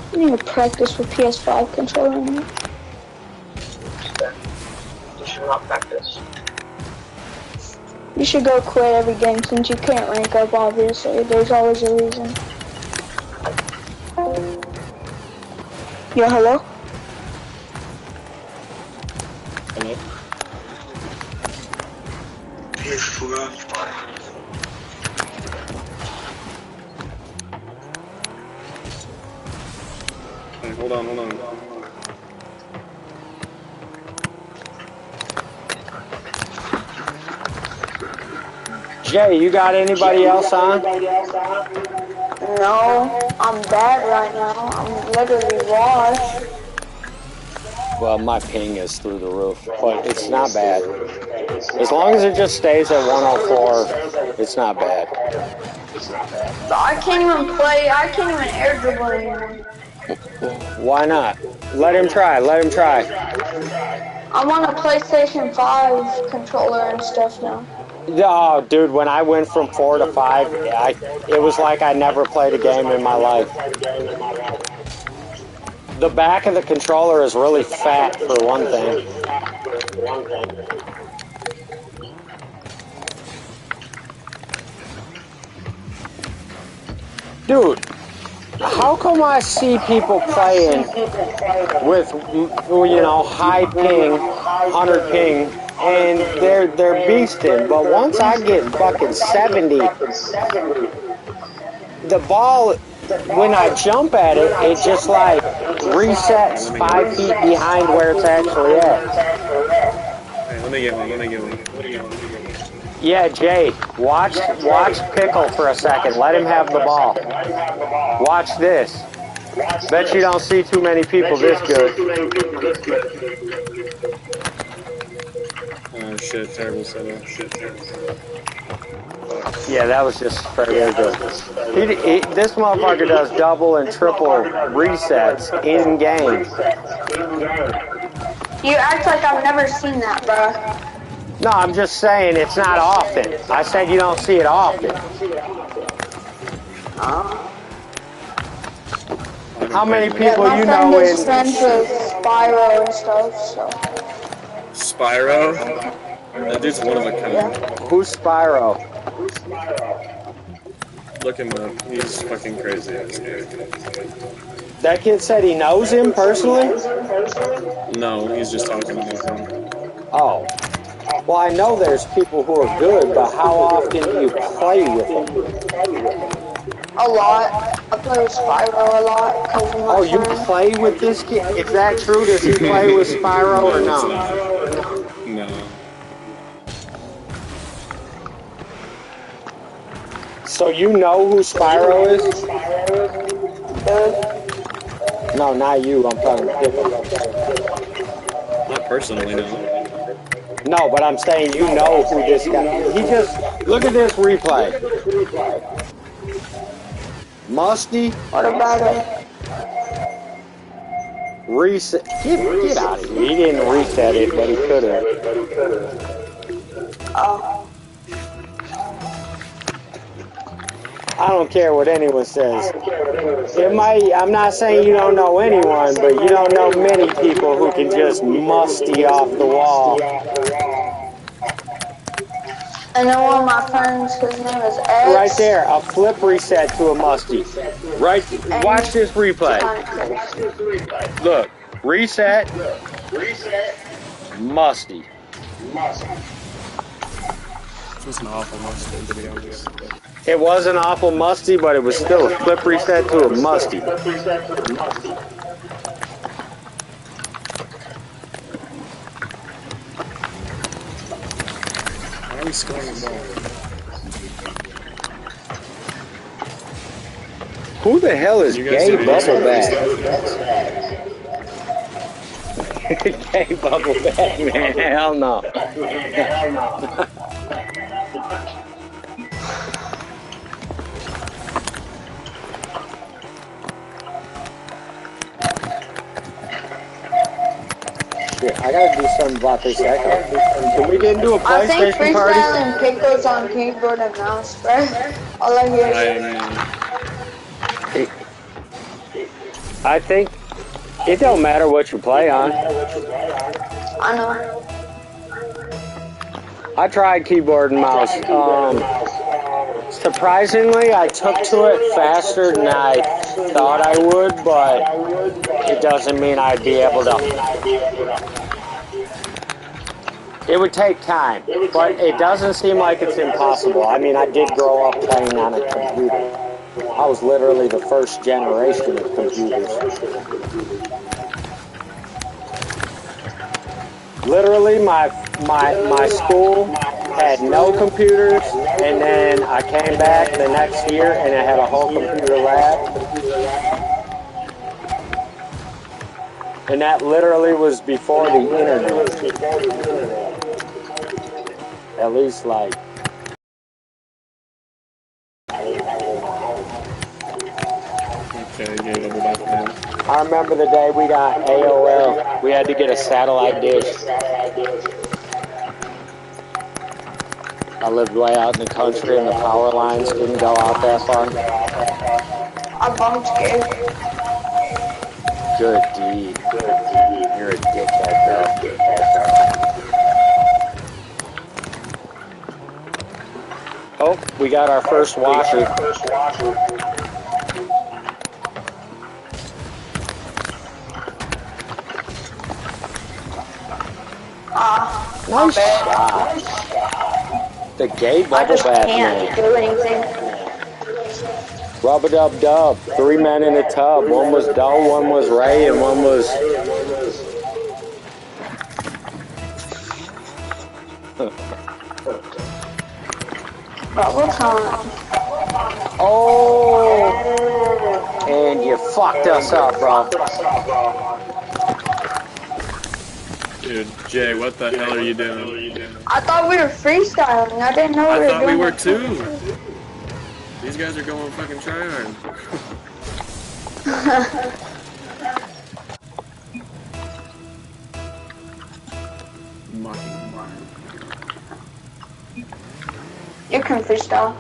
I need to practice with PS5 controller. You should not practice. You should go quit every game since you can't rank up, obviously. There's always a reason. Yeah, hello? Hello? PS4. Hey, hold on. Jay, you got anybody else on? No, I'm bad right now. I'm literally lost. Well, my ping is through the roof, but it's not bad. As long as it just stays at 104, it's not bad. I can't even play. I can't even air dribble anymore. Why not? Let him try. I'm on a PlayStation 5 controller and stuff now. Oh, dude, when I went from 4 to 5, it was like I never played a game in my life. The back of the controller is really fat, for one thing. Dude, how come I see people playing with, you know, high ping, 100 ping, and they're beasting, but once I get fucking 70, the ball, when I jump at it, it just like resets 5 feet behind where it's actually at. Hey, let me get one. Yeah, Jay, watch Pickle for a second. Let him have the ball. Watch this. Bet you don't see too many people this good. Oh shit, terrible setup. Yeah, that was just very good. This motherfucker does double and triple resets in game. You act like I've never seen that, bro. No, I'm just saying it's not often. I said you don't see it often. How many people you know in... friends with Spyro and stuff, so... Spyro? That dude's one of a kind. Yeah. Who's Spyro? Look him up. He's fucking crazy. That kid said he knows him personally? No, he's just talking about him. Oh. Well, I know there's people who are good, but how often do you play with them? A lot. I play with Spyro a lot. Oh, you play with this kid? Is that true? Does he play with Spyro or no? No. So you know who Spyro is? No, not you. I'm talking Pickle. Not personally, no. No, but I'm saying you know who this guy is. He just... Look at this replay. Musty? What about it? Reset. Get out of here. He didn't reset it, but he could have. Oh. I don't care what anyone says. It might, I'm not saying you don't know anyone, but you don't know many people who can just musty off the wall. I know one of my friends, his name is X. Right there, a flip reset to a musty. Right, watch this replay. Look, reset, musty. This was an awful musty, to be honest. It was an awful musty, but it was still a flip reset to a musty. Why are we scoring the ball? Who the hell is Gay Bubbleback? Gay bubble Batman, hell no. Shit, I gotta do something about this echo. Can we get into a I think PlayStation party? freestyling pickles on keyboard and mouse, bro. All I hear is I think it don't matter what you play on. I know. I tried keyboard and mouse. Surprisingly, I took to it faster than I thought I would, but it doesn't mean I'd be able to. It would take time, but it doesn't seem like it's impossible. I mean, I did grow up playing on a computer. I was literally the first generation of computers. Literally, my school had no computers, and then I came back the next year and it had a whole computer lab. And that literally was before the internet. At least like. I remember the day we got AOL. We had to get a satellite dish. I lived way out in the country and the power lines didn't go out that far. I bumped Gabe. Good deed. You're a dickhead, bro. Oh, we got our first washer. Nice shot. The gay bubble bath man. Do anything. Rub-a-dub-dub. 3 men in a tub. One was Doe, one was Ray, and one was... Bubble time. Oh! And you fucked us up, bro. Dude, Jay, what the hell are you doing? I thought we were freestyling. I didn't know we were doing I thought we were too. These guys are going fucking tryhard. You can freestyle.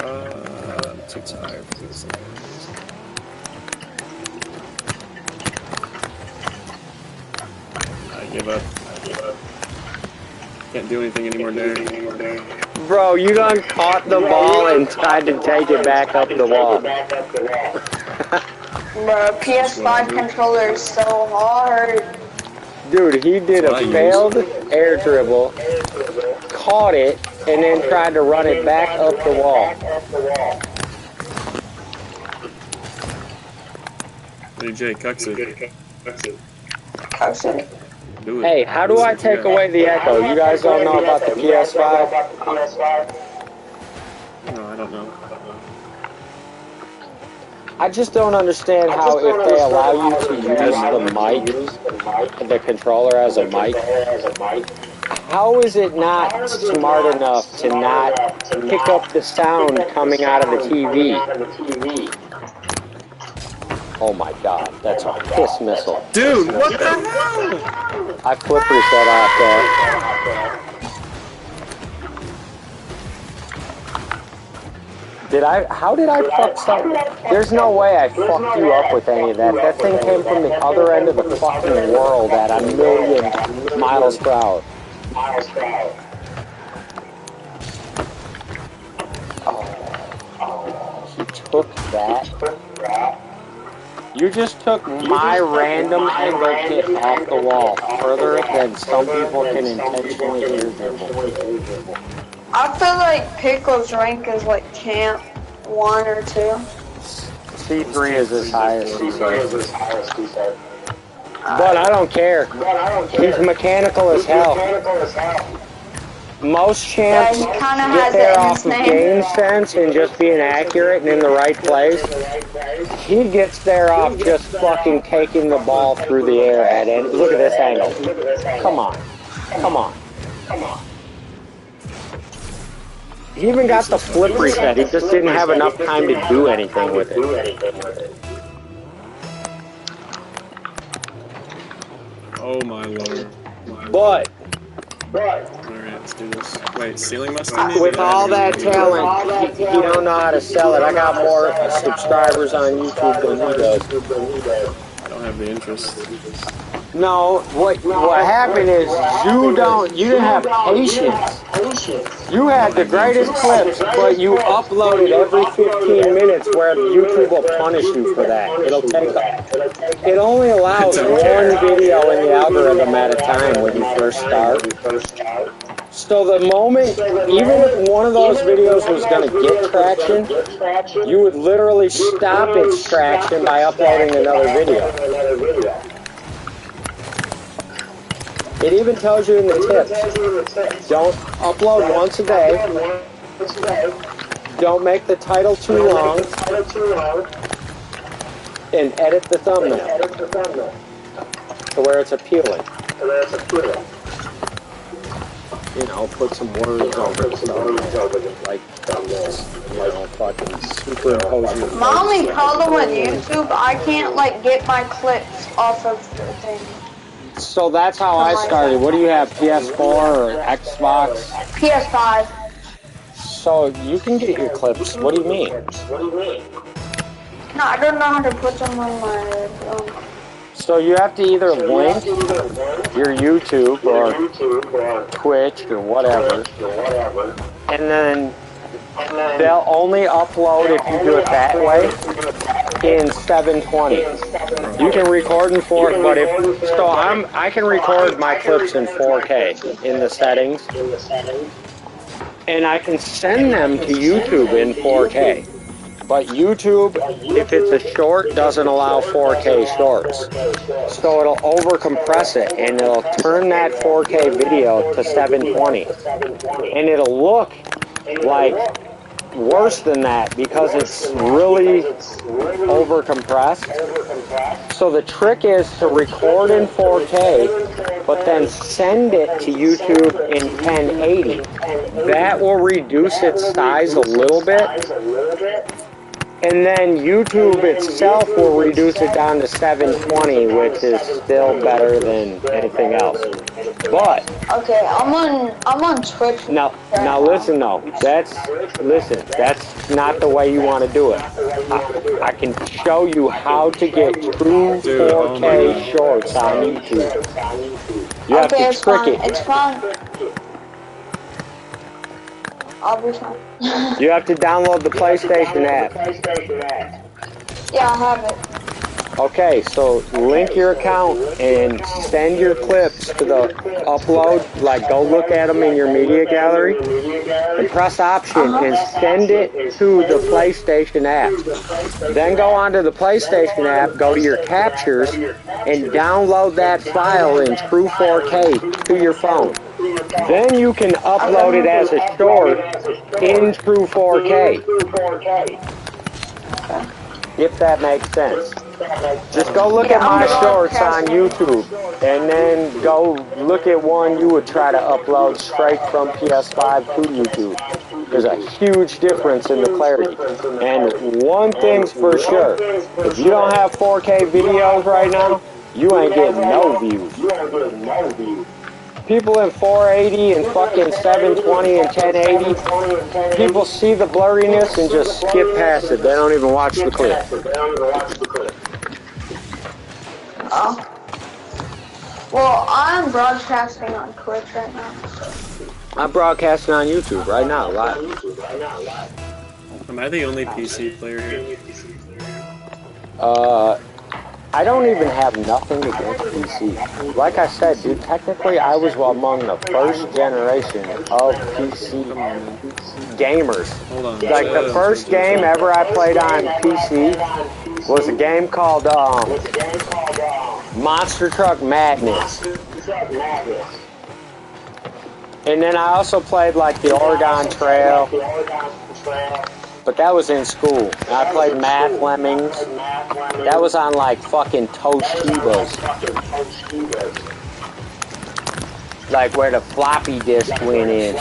I'm too tired for this. I give up. Can't do anything anymore, Derek. Bro, you done caught the ball and tried to take it back up the wall. Bro, PS5 controller is so hard. Dude, he did a failed air dribble, caught it, and then tried to run it back up the wall. Hey, Jay, cucks it. Cucks it. Do it. Hey, how do I take away the echo? You guys don't know about the PS5? No, I don't know. I just don't understand how if they allow you to use the mic, the controller as a mic, how is it not smart enough to not pick up the sound coming out of the TV? Oh my god, that's a piss missile. Dude, what the hell? I flip reset off there. How did I fuck something? There's no way I fucked you up with any of that. That thing came from the other end of the fucking world at 1,000,000 miles per hour. Oh, he took that. You just took my random angle hit off the wall further than some people can intentionally hear dribble. I feel like Pickle's rank is like champ 1 or 2. C3 is his highest, he said. But I don't care. He's mechanical as hell. most champs he kinda get has there it in off his of name. game sense and just being accurate and in the right place. He gets there off just fucking taking the ball through the air at it. Look at this angle. Come on. Come on. He even got the flip reset. He just didn't have enough time to do anything with it. Oh my lord. But Alright, let's do this. Wait, ceiling mustard? with all that talent, he don't know how to sell it. I got more subscribers on YouTube than he does. I don't have the interest. No, what happened is you didn't have patience. You had the greatest clips, but you uploaded every 15 minutes where YouTube will punish you for that. It only allows one video in the algorithm at a time when you first start. So the moment, even if one of those videos was going to get traction, you would literally stop its traction by uploading another video. It even tells you in the tips, don't upload once a day, don't make the title too long, and edit the thumbnail to where it's appealing. You know, put some words over the stuff, like fucking superimpose your My only problem with YouTube, I can't like get my clips off of the thing. So that's how I started. What do you have, PS4 or Xbox? PS5. So you can get your clips. What do you mean? No, I don't know how to put them on my So you have to either link your YouTube or Twitch or whatever, and then they'll only upload if you do it that way in 720. You can record in 4, but I can record my clips in 4K in the settings, and I can send them to YouTube in 4K. But YouTube, if it's a short, doesn't allow 4K shorts. So it'll overcompress it, and it'll turn that 4K video to 720. And it'll look like worse than that because it's really overcompressed. So the trick is to record in 4K, but then send it to YouTube in 1080. That will reduce its size a little bit. And then YouTube itself will reduce it down to 720, which is still better than anything else. But okay, I'm on Twitch. Now listen though. That's not the way you want to do it. I can show you how to get true 4K shorts on YouTube. You have to trick it. It's fine. I'll be fine. You have to download the PlayStation app. Yeah, I have it. Okay, so link your account and send your clips to the upload, like go look at them in your media gallery, and press option and send it to the PlayStation app. Then go onto the PlayStation app, go to your captures, and download that file in true 4K to your phone. Then you can upload it as a short in true 4K. If that makes sense. Just go look at my shorts on YouTube, and then go look at one you would try to upload straight from PS5 to YouTube. There's a huge difference in the clarity. And one thing's for sure, if you don't have 4K videos right now, you ain't getting no views. People in 480 and fucking 720 and 1080, people see the blurriness and just skip past it. They don't even watch the clip. Oh. Well, I'm broadcasting on Twitch right now. I'm broadcasting on YouTube right now, live. Am I the only PC player here? I don't even have nothing against PC. Like I said, dude, technically I was among the first generation of PC gamers. Hold on. Like the first game ever I played on PC was a game called Monster Truck Madness. And then I also played like the Oregon Trail, but that was in school. And I played Math Lemmings. That was on like fucking Toshibas. Like where the floppy disk went in.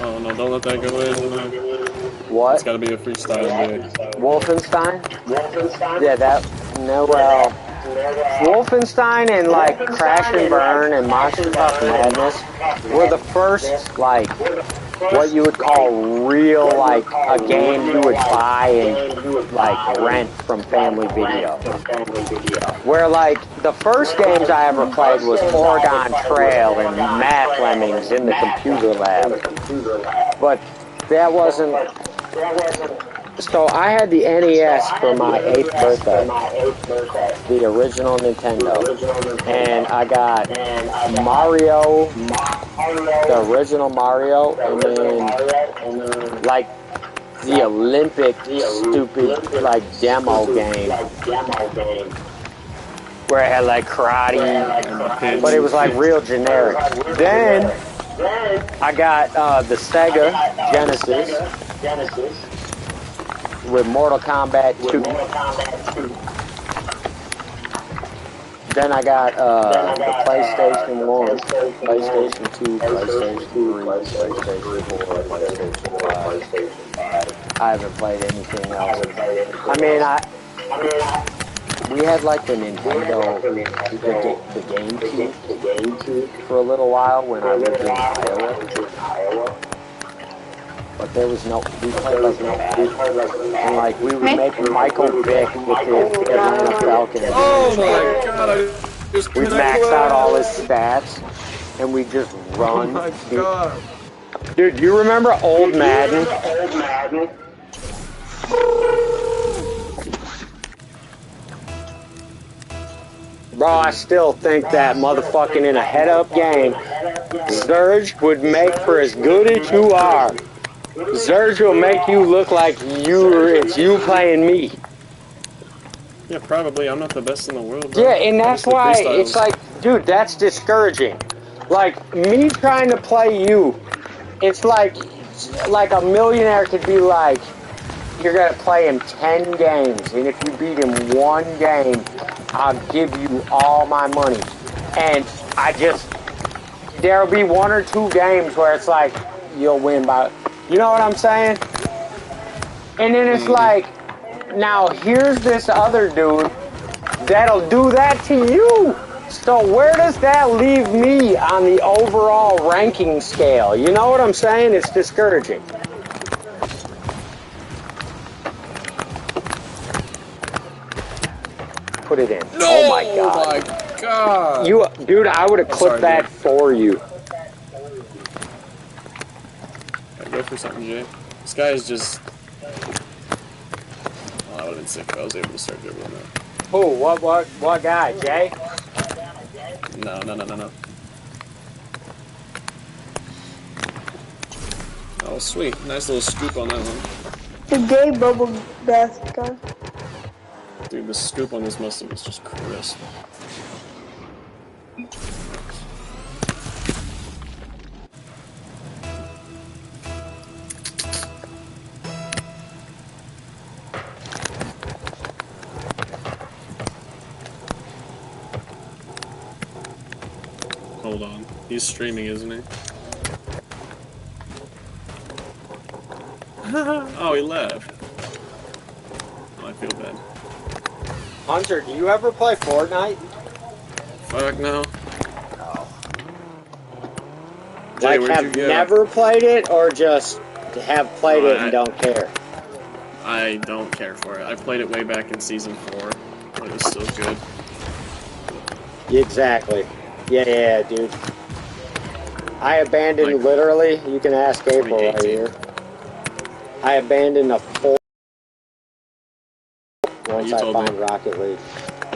Oh no, don't let that go in. What? It's gotta be a freestyle, dude. Wolfenstein? Yeah, that, no, well, Wolfenstein and like Crash and Burn and Monster Truck Madness were the first, like, what you would call real, like, a game you would buy and, like, rent from Family Video. Where, like, the first games I ever played was Oregon Trail and Math Lemmings in the computer lab. But that wasn't... So I had the NES for my 8th birthday, the original Nintendo, and I got Mario, the original Mario, and then like the Olympic stupid like demo game where it had like karate, but it was like real generic. Then I got the Sega Genesis with Mortal Kombat 2. Then I got the PlayStation 1, PlayStation 2, PlayStation 3, PlayStation 4, PlayStation 5. I haven't played anything else. I mean, we had like the Nintendo, the GameCube for a little while when I lived in Iowa. But there was no, we played like no, and like we would make Michael Vick with the Atlanta Falcons. Oh my god, we maxed out all his stats, and we just run. Oh my god. Dude, you remember old Madden? Bro, I still think that motherfucking in a head-up game, Surge would make for as good as you are. Surge will make you look like it's you playing me. Yeah, probably. I'm not the best in the world, bro. Yeah, and that's why it's like, dude, that's discouraging. Like, me trying to play you, it's like a millionaire could be like, you're gonna play him 10 games, and if you beat him one game, I'll give you all my money. And there'll be 1 or 2 games where it's like, you'll win by... You know what I'm saying? And then it's like, now here's this other dude that'll do that to you. So where does that leave me on the overall ranking scale? You know what I'm saying? It's discouraging. Put it in. No! Oh my god. Oh my god. Dude, I would have clipped that for you. Go for something, Jay. This guy is just... Oh, that would have been sick if I was able to start dribbling that. Who? What guy? Jay? No. Oh, sweet. Nice little scoop on that one. The gay bubble bath guy. Dude, the scoop on this mustard was just crisp. Hold on. He's streaming, isn't he? Oh, he left. Oh, I feel bad. Hunter, do you ever play Fortnite? Fuck no. No. Jay, Like, where'd you have go? never played it, or just have played it and don't care? I don't care for it. I played it way back in Season 4. It was still good. Exactly. Yeah, dude. I abandoned, literally, you can ask April right here. I abandoned a full once I find Rocket League.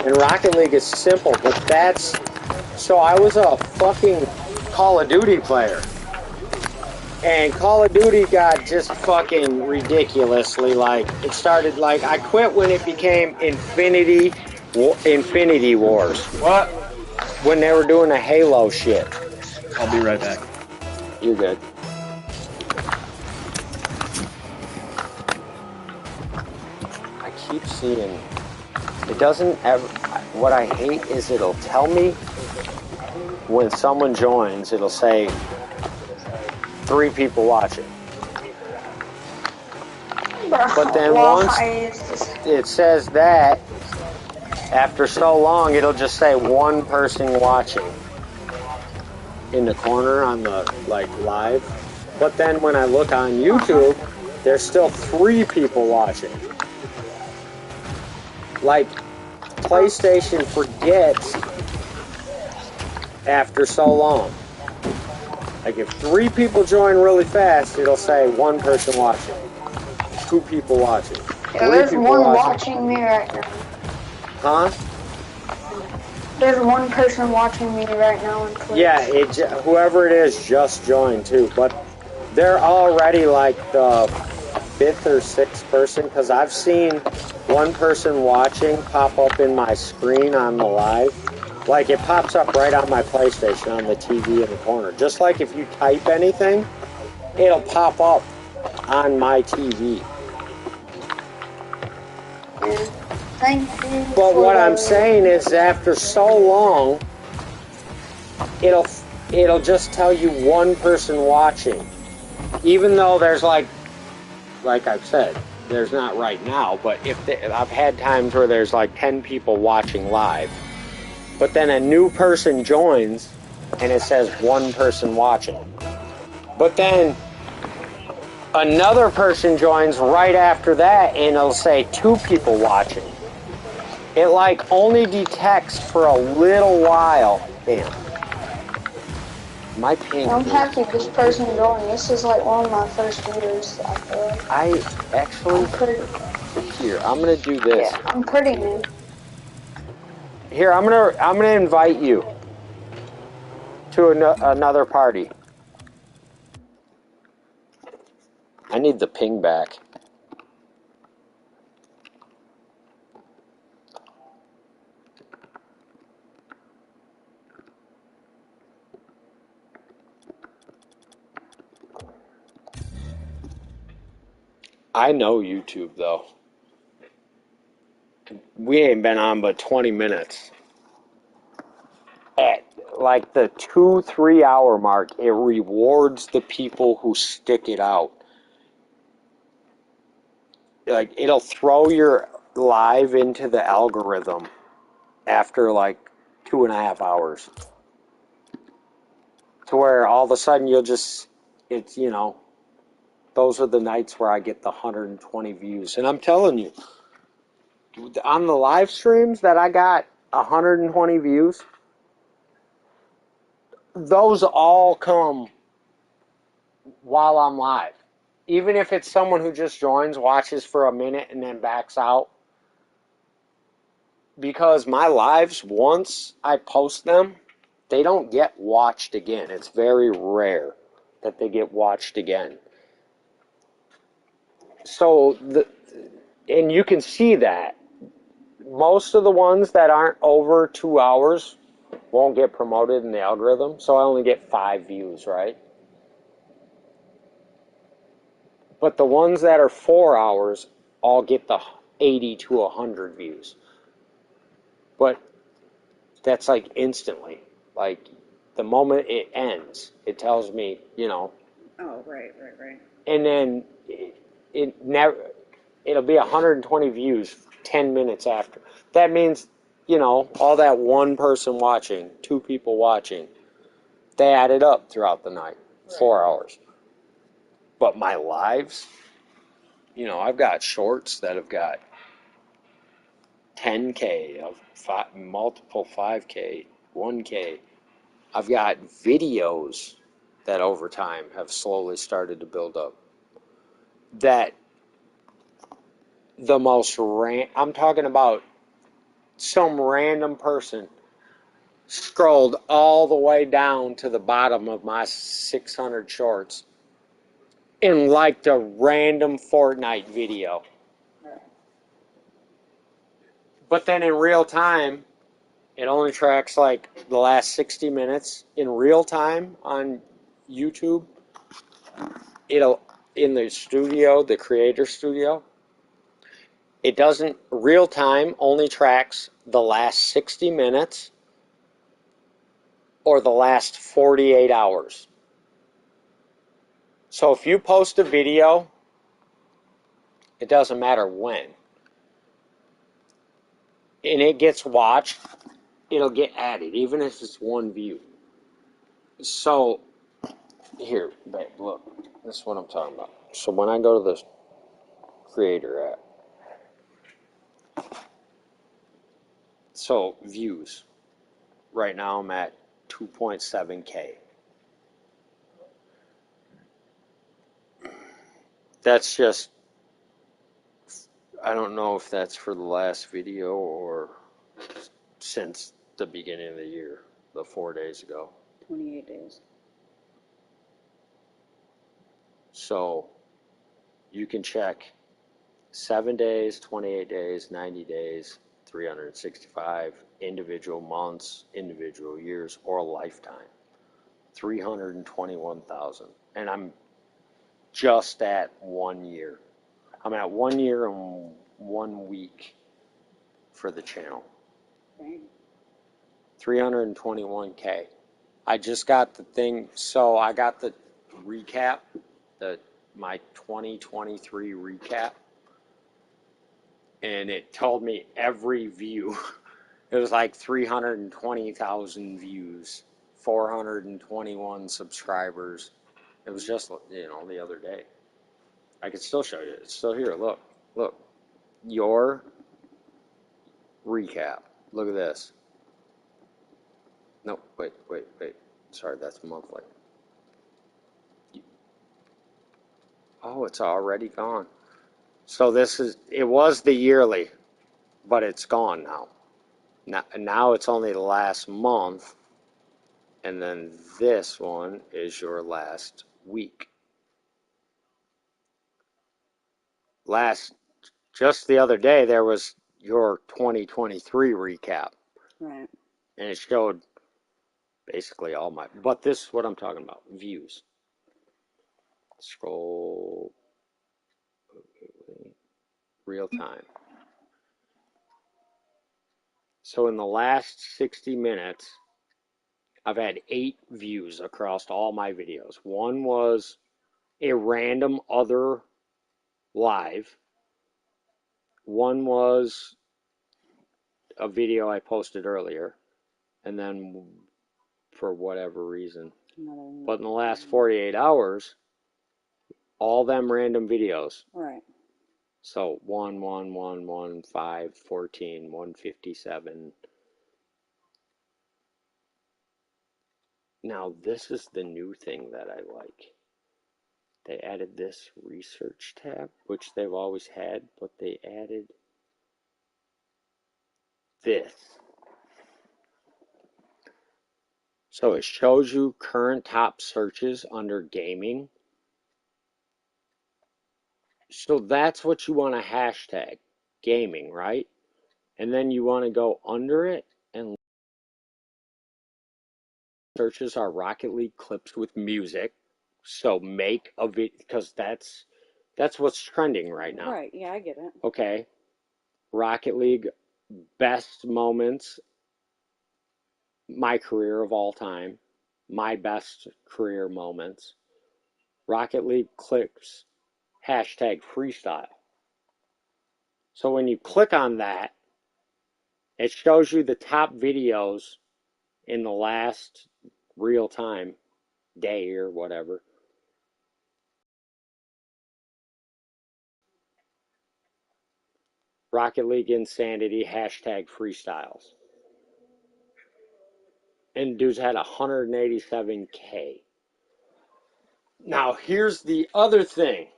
And Rocket League is simple, but that's... So I was a fucking Call of Duty player. And Call of Duty got just fucking ridiculously, like, it started, like, I quit when it became Infinity Infinity Wars. What? When they were doing a Halo shit. I'll be right back. You're good. I keep seeing... It doesn't ever... What I hate is it'll tell me when someone joins, it'll say 3 people watching. But then once it says that, after so long, it'll just say 1 person watching in the corner on the, like, live. But then when I look on YouTube, there's still 3 people watching. Like, PlayStation forgets after so long. Like, if 3 people join really fast, it'll say 1 person watching. 2 people watching. Yeah, there's 1 watching me right now. Huh? There's 1 person watching me right now on Twitch. Yeah, whoever it is just joined too, but they're already like the 5th or 6th person, because I've seen 1 person watching pop up in my screen on the live. Like, it pops up right on my PlayStation on the TV in the corner. Just like if you type anything, it'll pop up on my TV. Thank you. But what I'm saying is, after so long, it'll just tell you 1 person watching, even though there's like I've said, there's not right now. But I've had times where there's like 10 people watching live, but then a new person joins, and it says 1 person watching. But then another person joins right after that, and it'll say 2 people watching. It like only detects for a little while. Damn. My ping. I'm happy this person joined. This is like one of my first videos, I feel like. I actually... Here, I'm gonna do this. Yeah, I'm pretty new. Here, I'm gonna invite you to another party. I need the ping back. I know YouTube, though. We ain't been on but 20 minutes. At like the 2-3 hour mark, it rewards the people who stick it out. Like, it'll throw your live into the algorithm after like 2.5 hours. To where all of a sudden it's, you know, those are the nights where I get the 120 views. And I'm telling you, on the live streams that I got 120 views, those all come while I'm live. Even if it's someone who just joins, watches for a minute, and then backs out. Because my lives, once I post them, they don't get watched again. It's very rare that they get watched again. So, and you can see that. Most of the ones that aren't over 2 hours won't get promoted in the algorithm. So I only get 5 views, right? But the ones that are 4 hours all get the 80 to 100 views. But that's like instantly. Like, the moment it ends, it tells me, you know. Oh, right. And then it'll be 120 views 10 minutes after. That means, you know, all that 1 person watching, 2 people watching, they added up throughout the night, 4 hours. But my lives, you know, I've got shorts that have got 10K, of multiple 5K, 1K. I've got videos that over time have slowly started to build up. That the most I'm talking about some random person scrolled all the way down to the bottom of my 600 shorts and liked a random Fortnite video. But then in real time, it only tracks like the last 60 minutes in real time on YouTube. It'll, in the studio, the creator studio, it doesn't, real time only tracks the last 60 minutes or the last 48 hours. So if you post a video, it doesn't matter when, and it gets watched, it'll get added, even if it's one view. So, here, babe, look, this is what I'm talking about. So when I go to the creator app, so views, right now I'm at 2.7K. That's just, I don't know if that's for the last video or since the beginning of the year, the 4 days ago. 28 days. So you can check 7 days, 28 days, 90 days, 365, individual months, individual years, or a lifetime. 321,000. And I'm just at 1 year. I'm at 1 year and 1 week for the channel. Right. 321K. I just got the thing, so I got the recap, my 2023 recap, and it told me every view. It was like 320,000 views, 421 subscribers. It was just, the other day. I can still show you. It's still here. Look. Your recap. Look at this. No, wait. Sorry, that's monthly. Oh, it's already gone. So it was the yearly, but it's gone now. Now it's only the last month, and then this one is your last week. Just the other day, there was your 2023 recap. Right. And it showed basically but this is what I'm talking about, views. Scroll, real time. So in the last 60 minutes, I've had 8 views across all my videos. One was a random other live. One was a video I posted earlier. And then for whatever reason. But in the last 48 hours, all them random videos. Right. So 1, 1, 1, 1, 5, 14, 157. Now this is the new thing that I like. They added this research tab, which they've always had, but they added this. So it shows you current top searches under gaming. So that's what you want to hashtag, gaming, right? And then you want to go under it and searches are Rocket League clips with music. So make a video, because that's what's trending right now. Right. Yeah, I get it. Okay. Rocket League best moments, my career of all time, my best career moments, Rocket League clips, hashtag freestyle. So when you click on that, it shows you the top videos in the last real time day or whatever. Rocket League Insanity, hashtag freestyles. And dude's had 187K. Now, here's the other thing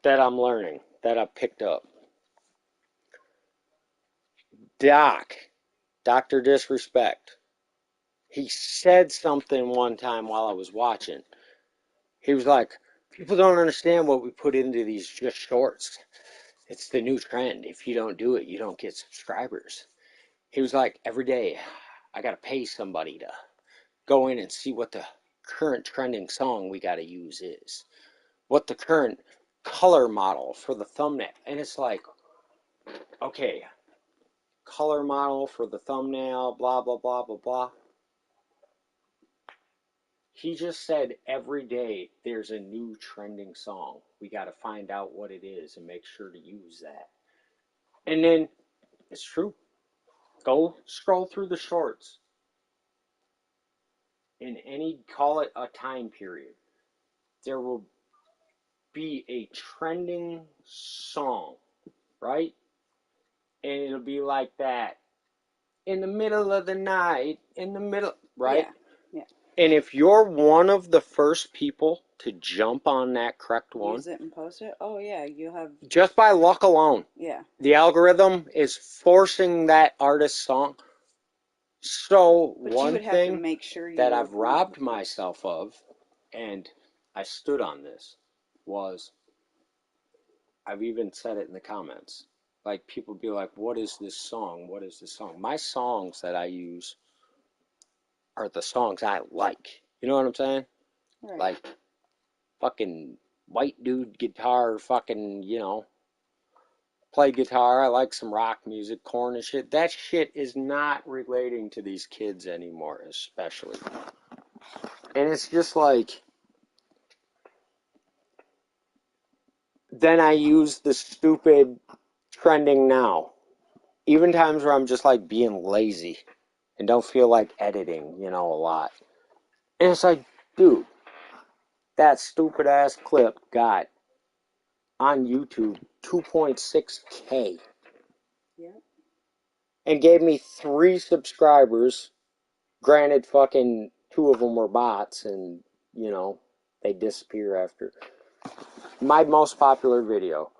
that I'm learning, that I picked up. Dr. Disrespect, he said something one time while I was watching. He was like, people don't understand what we put into these just shorts. It's the new trend. If you don't do it, you don't get subscribers. He was like, every day I gotta pay somebody to go in and see what the current trending song we gotta use is, what the current color model for the thumbnail. And it's like, okay, color model for the thumbnail, blah, blah, blah, blah, blah. He just said every day there's a new trending song. We got to find out what it is and make sure to use that. And then, it's true. Go scroll through the shorts. In any, call it a time period, there will be a trending song, right? And it'll be like that. In the middle of the night, in the middle, right? Yeah. And if you're one of the first people to jump on that correct one, Use it and post it. Oh yeah, you have. just by luck alone, Yeah. the algorithm is forcing that artist's song. So But you one would have to thing make sure you that were I've robbed myself of, and I stood on this, was I've even said it in the comments. Like, people be like, what is this song? What is this song? My songs that I use are the songs I like. You know what I'm saying? Right. Like, fucking white dude guitar, fucking, play guitar. I like some rock music, corn and shit. That shit is not relating to these kids anymore, especially. And it's just like, then I use the stupid trending now. Even times where I'm just like being lazy and don't feel like editing, a lot. And it's like, dude, that stupid ass clip got on YouTube 2.6K. Yeah. And gave me 3 subscribers. Granted, fucking 2 of them were bots, and, they disappear after. My most popular video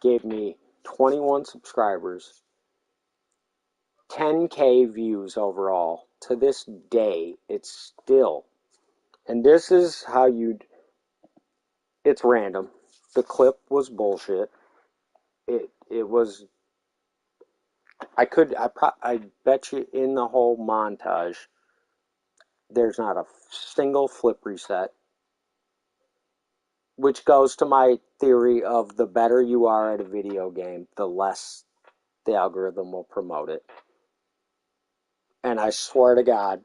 gave me 21 subscribers, 10K views overall. To this day, it's still. And this is how it's random. The clip was bullshit. It was. I bet you in the whole montage, there's not a single flip reset. Which goes to my theory of the better you are at a video game, the less the algorithm will promote it. And I swear to God,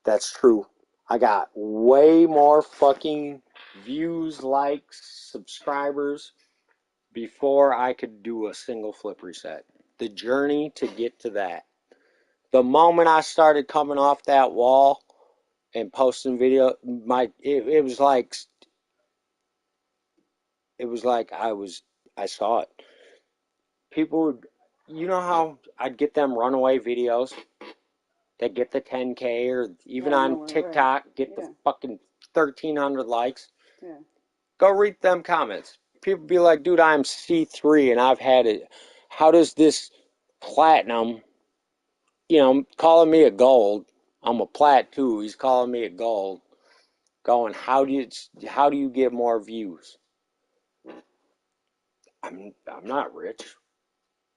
that's true. I got way more fucking views, likes, subscribers before I could do a single flip reset. The journey to get to that. The moment I started coming off that wall and posting video, it was like I saw it. People would, how I'd get them runaway videos that get the 10K, or even on TikTok get the fucking 1,300 likes. Yeah. Go read them comments. People be like, dude, I'm C3 and I've had it. How does this platinum, calling me a gold? I'm a plat too. He's calling me a gold. Going, how do you get more views? I'm not rich.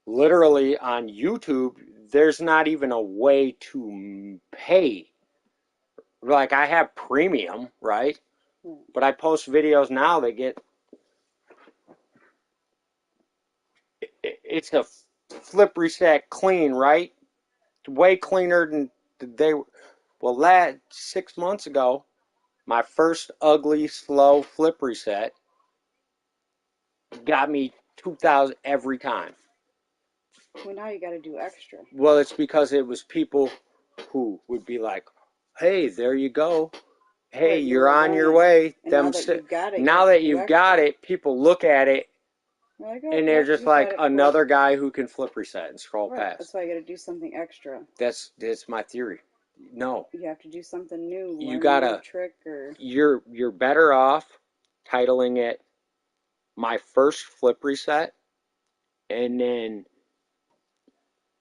Literally on YouTube, there's not even a way to pay. Like, I have premium, right? But I post videos now that get. It's a flip reset clean, right? Way cleaner than they. Well, 6 months ago, my first ugly, slow flip reset got me 2,000 every time. Well, now you got to do extra. Well, it's because it was people who would be like, hey, there you go. Hey, Right, you're on your way. And now that you've got it, now that you've got it, people look at it like, oh, and they're just like another guy who can flip reset and scroll past. That's why you got to do something extra. That's my theory. No, you have to do something new. You gotta a new trick, or you're better off titling it "My First Flip Reset," and then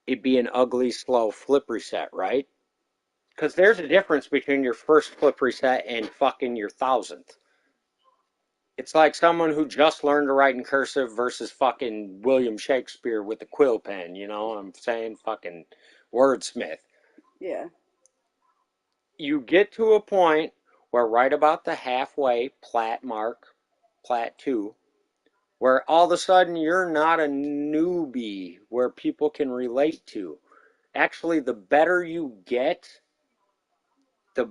it be an ugly, slow flip reset, right? Because there's a difference between your first flip reset and fucking your 1,000th. It's like someone who just learned to write in cursive versus fucking William Shakespeare with a quill pen, you know what I'm saying? Fucking wordsmith. Yeah. You get to a point where right about the halfway plat mark, plat 2, where all of a sudden you're not a newbie where people can relate to. Actually, the better you get, the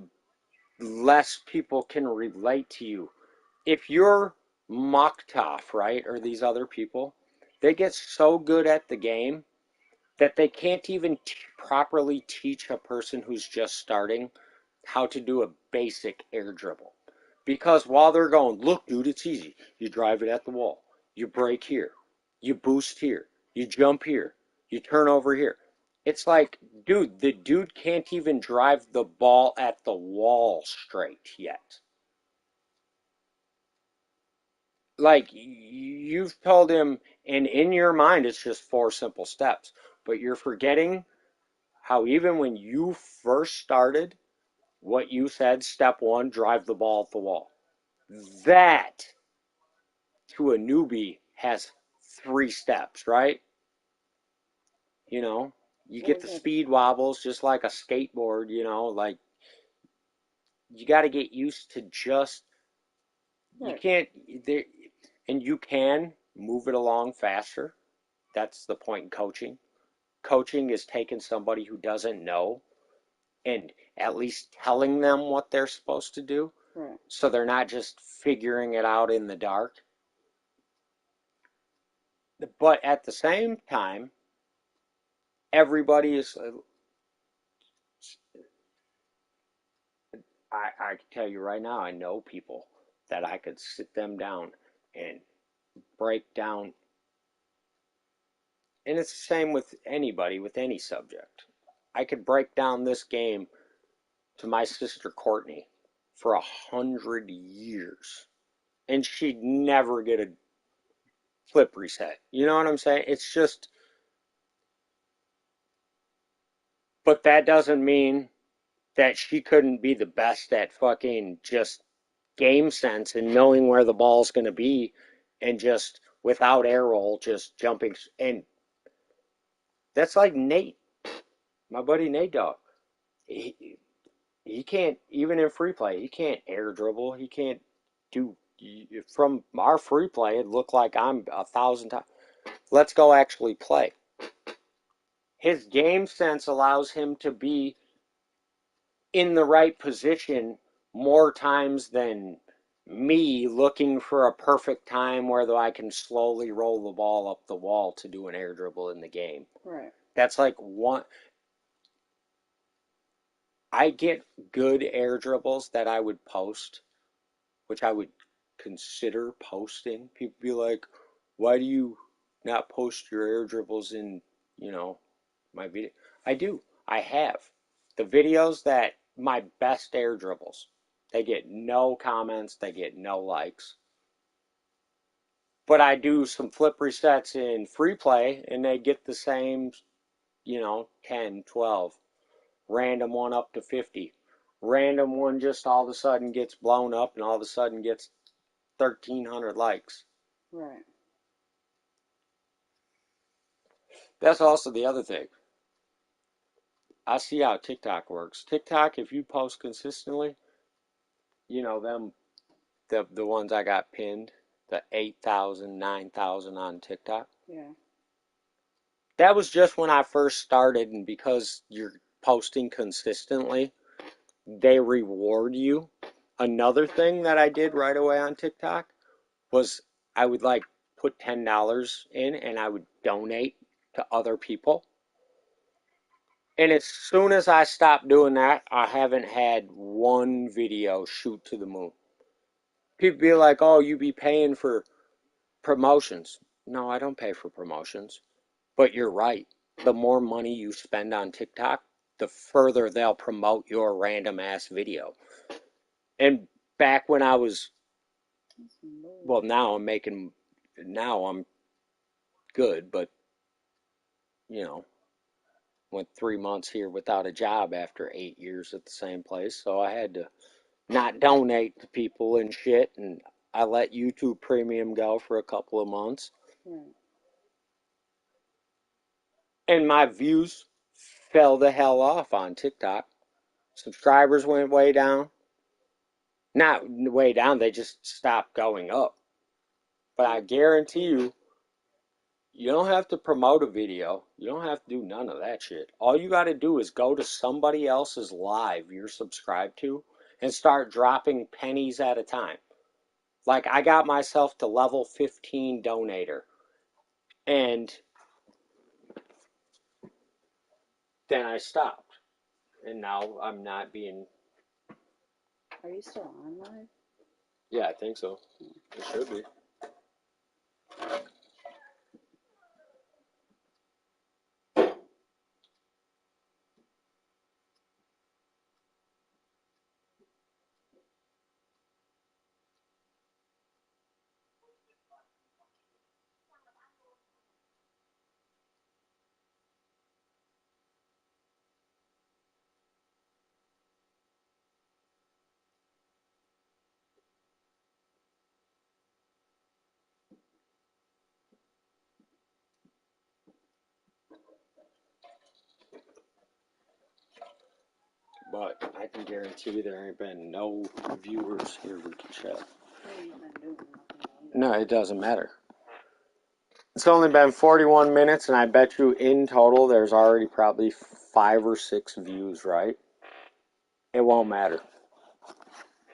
less people can relate to you. If you're Moktoff, right, or these other people, they get so good at the game that they can't even properly teach a person who's just starting how to do a basic air dribble. Because while they're going, look, dude, it's easy. You drive it at the wall. You brake here. You boost here. You jump here. You turn over here. It's like, dude, the dude can't even drive the ball at the wall straight yet. Like, you've told him, and in your mind, it's just 4 simple steps. But you're forgetting how even when you first started, what you said, step 1, drive the ball at the wall. That, to a newbie, has 3 steps, right? You know, you get the speed wobbles just like a skateboard, you know, like, you got to get used to just, you can't, and you can move it along faster. That's the point in coaching. Coaching is taking somebody who doesn't know and at least telling them what they're supposed to do. Right. So they're not just figuring it out in the dark. But at the same time, everybody is, I can tell you right now, I know people that I could sit them down and break down. And it's the same with anybody, with any subject. I could break down this game to my sister Courtney for 100 years. And she'd never get a flip reset. You know what I'm saying? It's just, but that doesn't mean that she couldn't be the best at fucking just game sense and knowing where the ball's going to be and just without air roll, just jumping. And that's like Nate, my buddy Nate Dog. He can't, even in free play, he can't air dribble. He can't do, from our free play, it looked like I'm 1,000 times. Let's go actually play. His game sense allows him to be in the right position more times than me looking for a perfect time where I can slowly roll the ball up the wall to do an air dribble in the game. Right. That's like one. I get good air dribbles that I would post, which I would consider posting. People be like, why do you not post your air dribbles in, my video? I do. I have. The videos that my best air dribbles, they get no comments, they get no likes. But I do some flip resets in free play and they get the same, 10, 12. Random one up to 50. Random one just all of a sudden gets blown up and all of a sudden gets 1,300 likes. Right. That's also the other thing. I see how TikTok works. TikTok, if you post consistently, them, the ones I got pinned, the 8,000, 9,000 on TikTok. Yeah. That was just when I first started, and because you're posting consistently, they reward you. Another thing that I did right away on TikTok was I would put $10 in and I would donate to other people. And as soon as I stopped doing that, I haven't had one video shoot to the moon. People be like, oh, you be paying for promotions. No, I don't pay for promotions. But you're right. The more money you spend on TikTok, the further they'll promote your random ass video. And back when I was, well, now I'm good, but, went 3 months here without a job after 8 years at the same place. So I had to not donate to people and shit. And I let YouTube Premium go for a couple of months. Right. And my views fell the hell off on TikTok. Subscribers went way down. Not way down, they just stopped going up. But I guarantee you, you don't have to promote a video. You don't have to do none of that shit. All you got to do is go to somebody else's live you're subscribed to and start dropping pennies at a time. Like, I got myself to level 15 donator. And then I stopped. And now I'm not being... Are you still on live? Yeah, I think so. It should be. But I can guarantee you there ain't been no viewers here we can chat. You ain't been doing nothing. No, it doesn't matter. It's only been 41 minutes, and I bet you in total there's already probably 5 or 6 views, right? It won't matter.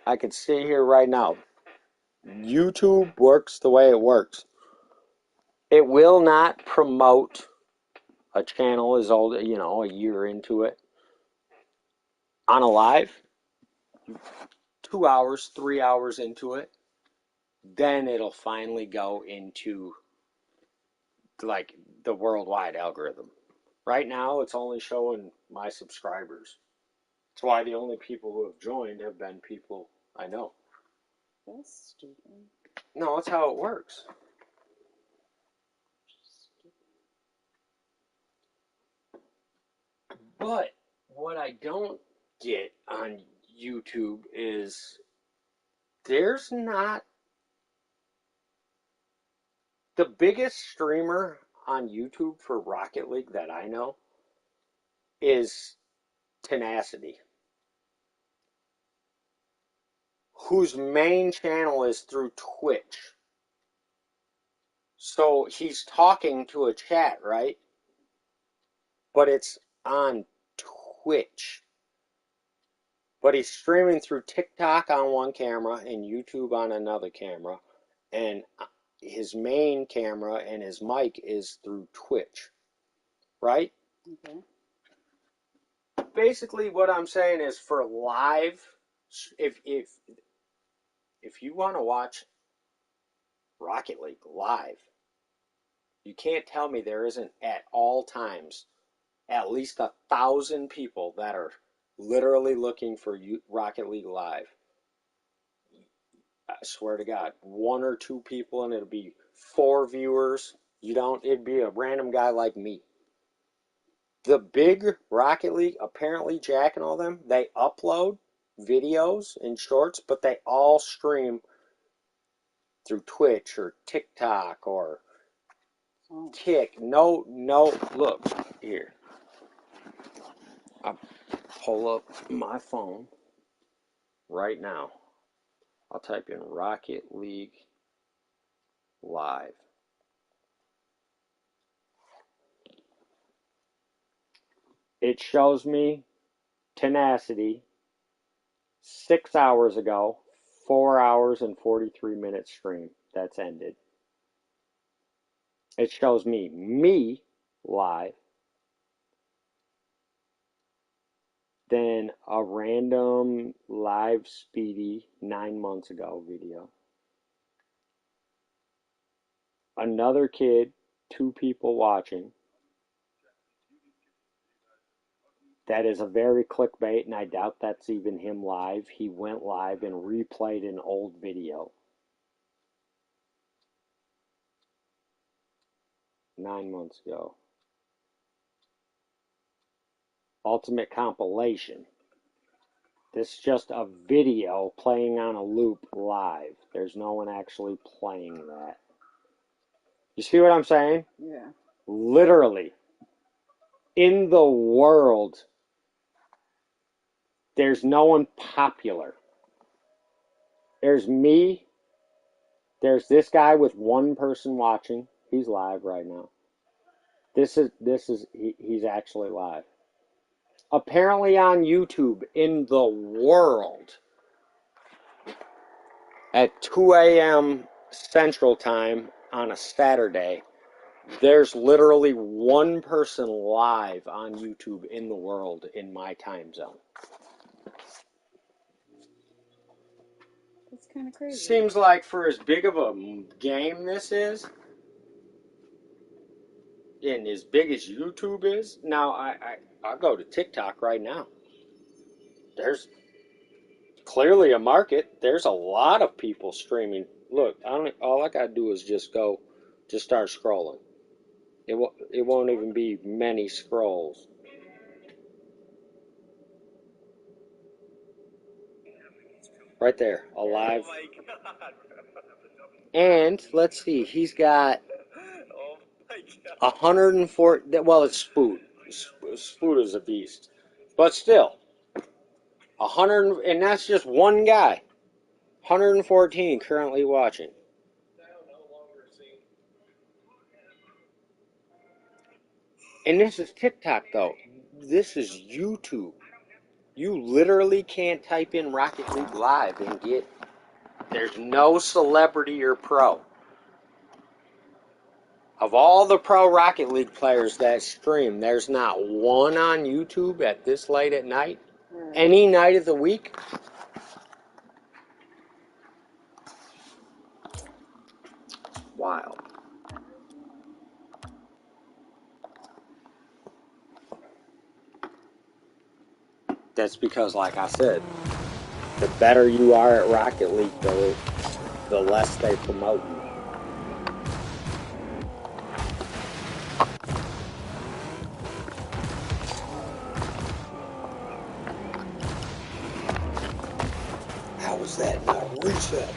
I can sit here right now. YouTube works the way it works. It will not promote a channel as old, a year into it. On a live, 2 hours, 3 hours into it, then it'll finally go into like the worldwide algorithm. Right now, it's only showing my subscribers. That's why the only people who have joined have been people I know. That's stupid. No, that's how it works. But what I don't get on YouTube is there's not the biggest streamer on YouTube for Rocket League that I know is Tenacity, whose main channel is through Twitch. So he's talking to a chat, right? But it's on Twitch. But he's streaming through TikTok on one camera and YouTube on another camera. And his main camera and his mic is through Twitch. Right? Okay. Basically what I'm saying is for live, if you want to watch Rocket League live, you can't tell me there isn't at all times at least 1,000 people that are literally looking for Rocket League live. I swear to God, 1 or 2 people and it'll be 4 viewers. It'd be a random guy like me. The big Rocket League, apparently Jack and all them, they upload videos and shorts, but they all stream through Twitch or TikTok or Kick. No, look, here. I'll pull up my phone right now. I'll type in Rocket League Live. It shows me Tenacity 6 hours ago, 4 hours and 43 minutes stream. That's ended. It shows me live. Then a random live Speedy 9 months ago video. Another kid, 2 people watching. That is a very clickbait, and I doubt that's even him live. He went live and replayed an old video. 9 months ago. Ultimate compilation. This is just a video playing on a loop live. There's no one actually playing that. You see what I'm saying? Yeah. Literally. In the world, there's no one popular. There's me. There's this guy with one person watching. He's live right now. He's actually live. Apparently on YouTube in the world at 2 a.m. Central Time on a Saturday, there's literally one person live on YouTube in the world in my time zone. That's kind of crazy. Seems like for as big of a game this is, and as big as YouTube is, now I'll go to TikTok right now. There's clearly a market. There's a lot of people streaming. Look, all I gotta do is just start scrolling. It won't even be many scrolls. Right there, alive. Oh my God. And let's see, he's got 104. Well, it's Spoot. Spoot is a beast, but still, 100, and that's just one guy. 114 currently watching. And this is TikTok though. This is YouTube. You literally can't type in Rocket League Live and get. There's no celebrity or pro. Of all the pro Rocket League players that stream, there's not one on YouTube at this late at night. Any night of the week. Wild. That's because, like I said, the better you are at Rocket League, the less they promote you. How was that not reset?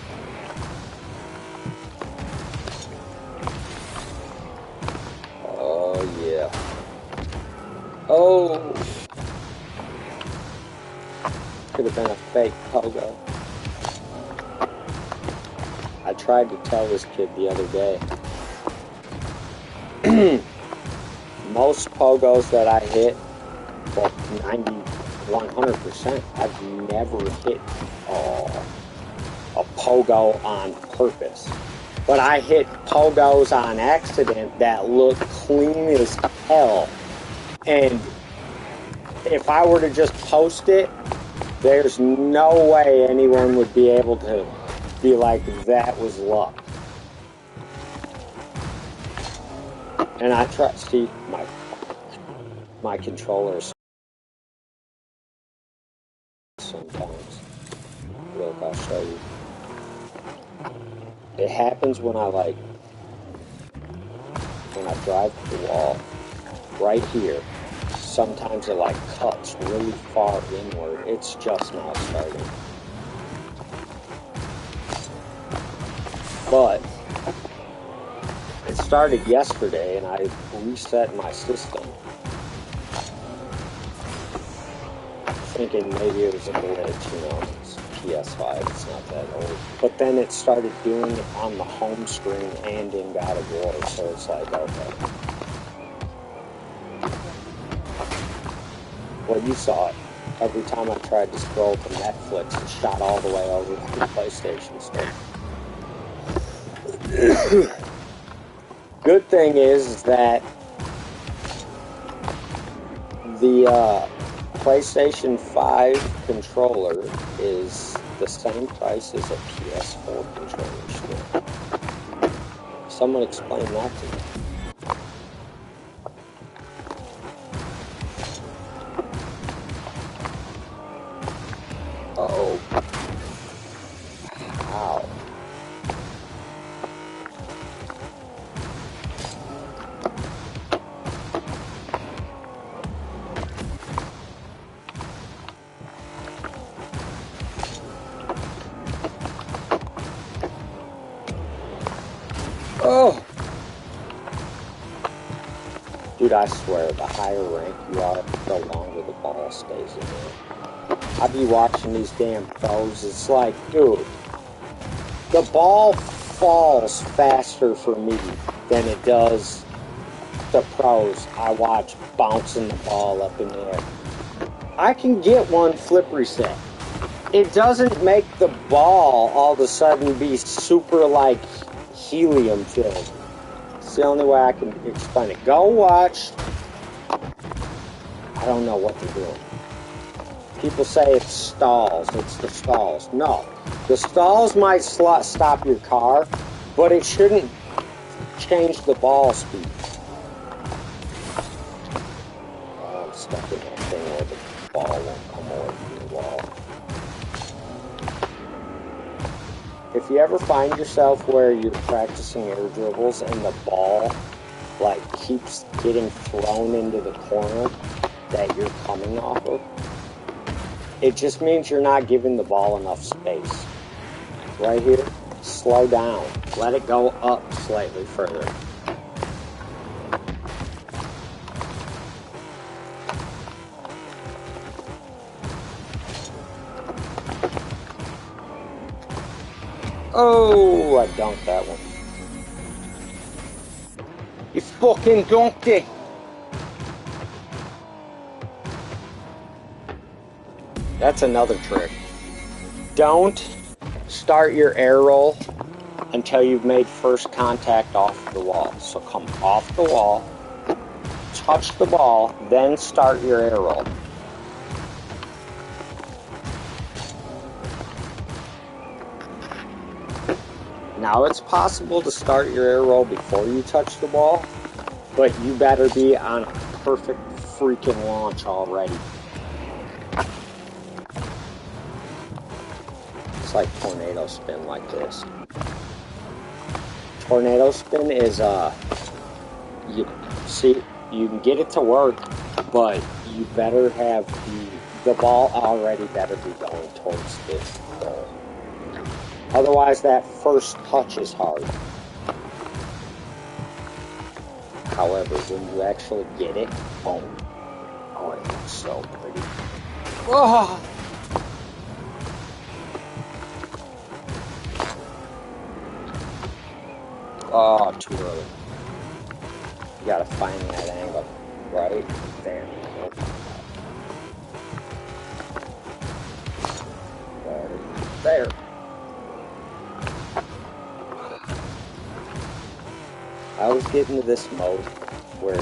Oh, yeah. Oh. Could have been a fake pogo. I tried to tell this kid the other day. Most pogos that I hit, like 90, 100%, I've never hit a pogo on purpose. But I hit pogos on accident that look clean as hell. And if I were to just post it, there's no way anyone would be able to be like, that was luck. And I try, see, my controllers sometimes. Look, I'll show you. It happens when I drive to the wall, right here. Sometimes it like cuts really far inward. It's just now starting. But it started yesterday and I reset my system. Thinking maybe it was a glitch, you know, it's PS5, it's not that old. But then it started doing it on the home screen and in God of War, so it's like, okay. Well, you saw it. Every time I tried to scroll to Netflix, it shot all the way over to the PlayStation Store. Good thing is that the PlayStation 5 controller is the same price as a PS4 controller still. Someone explain that to me. Oh. Wow. Dude, I swear, the higher rank you are, the longer the ball stays in there. I be watching these damn pros, it's like, dude, the ball falls faster for me than it does the pros I watch bouncing the ball up in the air. I can get one flip reset. It doesn't make the ball all of a sudden be super, like, helium filled. It's the only way I can explain it. Go watch. I don't know what they're doing. People say it's stalls. It's the stalls. No. The stalls might stop your car, but it shouldn't change the ball speed. I'm stuck in that thing where the ball won't come away from the wall. If you ever find yourself where you're practicing air dribbles and the ball like keeps getting thrown into the corner that you're coming off of, it just means you're not giving the ball enough space. Right here, slow down. Let it go up slightly further. Oh, I dunked that one. You fucking dunked it! That's another trick. Don't start your air roll until you've made first contact off the wall. So come off the wall, touch the ball, then start your air roll. Now it's possible to start your air roll before you touch the ball, but you better be on a perfect freaking launch already. It's like tornado spin like this. Tornado spin is, you can get it to work, but you better have the ball already better be going towards this goal. Otherwise, that first touch is hard. However, when you actually get it, oh, it looks so pretty. Oh! Oh, too early. You gotta find that angle right there. There. I was getting to this mode where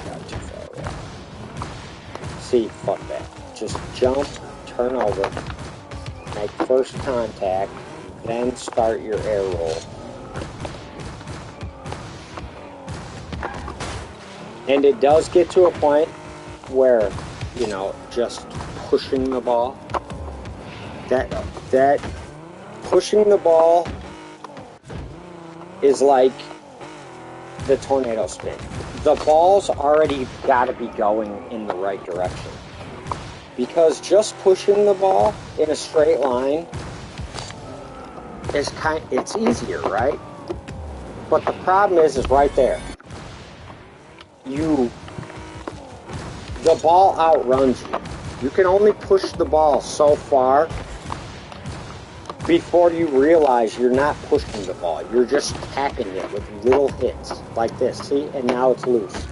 got too far away. See, fuck that. Just jump, turn over, make first contact, then start your air roll. And it does get to a point where, you know, just pushing the ball, that pushing the ball is like the tornado spin. The ball's already got to be going in the right direction. Because just pushing the ball in a straight line is it's easier, right? But the problem is right there. The ball outruns you. You can only push the ball so far before you realize you're not pushing the ball. You're just tapping it with little hits like this. See? And now it's loose.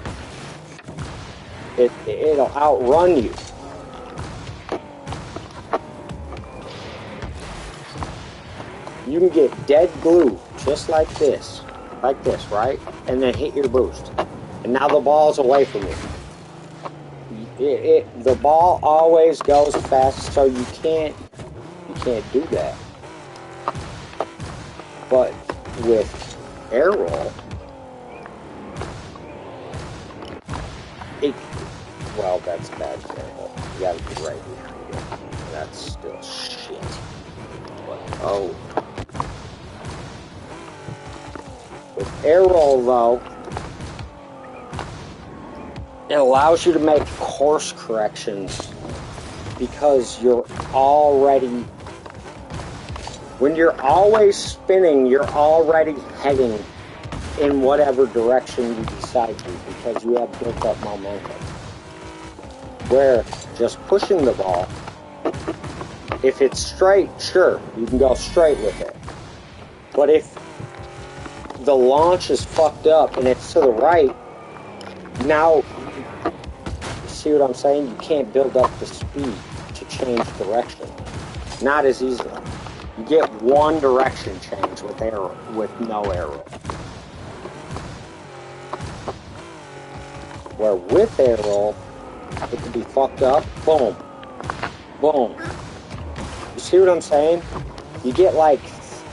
It'll outrun you. You can get dead glue just like this, right? And then hit your boost. And now the ball's away from you. The ball always goes fast, so you can't do that. But with air roll, well, that's a bad example. You gotta be right behind it. That's still shit. But, oh. With air roll, though, It allows you to make course corrections because you're already, when you're always spinning, you're already heading in whatever direction you decide to because you have built up momentum. Where just pushing the ball, if it's straight, sure, you can go straight with it. But if the launch is fucked up and it's to the right, now, you see what I'm saying? You can't build up the speed to change direction. Not as easily. You get one direction change with arrow, with no arrow. Where with arrow, it can be fucked up. Boom. Boom. You see what I'm saying? You get like,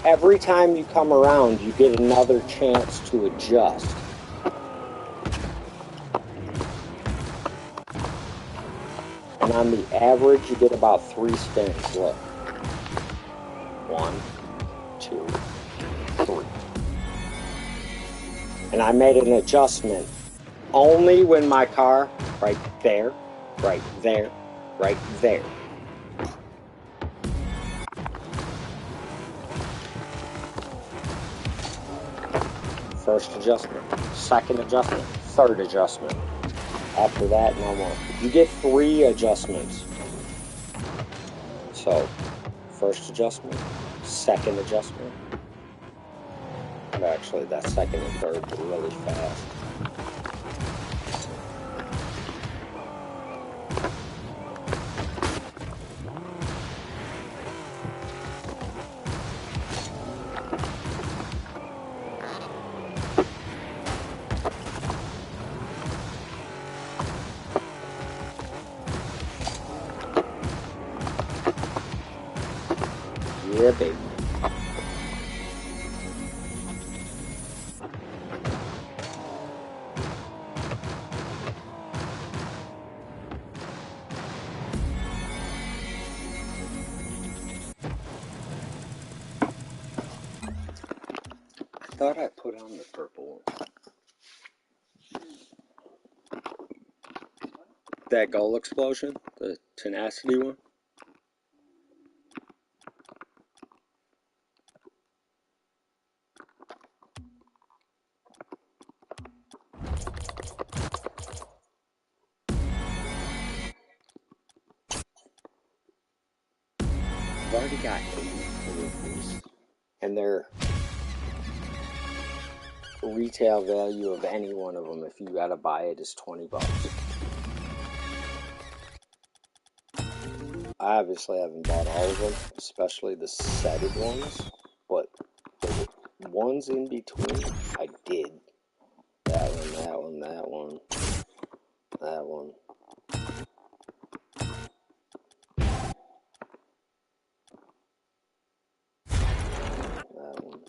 every time you come around, you get another chance to adjust. And on the average, you get about 3 spins. Look. 1, 2, 3. And I made an adjustment only when my car, right there, right there, right there. First adjustment, second adjustment, third adjustment. After that, no more. You get 3 adjustments. So, first adjustment, second adjustment. Actually, that second and third were really fast. Yeah, baby. I thought I put on the purple one. That goal explosion, the tenacity one. I've already got 84 of these, and their retail value of any one of them, if you gotta buy it, is $20. I obviously haven't bought all of them, especially the setted ones, but the ones in between, I did. That one, that one, that one, that one. That one.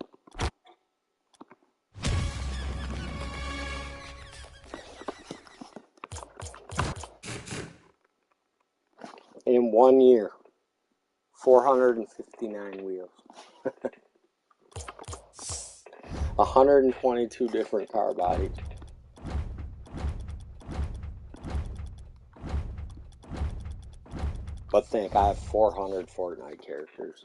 In 1 year, 459 wheels. 122 different car bodies. But think, I have 400 Fortnite characters.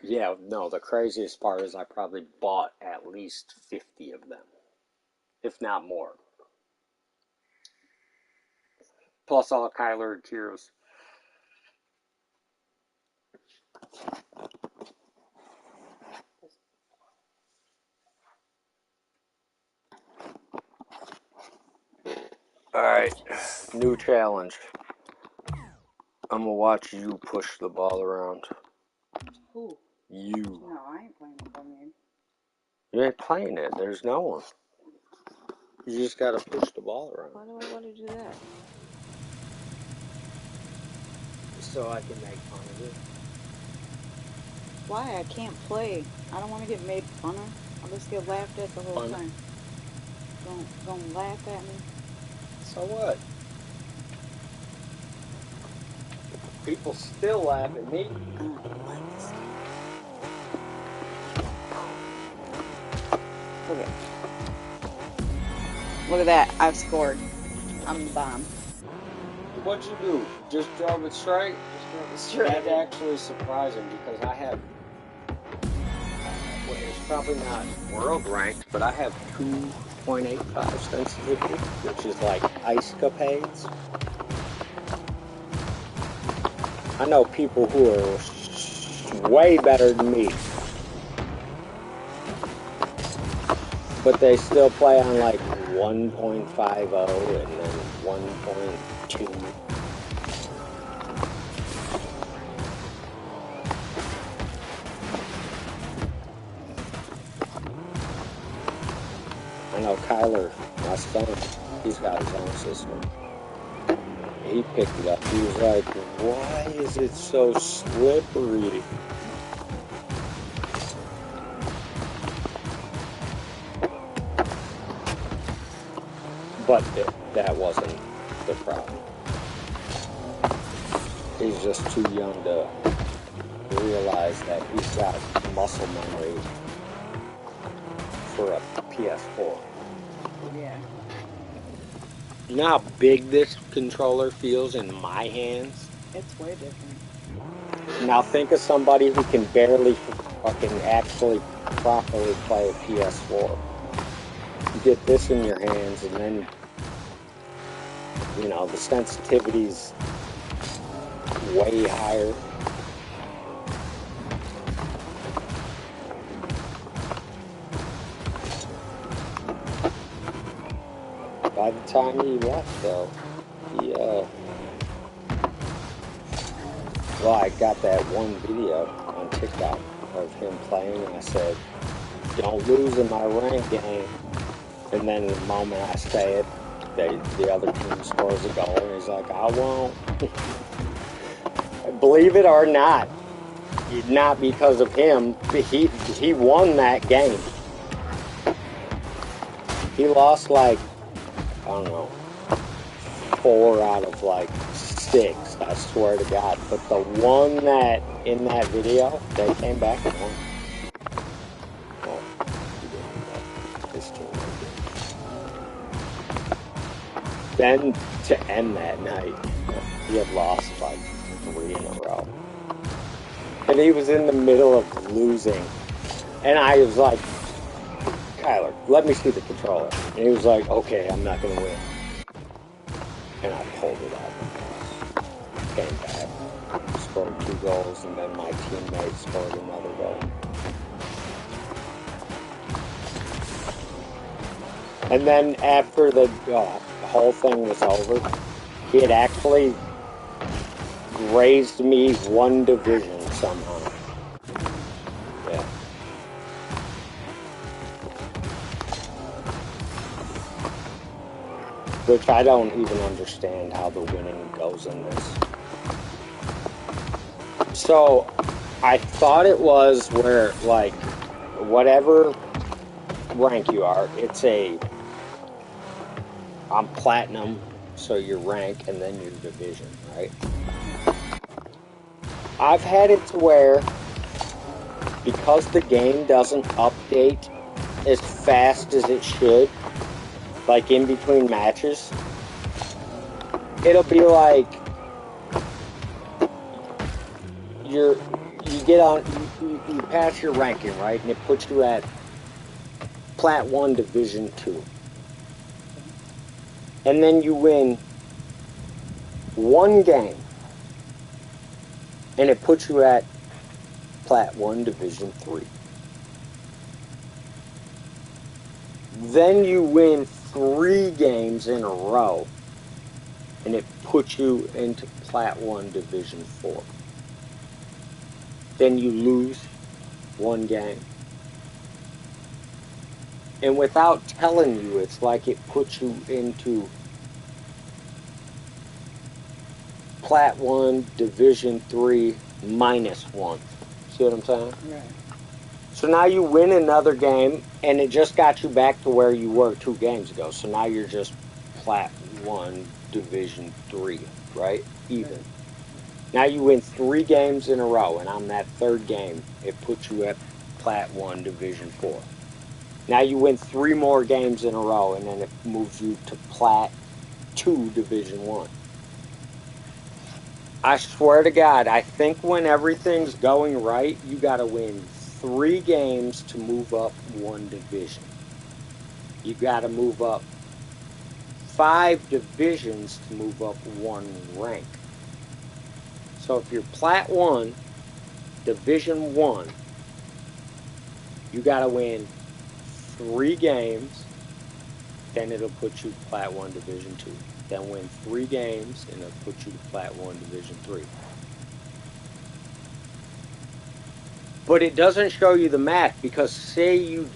Yeah, no, the craziest part is I probably bought at least 50 of them, if not more. Plus all Kyler and Kira's. Alright, new challenge. I'm gonna watch you push the ball around. Who? You. No, I ain't playing with me. You ain't playing it, there's no one. You just gotta push the ball around. Why do I want to do that? So I can make fun of it. Why? I can't play. I don't want to get made fun of. I'll just get laughed at the whole Fun. time. Don't laugh at me. So what? People still laugh at me. I don't like this. Okay. Look at that. I've scored. I'm the bomb. What'd you do? Just drove it straight? Just drove it straight. That's actually surprising because I have, well, it's probably not world ranked, but I have 2.85 sensitivity, which is like ice capades. I know people who are way better than me, but they still play on like 1.50 and then 1.2. I know Kyler, my son, he's got his own system. He picked it up. He was like, why is it so slippery? But that wasn't the problem. He's just too young to realize that he's got muscle memory for a PS4. Yeah. You know how big this controller feels in my hands? It's way different. Now think of somebody who can barely fucking actually properly play a PS4. You get this in your hands and then, you know, the sensitivity's way higher. By the time he left, though, well, I got that one video on TikTok of him playing, and I said, don't lose in my rank game. And then the moment I say it, the other team scores a goal, and he's like, I won't. Believe it or not, not because of him, he won that game. He lost like, I don't know, 4 out of like 6, I swear to God. But the one that, in that video, they came back and won. Well, he didn't, but his team did. Then, to end that night, he had lost like 3 in a row. And he was in the middle of losing. And I was like, Kyler, let me see the controller. And he was like, okay, I'm not going to win. And I pulled it out. Came back, scored 2 goals, and then my teammate scored another goal. And then after the whole thing was over, he had actually raised me 1 division somehow. Yeah. Which I don't even understand how the winning goes in this. So, I thought it was where, like, whatever rank you are, it's I'm platinum, so your rank, and then your division, right? I've had it to where, because the game doesn't update as fast as it should, like in between matches, it'll be like you get on, you pass your ranking, right, and it puts you at Plat 1 Division 2, and then you win 1 game, and it puts you at Plat 1 Division 3. Then you win 3 games in a row, and it puts you into Plat 1 Division 4. Then you lose 1 game. And without telling you, it's like it puts you into Plat 1 Division 3 -1. See what I'm saying? Right. So now you win another game, and it just got you back to where you were 2 games ago. So now you're just Plat 1 Division 3, right? Even. Now you win 3 games in a row, and on that 3rd game, it puts you at Plat 1 Division 4. Now you win 3 more games in a row, and then it moves you to Plat 2 Division 1. I swear to God, I think when everything's going right, you got to win 3 games to move up 1 division. You got to move up 5 divisions to move up 1 rank. So if you're Plat 1, Division 1, you got to win 3 games, then it'll put you to Plat 1 Division 2. Then win 3 games, and it'll put you to Plat 1 Division 3. But it doesn't show you the math, because say you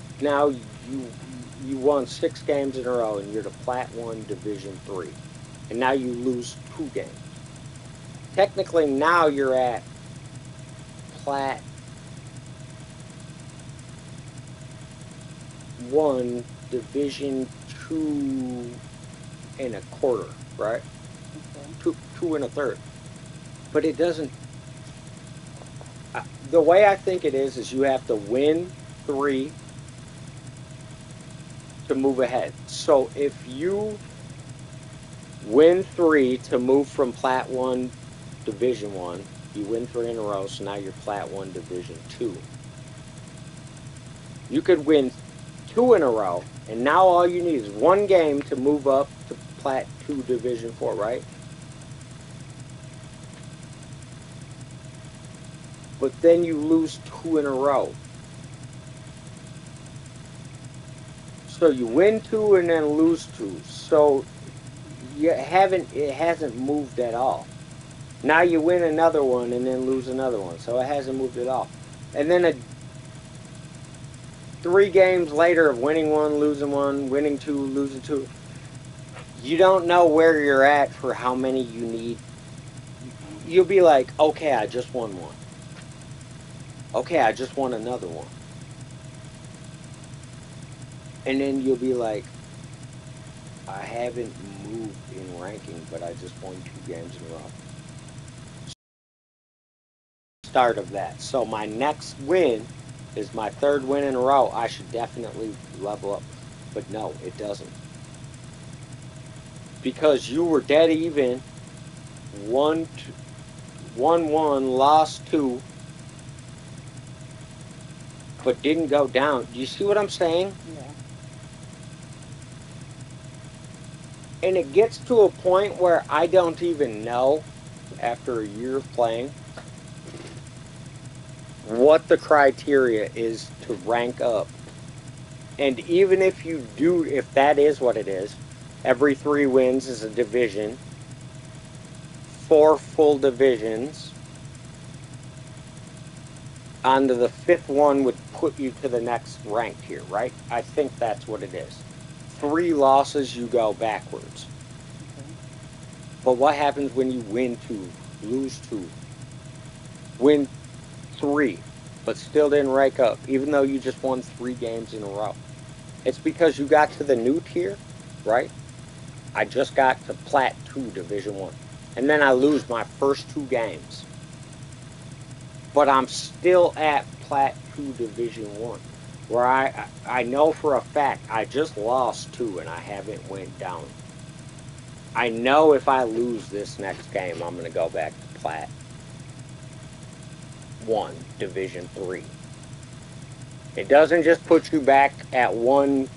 won 6 games in a row and you're to Plat 1 Division 3, and now you lose 2 games. Technically now you're at Plat 1 Division 2 and a quarter, right? Okay. 2 and a third. But it doesn't. The way I think it is you have to win 3 to move ahead. So if you win 3 to move from Plat 1 Division 1, you win 3 in a row, so now you're Plat 1 Division 2. You could win 2 in a row, and now all you need is 1 game to move up to Plat 2 Division 4, right? But then you lose 2 in a row. So you win 2 and then lose 2. So it hasn't moved at all. Now you win another one and then lose another one. So it hasn't moved at all. And then 3 games later of winning 1, losing 1, winning 2, losing 2, you don't know where you're at for how many you need. You'll be like, okay, I just won 1. Okay, I just won another one. And then you'll be like, I haven't moved in ranking, but I just won 2 games in a row. Start of that. So my next win is my 3rd win in a row. I should definitely level up. But no, it doesn't. Because you were dead even. 1-1, lost 2, but didn't go down. Do you see what I'm saying? Yeah. And it gets to a point where I don't even know, after a year of playing, what the criteria is to rank up. And even if you do, if that is what it is, every 3 wins is a division, 4 full divisions. Onto the 5th one would put you to the next rank here, right? I think that's what it is. 3 losses, you go backwards. Okay. But what happens when you win 2, lose 2, win 3, but still didn't rank up, even though you just won 3 games in a row? It's because you got to the new tier, right? I just got to Plat 2 Division 1. And then I lose my first 2 games. But I'm still at Plat 2 Division 1. Where I know for a fact I just lost 2 and I haven't went down. I know if I lose this next game, I'm going to go back to Plat 1 Division 3. It doesn't just put you back at 1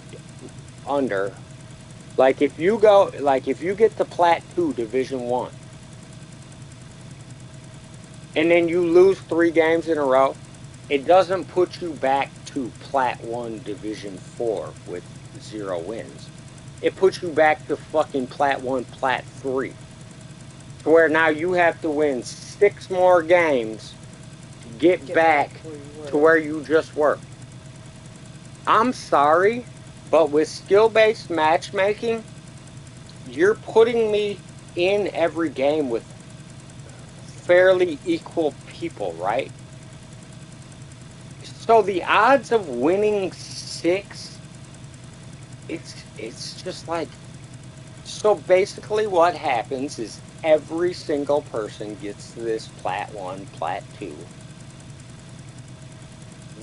under. Like if you get to Plat 2 Division 1 and then you lose 3 games in a row, it doesn't put you back to Plat 1 Division 4 with 0 wins. It puts you back to fucking Plat 1, Plat 3. To where now you have to win 6 more games to get back to where you just were. I'm sorry, but with skill-based matchmaking, you're putting me in every game with fairly equal people, right? So the odds of winning 6, it's just like, so basically what happens is every single person gets to this Plat 1, Plat 2,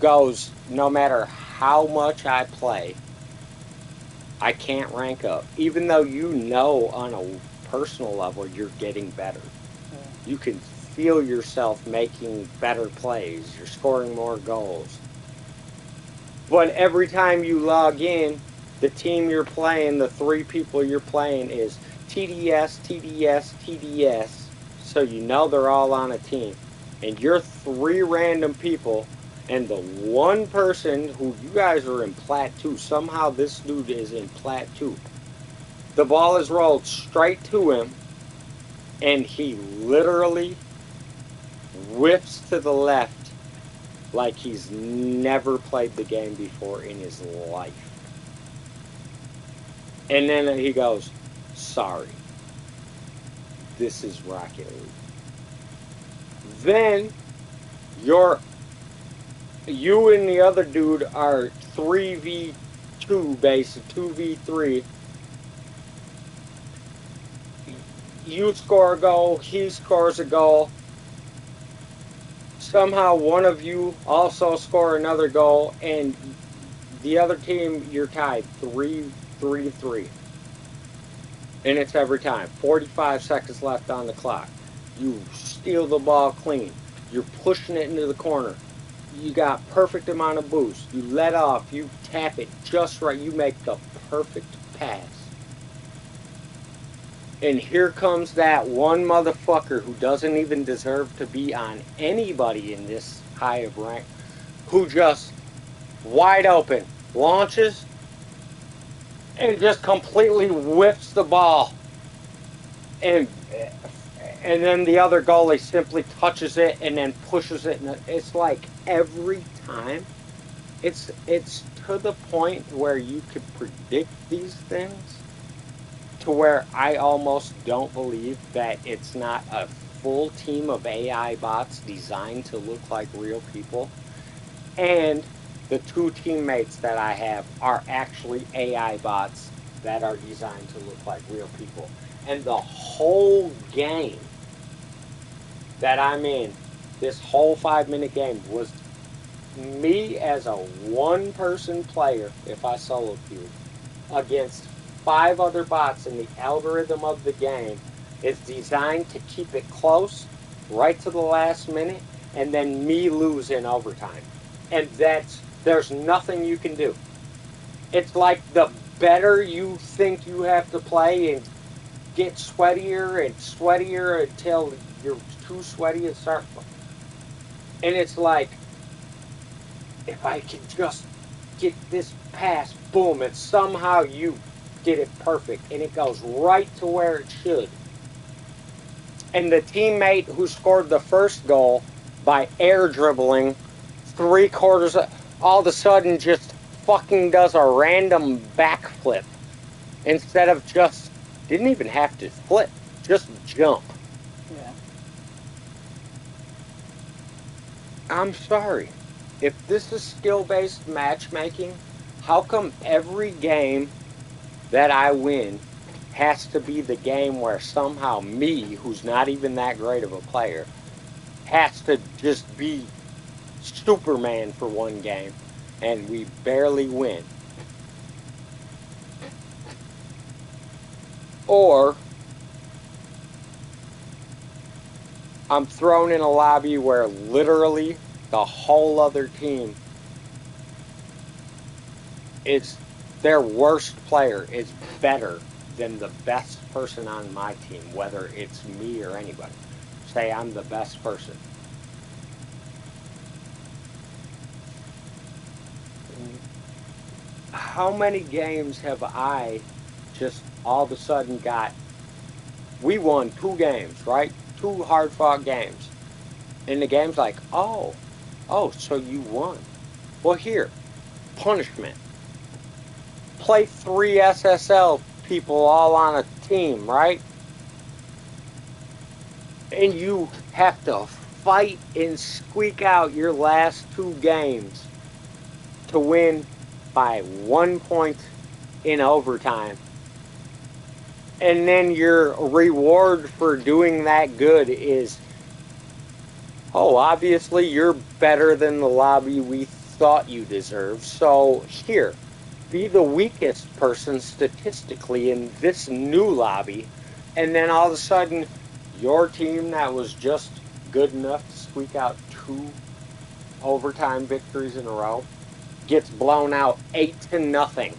goes, no matter how much I play, I can't rank up. Even though you know on a personal level you're getting better. You can feel yourself making better plays. You're scoring more goals. But every time you log in, the team you're playing, the 3 people you're playing is TDS, TDS, TDS. So you know they're all on a team. And you're 3 random people, and the one person who you guys are in plat 2, somehow this dude is in plat 2. The ball is rolled straight to him, and he literally whiffs to the left like he's never played the game before in his life. And then he goes, sorry, this is Rocket League. Then you and the other dude are 3v2 basic, 2v3. You score a goal, he scores a goal. Somehow one of you also score another goal, and the other team, you're tied 3-3. And it's every time. 45 seconds left on the clock. You steal the ball clean. You're pushing it into the corner. You got perfect amount of boost. You let off. You tap it just right. You make the perfect pass. And here comes that one motherfucker who doesn't even deserve to be on anybody in this high of rank, who just wide open launches and just completely whiffs the ball. And then the other goalie simply touches it and then pushes it. And it's like every time, it's to the point where you could predict these things, to where I almost don't believe that it's not a full team of AI bots designed to look like real people. And the 2 teammates that I have are actually AI bots that are designed to look like real people. And the whole game that I'm in, this whole 5-minute game, was me as a 1-person player, if I solo queued, against 5 other bots, and the algorithm of the game is designed to keep it close right to the last minute, and then me lose in overtime. And there's nothing you can do. It's like the better you think you have to play and get sweatier and sweatier until you're too sweaty and start. And it's like, if I can just get this pass, boom, and somehow you did it perfect, and it goes right to where it should. And the teammate who scored the first goal by air dribbling 3/4, all of a sudden just fucking does a random backflip instead of just, didn't even have to flip, just jump. Yeah. I'm sorry. If this is skill-based matchmaking, how come every game that I win has to be the game where somehow me, who's not even that great of a player, has to just be Superman for one game, and we barely win? Or I'm thrown in a lobby where literally the whole other team is, their worst player is better than the best person on my team, whether it's me or anybody. Say I'm the best person. How many games have I just all of a sudden got, we won 2 games, right? 2 hard-fought games. And the game's like, oh, so you won. Well, here, punishment. Play 3 SSL people all on a team, right? And you have to fight and squeak out your last 2 games to win by 1 point in overtime. And then your reward for doing that good is, oh, obviously you're better than the lobby we thought you deserved. So here, be the weakest person statistically in this new lobby, and then all of a sudden, your team that was just good enough to squeak out 2 overtime victories in a row gets blown out 8-0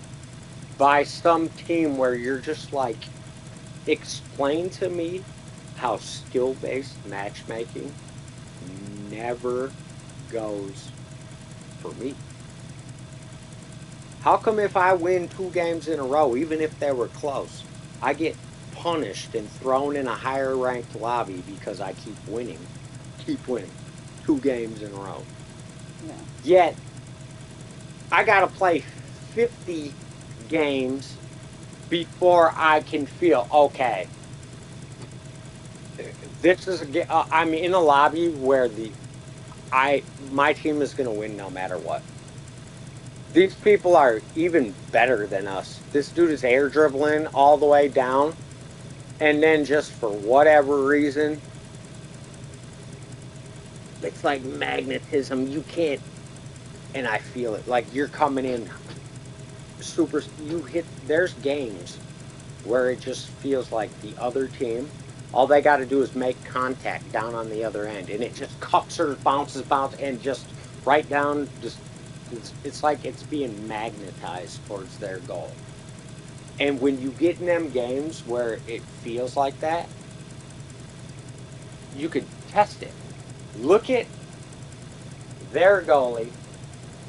by some team where you're just like, explain to me how skill-based matchmaking never goes for me. How come if I win 2 games in a row, even if they were close, I get punished and thrown in a higher ranked lobby because I keep winning 2 games in a row? Yeah. Yet, I gotta play 50 games before I can feel, okay, this is I'm in a lobby where my team is gonna win no matter what. These people are even better than us. This dude is air dribbling all the way down, and then just for whatever reason, it's like magnetism. You can't, and I feel it. Like you're coming in super. There's games where it just feels like the other team, all they got to do is make contact down on the other end, and it just cups or bounces, and just right down. It's like it's being magnetized towards their goal. And when you get in them games where it feels like that, you could test it. Look at their goalie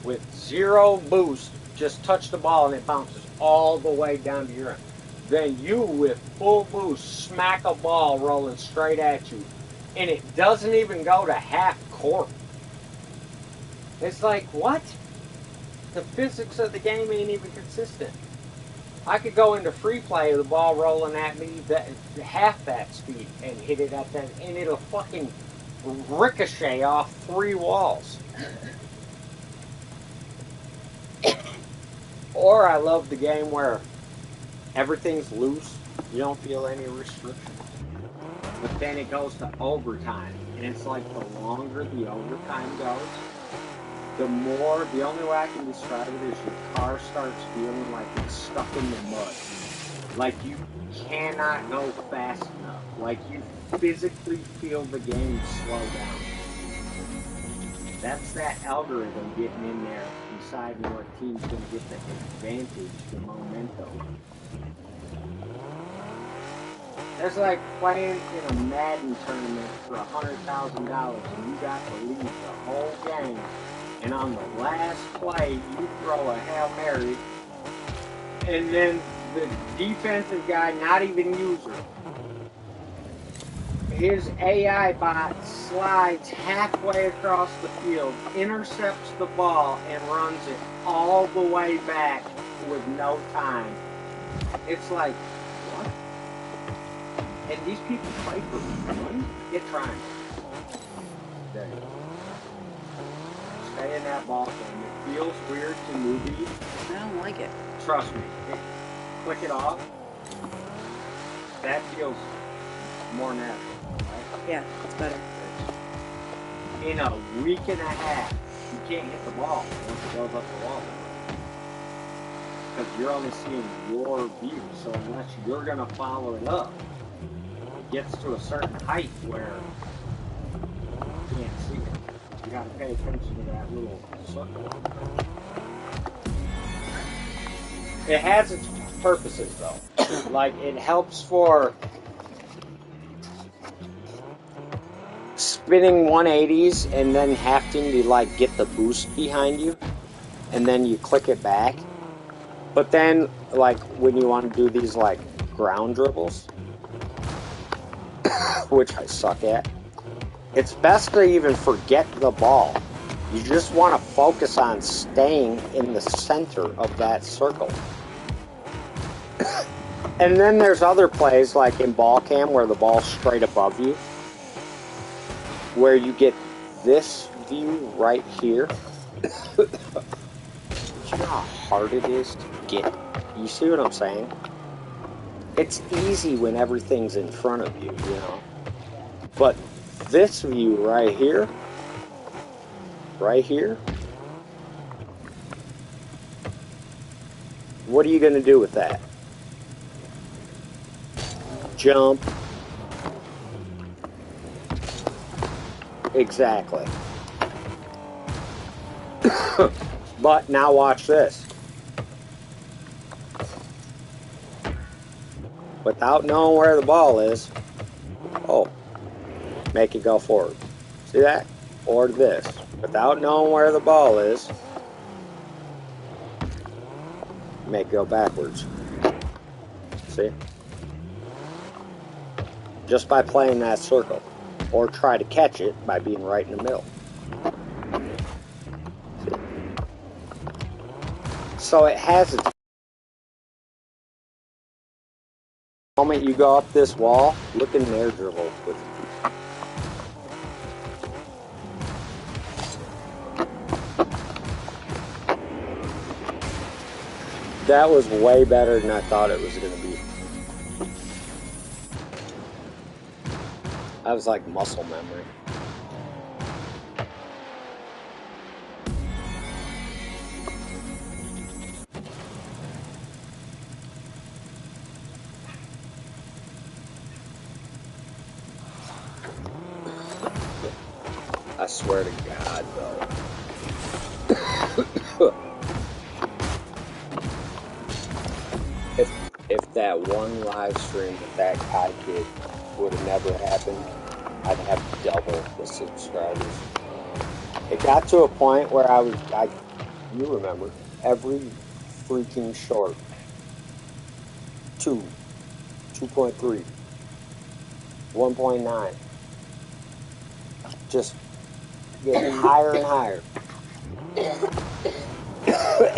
with 0 boost, just touch the ball and it bounces all the way down to your end. Then you, with full boost, smack a ball rolling straight at you, and it doesn't even go to half court. It's like, what? The physics of the game ain't even consistent. I could go into free play with the ball rolling at me half that speed and hit it at that, and it'll fucking ricochet off 3 walls. Or I love the game where everything's loose, you don't feel any restriction. But then it goes to overtime, and it's like the longer the overtime goes, the only way I can describe it is your car starts feeling like it's stuck in the mud. Like you cannot go fast enough. Like you physically feel the game slow down. That's that algorithm getting in there, deciding what team's going to get the advantage, the momentum. That's like playing in a Madden tournament for $100,000 and you got to lead the whole game. And on the last play, you throw a Hail Mary, and then the defensive guy, not even user, his AI bot slides halfway across the field, intercepts the ball, and runs it all the way back with no time. It's like, what? And these people play for money? Get trying. There you go. Stay in that ball game. It feels weird to newbies. I don't like it. Trust me. Click it off. That feels more natural, right? Yeah, it's better. In a week and a half, you can't hit the ball once it goes up the wall. Because you're only seeing your view. So unless you're going to follow it up, it gets to a certain height where you can't see it. You gotta pay attention to that little circle. It has its purposes though. Like it helps for spinning 180s and then having to like get the boost behind you and then you click it back. But then like when you want to do these like ground dribbles, which I suck at, it's best to even forget the ball. You just want to focus on staying in the center of that circle. And then there's other plays like in ball cam where the ball's straight above you, where you get this view right here. Do you know how hard it is to get? You see what I'm saying? It's easy when everything's in front of you, you know. But this view right here, what are you going to do with that? Jump. Exactly. But now watch this. Without knowing where the ball is, oh, make it go forward. See that? Or this. Without knowing where the ball is, make it go backwards. See? Just by playing that circle. Or try to catch it by being right in the middle. See? So it has its... The moment you go up this wall, look in air dribble with it. That was way better than I thought it was going to be. That was like muscle memory. I swear to God, though. If that one live stream with that Kai kid would have never happened, I'd have double the subscribers. It got to a point where you remember, every freaking short, 2, 2.3, 1.9, just getting higher and higher.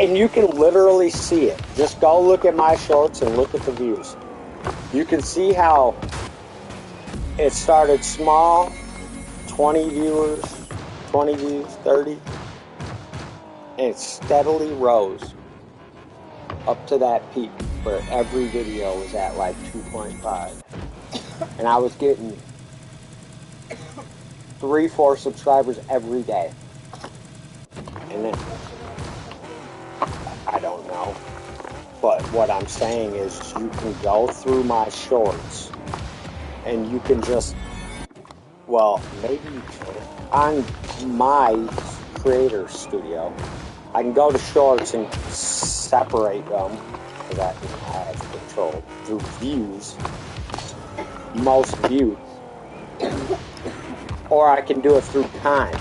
And you can literally see it. Just go look at my shorts and look at the views. You can see how it started small, 20 viewers, 20 views, 30, and it steadily rose up to that peak where every video was at like 2.5. And I was getting 3-4 subscribers every day. And then, I don't know. But what I'm saying is you can go through my shorts and you can just, well, maybe you can. On my creator studio, I can go to shorts and separate them, because I have control, through views, most viewed. Or I can do it through time.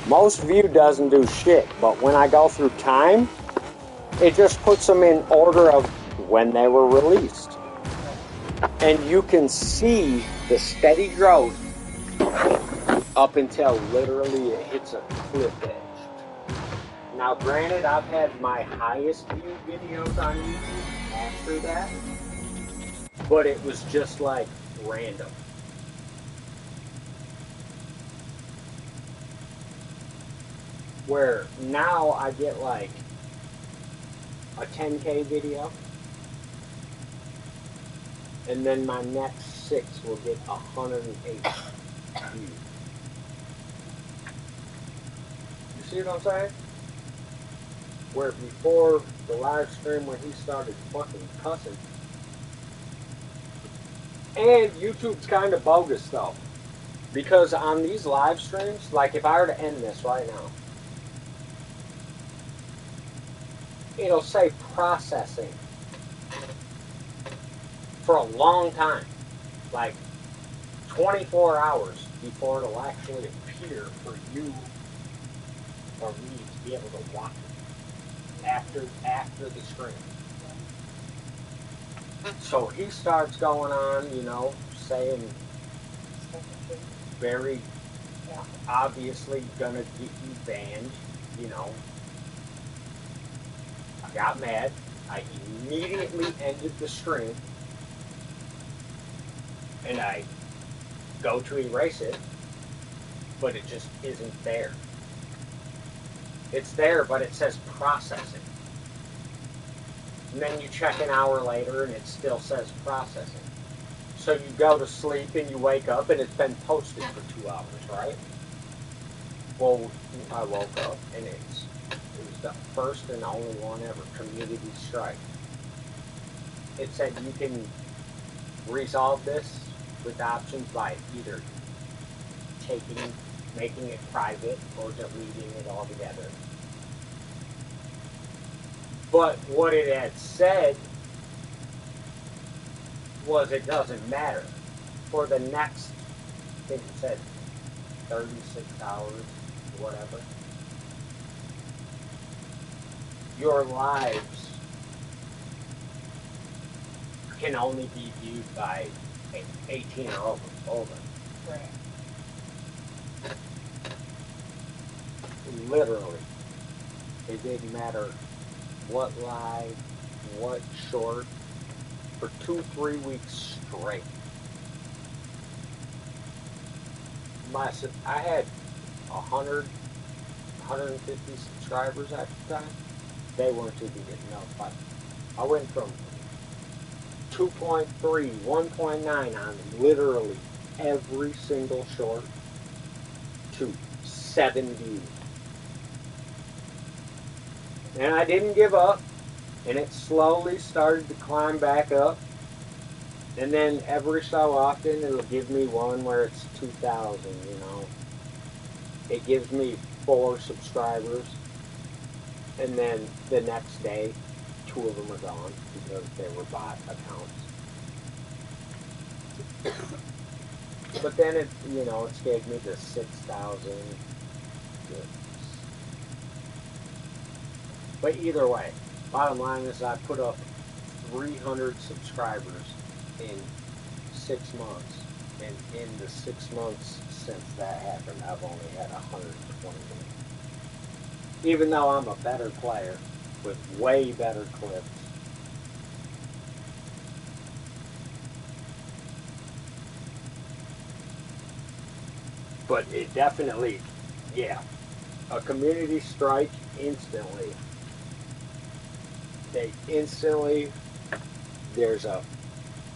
Most view doesn't do shit, but when I go through time, it just puts them in order of when they were released. And you can see the steady growth up until literally it hits a cliff edge. Now granted, I've had my highest viewed videos on YouTube after that, but it was just like random. Where now I get like a 10K video, and then my next 6 will get 108 views. You see what I'm saying? Where before the live stream when he started fucking cussing. And YouTube's kind of bogus though. Because on these live streams, like if I were to end this right now, it'll say processing for a long time. Like 24 hours before it'll actually appear for you or me to be able to watch it after the stream. So he starts going on, you know, saying very obviously gonna get you banned, you know. I got mad. I immediately ended the stream. And I go to erase it, but it just isn't there. It's there, but it says processing. And then you check an hour later and it still says processing. So you go to sleep and you wake up and it's been posted for 2 hours, right? Well, I woke up and it's It was the first and only one ever, community strike. It said you can resolve this with options by either making it private or deleting it altogether. But what it had said was it doesn't matter. For the next, I think it said 36 hours, whatever, your lives can only be viewed by 18 or older. Right. Literally. It didn't matter what live, what short, for 2-3 weeks straight. I had 150 subscribers at the time. They weren't even getting notified. I went from 2.3, 1.9 on literally every single short to 7 views. And I didn't give up, and it slowly started to climb back up. And then every so often it'll give me one where it's 2,000, you know. It gives me 4 subscribers, and then the next day 2 of them are gone because they were bot accounts. But then it, you know, it's gave me the 6,000. But either way, bottom line is I put up 300 subscribers in 6 months. And in the 6 months since that happened, I've only had 120 more. Even though I'm a better player with way better clips. But it definitely, yeah, a community strike instantly. There's a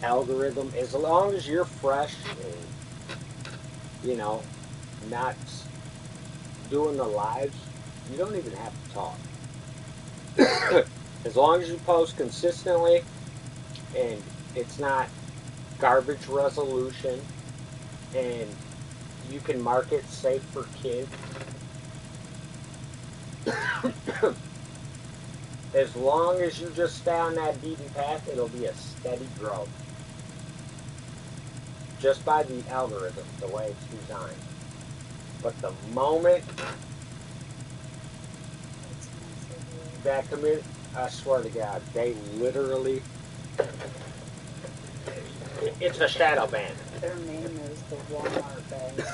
algorithm. As long as you're fresh and, you know, not doing the lives, you don't even have to talk. As long as you post consistently and it's not garbage resolution and you can mark it safe for kids. As long as you just stay on that beaten path, it'll be a steady growth. Just by the algorithm, the way it's designed. But the moment that community, I swear to God, they literally, it's a shadow ban. Their name is the Walmart bags.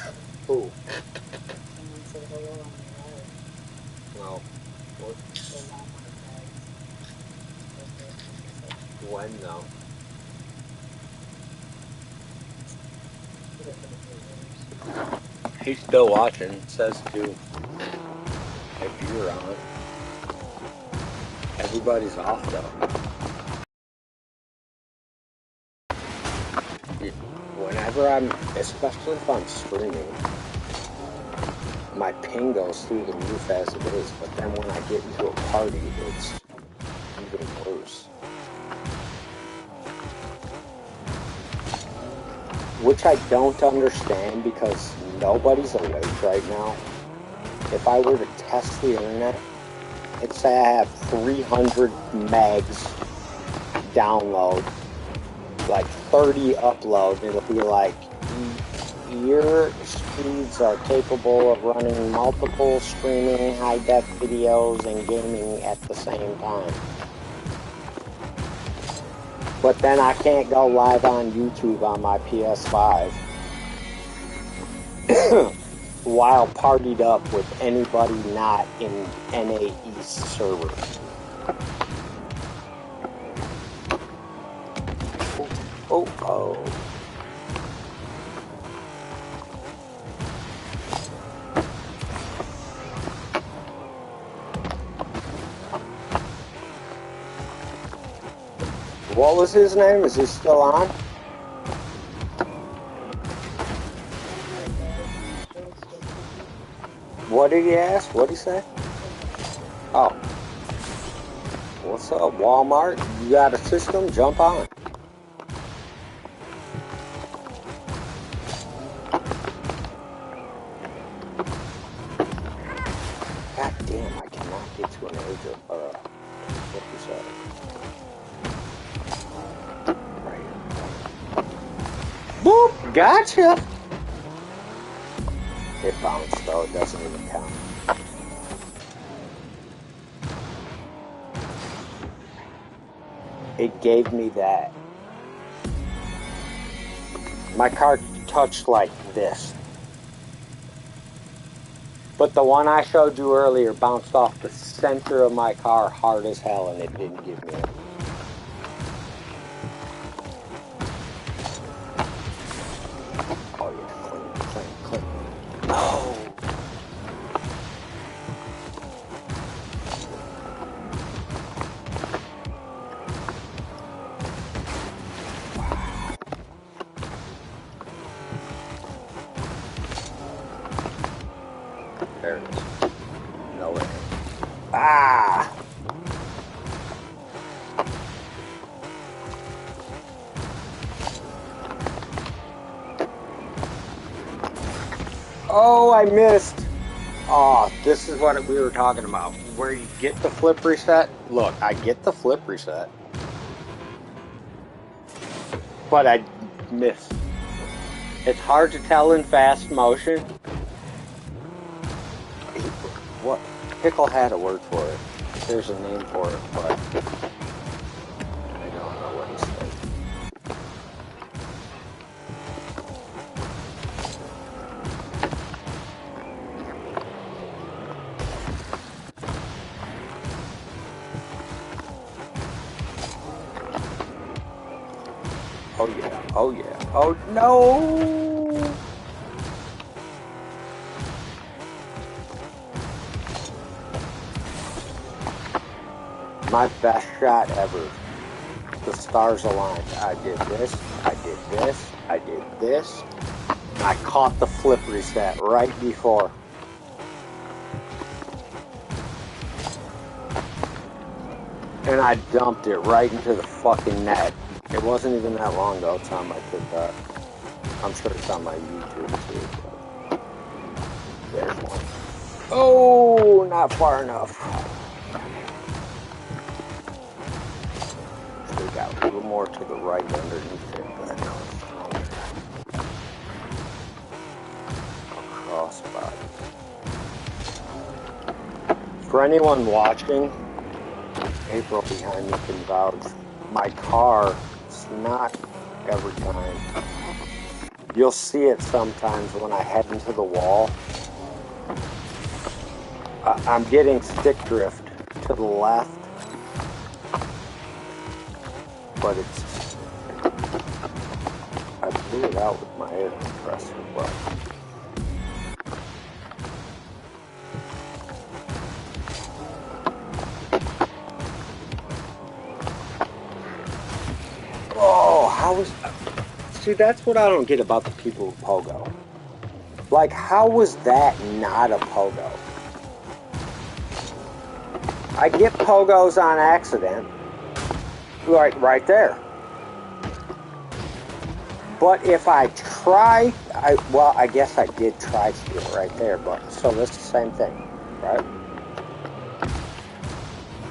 Who? Someone said hello on the live. No. What? The Walmart bags. When though? He's still watching. It says to. If you're on. Everybody's off though. Whenever especially if I'm streaming, my ping goes through the roof as it is, but then when I get into a party, it's even worse. Which I don't understand because nobody's awake right now. If I were to test the internet, it'd say I have 300 megs download, like 30 upload, and it'll be like, your speeds are capable of running multiple streaming high-def videos and gaming at the same time. But then I can't go live on YouTube on my PS5 while partied up with anybody not in NA East server. Oh. What was his name? Is he still on? What did he ask? What did he say? Oh. What's up, Walmart? You got a system? Jump on. God damn, I cannot get to an airdrop or a what you said. Right here. Boop! Gotcha! It bounced though, it doesn't even count. It gave me that. My car touched like this. But the one I showed you earlier bounced off the center of my car hard as hell and it didn't give me it. Oh yeah, clean. No! There it is. No way. Ah! Oh, I missed. Oh, this is what we were talking about. Where you get the flip reset. Look, I get the flip reset. But I missed. It's hard to tell in fast motion. What? Pickle had a word for it. There's a name for it, but I don't know what he said. Oh yeah, oh yeah, oh no! My best shot ever. The stars aligned. I did this, I did this, I did this. I caught the flip reset right before. And I dumped it right into the fucking net. It wasn't even that long ago, time I took that. I'm sure it's on my YouTube too. But there's one. Oh, not far enough. We got a little more to the right underneath it, but no, crossbody. For anyone watching, April behind me can vouch. My car, it's not every time. You'll see it sometimes when I head into the wall. I'm getting stick drift to the left, but it's, I blew it out with my air compressor, but oh, how is, see, that's what I don't get about the people with pogo. Like, how was that not a pogo? I get pogos on accident, like right there. But if I try, I guess I did try to do it right there, but so it's the same thing, right?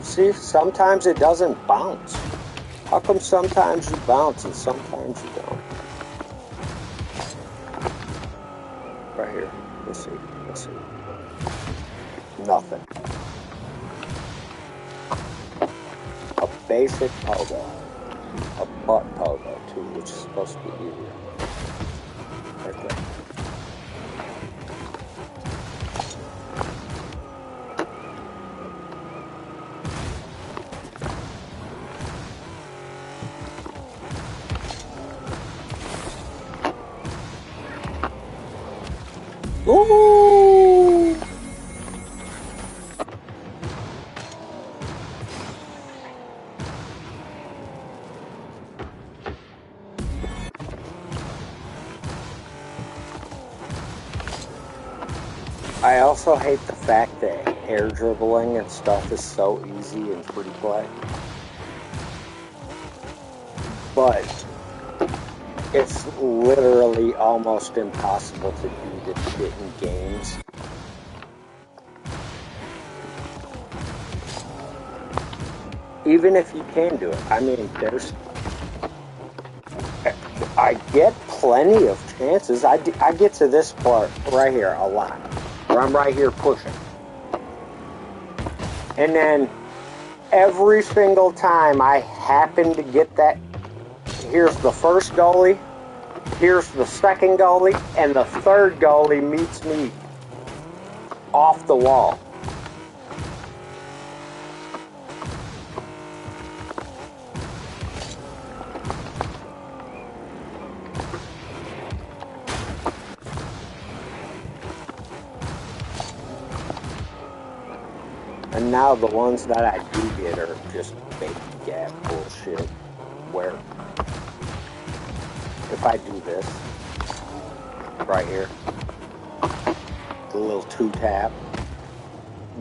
See, sometimes it doesn't bounce. How come sometimes you bounce and sometimes you don't? Right here, let's see. Nothing. A basic pogo. A butt pogo, too, which is supposed to be easier. Right there. Ooh! I also hate the fact that air dribbling and stuff is so easy in free play. But it's literally almost impossible to do this shit in games. Even if you can do it. I mean, I get plenty of chances. I get to this part right here a lot, where I'm right here pushing. And then every single time I happen to get that, here's the first goalie, here's the second goalie, and the third goalie meets me off the wall. And now the ones that I do get are just big gap bullshit, where if I do this, right here, the little 2-tap,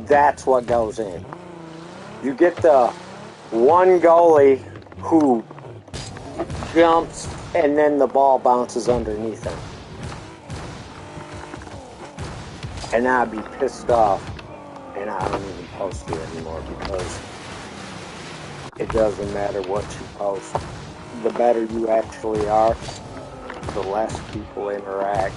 that's what goes in. You get the one goalie who jumps and then the ball bounces underneath him. And I'd be pissed off and I don't even post it anymore because it doesn't matter what you post. The better you actually are, the less people interact.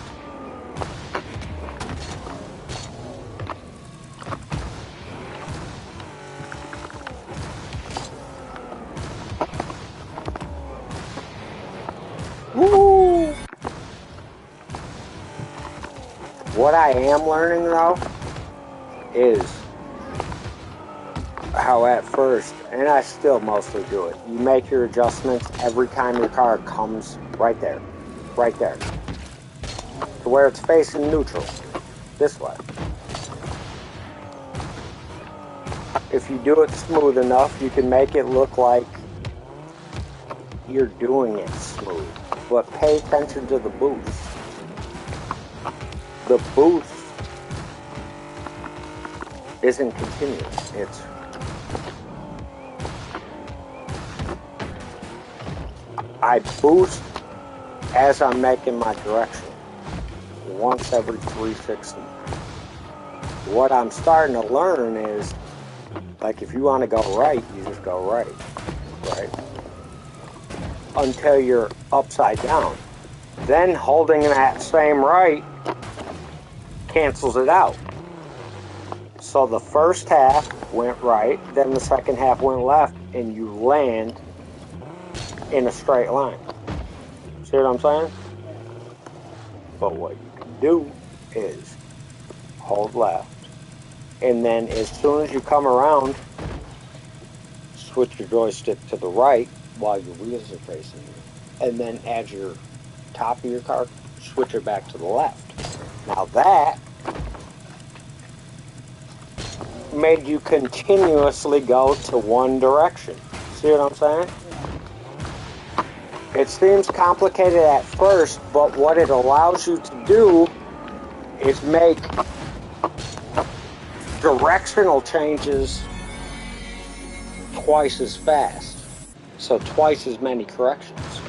Woo! What I am learning though is how at first, and I still mostly do it, you make your adjustments every time your car comes right there, to where it's facing neutral, this way. If you do it smooth enough, you can make it look like you're doing it smooth, but pay attention to the boost. The boost isn't continuous, it's I boost as I'm making my direction, once every 360. What I'm starting to learn is, like if you want to go right, you just go right, until you're upside down. Then holding that same right cancels it out. So the first half went right, then the second half went left, and you land in a straight line. See what I'm saying? But what you can do is hold left, and then as soon as you come around, switch your joystick to the right while your wheels are facing you, and then as your top of your car, switch it back to the left. Now that made you continuously go to one direction. See what I'm saying? It seems complicated at first, but what it allows you to do is make directional changes twice as fast. So twice as many corrections.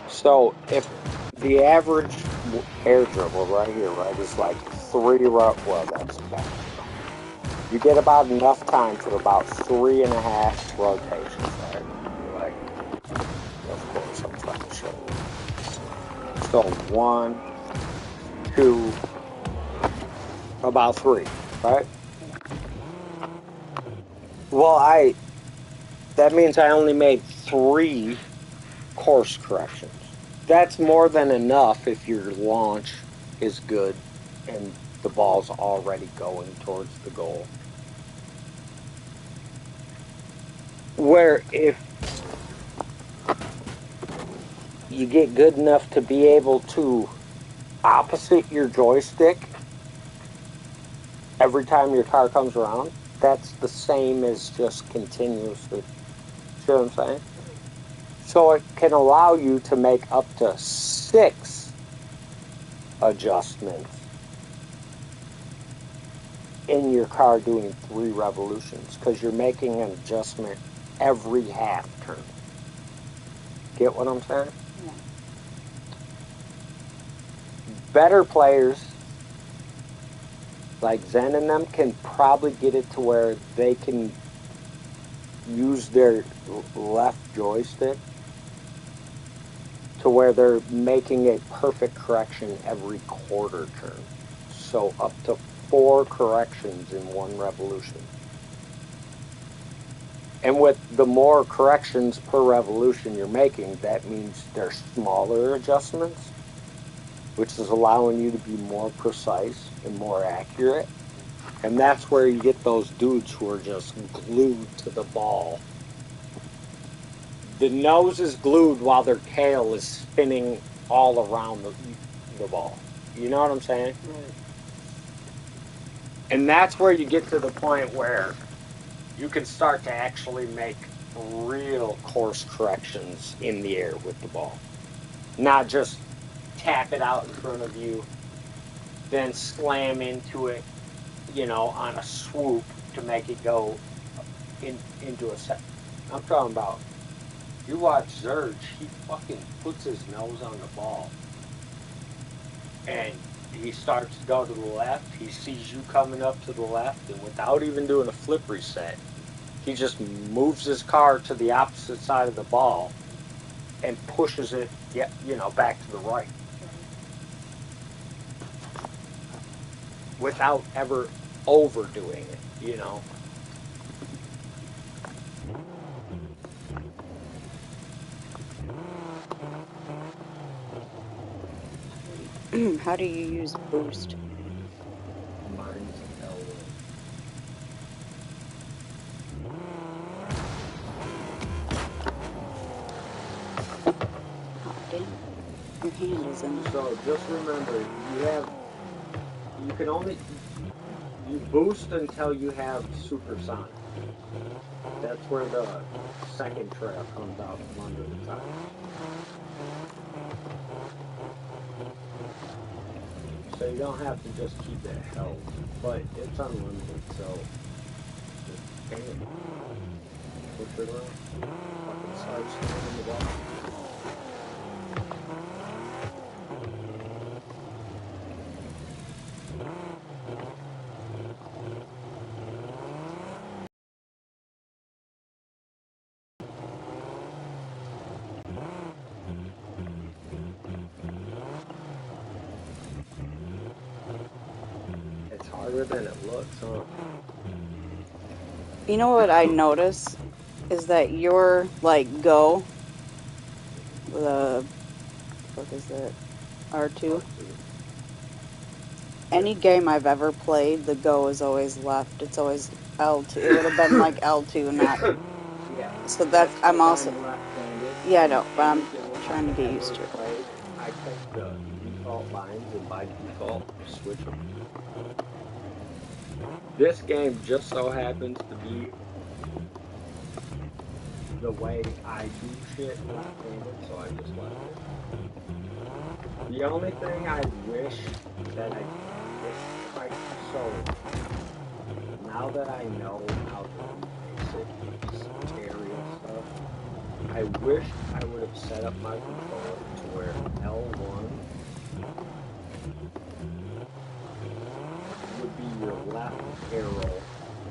So if the average air dribble right here, is like 3 well, that's bad. You get about enough time for about 3.5 rotations, right? Like, of course, I'm trying to show you. So 1, 2, about 3, right? Well, that means I only made 3 course corrections. That's more than enough if your launch is good and the ball's already going towards the goal. Where if you get good enough to be able to opposite your joystick every time your car comes around, that's the same as just continuously. See what I'm saying? So it can allow you to make up to 6 adjustments in your car doing 3 revolutions because you're making an adjustment every half turn. Get what I'm saying? Yeah. Better players like Zen and them can probably get it to where they can use their left joystick to where they're making a perfect correction every quarter turn. So up to 4 corrections in 1 revolution. And with the more corrections per revolution you're making, that means they're smaller adjustments, which is allowing you to be more precise and more accurate. And that's where you get those dudes who are just glued to the ball. The nose is glued while their tail is spinning all around the ball. You know what I'm saying? Right. And that's where you get to the point where you can start to actually make real course corrections in the air with the ball. Not just tap it out in front of you, then slam into it, on a swoop to make it go into a set. I'm talking about, you watch Zurge, he fucking puts his nose on the ball. And he starts to go to the left, he sees you coming up to the left, and without even doing a flip reset, he just moves his car to the opposite side of the ball and pushes it, back to the right. Without ever overdoing it. How do you use boost? Mine's L1. Oh, damn it. Your hand is in it. So just remember, you boost until you have supersonic. That's where the second trail comes out from under the tires. So you don't have to just keep it held, but it's unlimited, so just bam, push it around, fucking start slamming the ball. It's harder than it looks, huh? You know what I notice is that your go, the fuck is that? R2. Any game I've ever played, the go is always left. It's always L2. It would have been like L2, not. Yeah. So that's I'm also. left-handed. Yeah, I know, but I'm Anything trying to I've get ever used to it. played, I take the default lines and by default switch them. This game just so happens to be the way I do shit left-handed, so I just left it. The only thing I wish that so now that I know how to do basic aerial stuff, I wish I would have set up my controller to where L1 would be your left arrow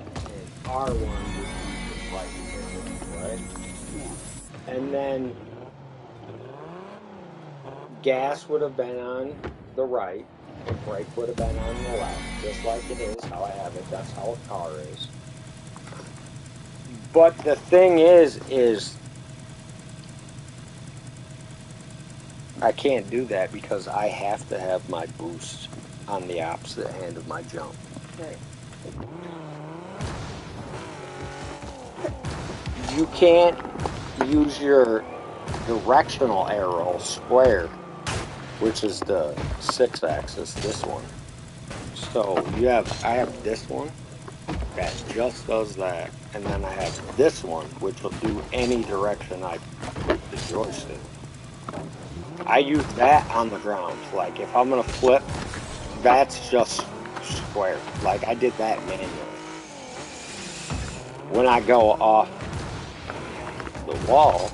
and R1 would be your right arrow, right? Yeah. And then gas would have been on the right and brake would have been on the left, just like it is how I have it. That's how a car is. But the thing is I can't do that because I have to have my boost on the opposite hand of my jump. Right. You can't use your directional arrow square, which is the 6-axis, this one. So I have this one that just does that, and then I have this one which will do any direction I put the joystick. I use that on the ground. Like if I'm gonna flip, that's just square. Like, I did that manually. When I go off the wall,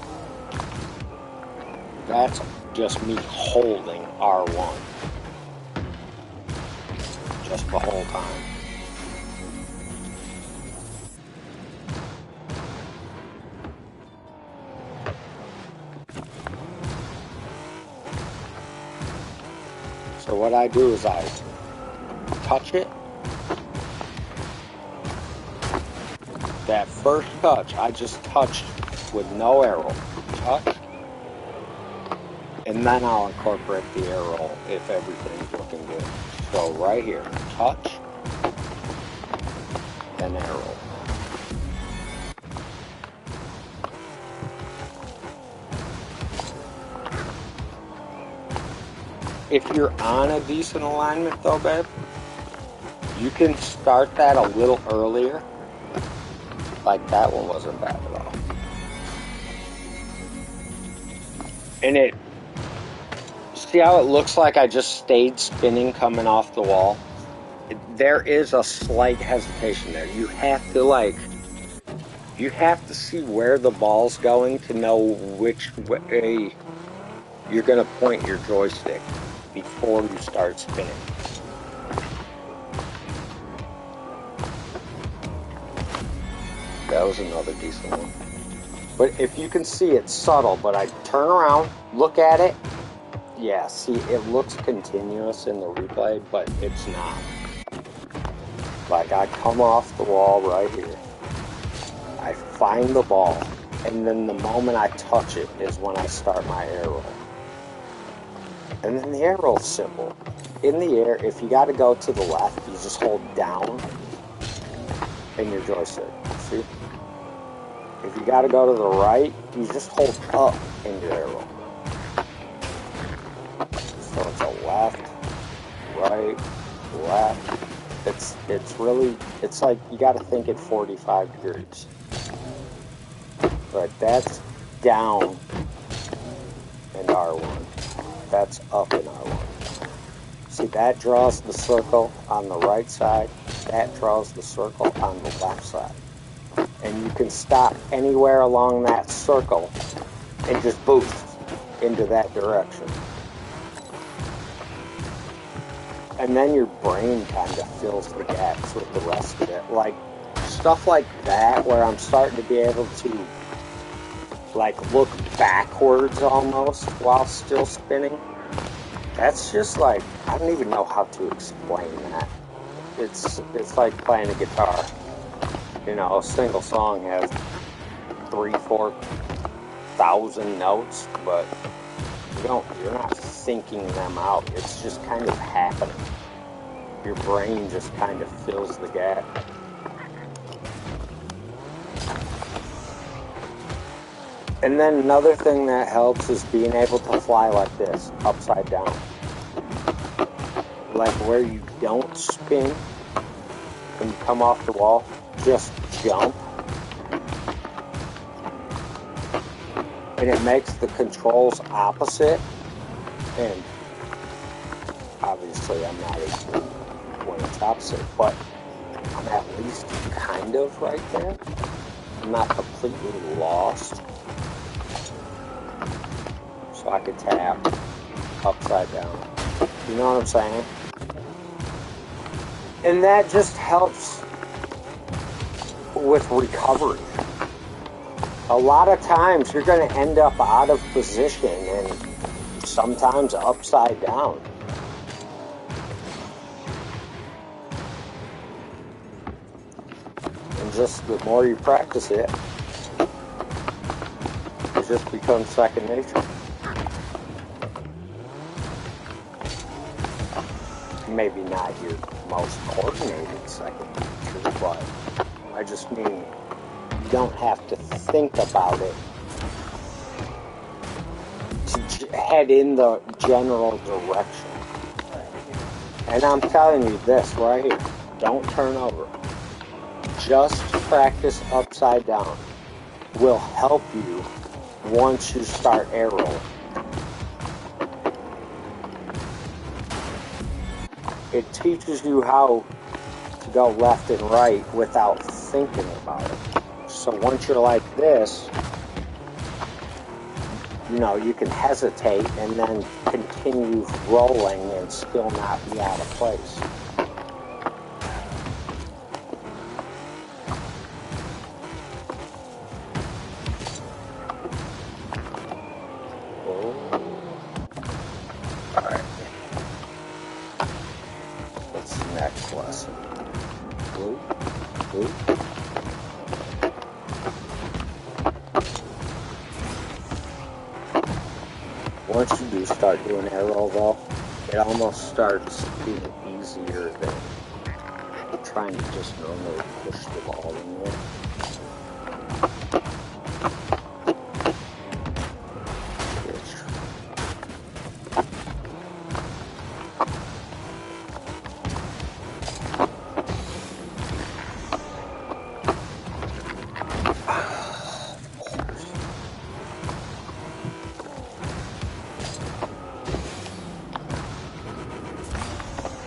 that's just me holding R1. Just the whole time. So what I do is I touch it. That first touch, I just touched with no arrow. Touch. And then I'll incorporate the arrow if everything's looking good. So right here, touch, and arrow. If you're on a decent alignment though, babe, you can start that a little earlier. Like that one wasn't bad at all. And it, see how it looks like I just stayed spinning coming off the wall? There is a slight hesitation there. You have to see where the ball's going to know which way you're going to point your joystick before you start spinning. That was another decent one. But if you can see, it's subtle, but I turn around, look at it. Yeah, see, it looks continuous in the replay, but it's not. Like, I come off the wall right here. I find the ball, and then the moment I touch it is when I start my arrow. And then the arrow's simple. In the air, if you got to go to the left, you just hold down in your joystick. See? If you got to go to the right, you just hold up in your arrow. So it's a left, right, left. It's really, it's like you got to think at 45 degrees. But that's down in R1. That's up in R1. See, that draws the circle on the right side. That draws the circle on the left side. And you can stop anywhere along that circle and just boost into that direction. And then your brain kind of fills the gaps with the rest of it. Like, stuff like that, where I'm starting to be able to, like, look backwards almost while still spinning. That's just like, I don't even know how to explain that. It's like playing a guitar. You know, a single song has 3,000-4,000 notes, but you're not thinking them out. It's just kind of happening. Your brain just kind of fills the gap. And then another thing that helps is being able to fly like this, upside down. Like where you don't spin when you come off the wall, just jump. And it makes the controls opposite. And obviously I'm not as good when it's opposite, but I'm at least kind of right there. I'm not completely lost. So I could tap upside down. You know what I'm saying? And that just helps with recovery. A lot of times you're going to end up out of position and sometimes upside down. And just the more you practice it, it just becomes second nature. Maybe not your most coordinated second nature, but I just mean you don't have to think about it to head in the general direction. And I'm telling you this right here, don't turn over. Just practice upside down will help you once you start arrowing. it teaches you how to go left and right without thinking about it. So once you're like this, you know, you can hesitate and then continue rolling and still not be out of place. Alright. What's the next lesson? Blue? Blue? Once you do start doing arrow though, it almost starts being easier than trying to just normally push the ball in there.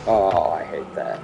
Oh, I hate that.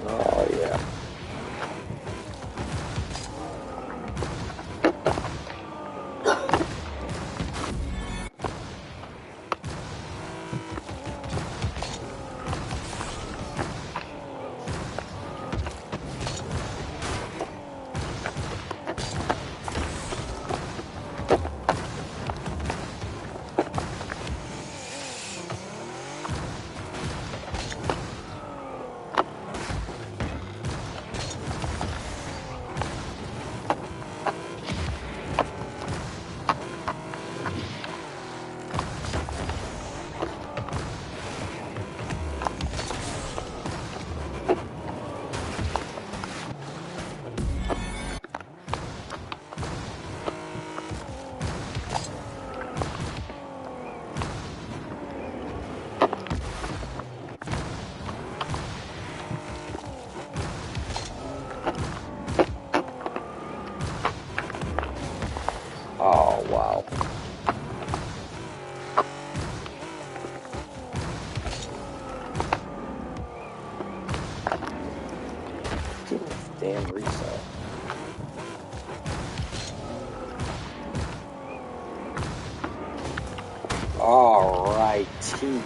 Oh, yeah. Oh, wow. Damn reset. Alrighty.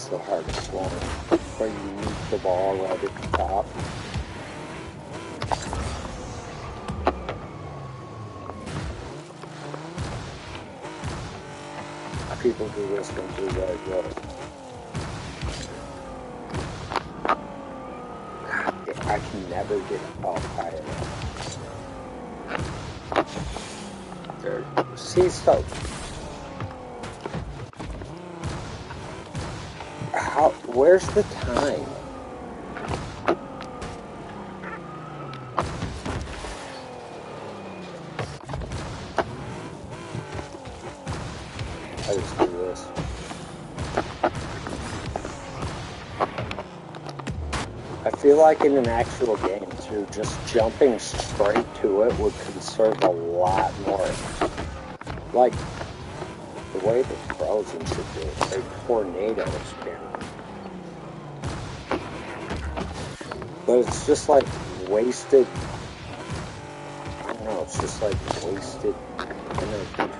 That's the hardest one, where you use the ball right at the top. People do this one too very good. God, I can never get up high enough. There, see, so how? Where's the time? I just do this. I feel like in an actual game too, just jumping straight to it would conserve a lot more. Like the way the Frozen should do it, they tornadoes in. But it's just like wasted. I don't know, it's just like wasted energy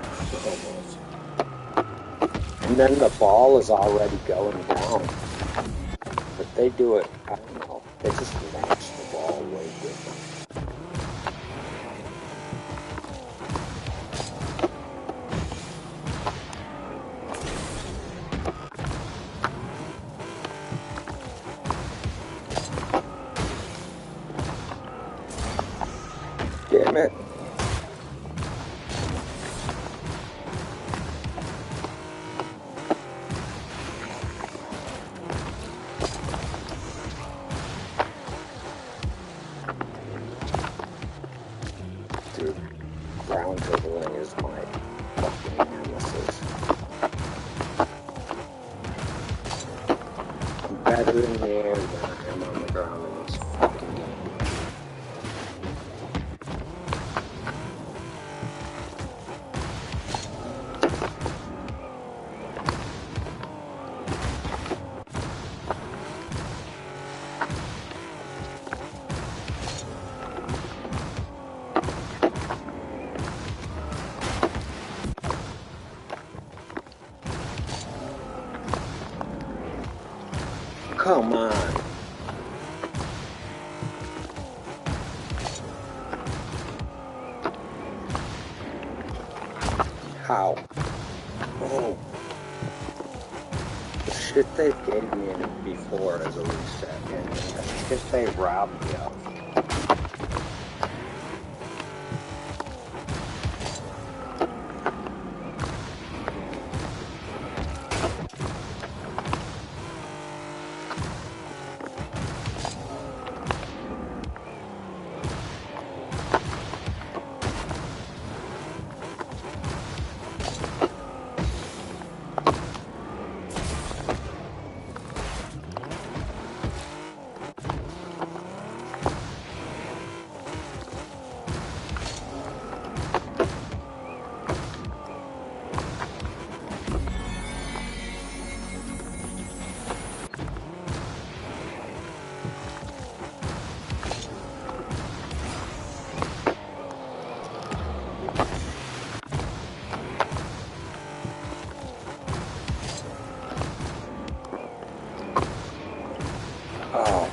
almost. And then the ball is already going down. But they do it, I don't know, they just match the ball way different. Damn it. Dude, ground dribbling is my fucking nemesis. I'm better in the air than I am on the ground in this fucking game. Come on. How? Oh. The shit they gave me before as a reset, and the shit they robbed me of. Oh.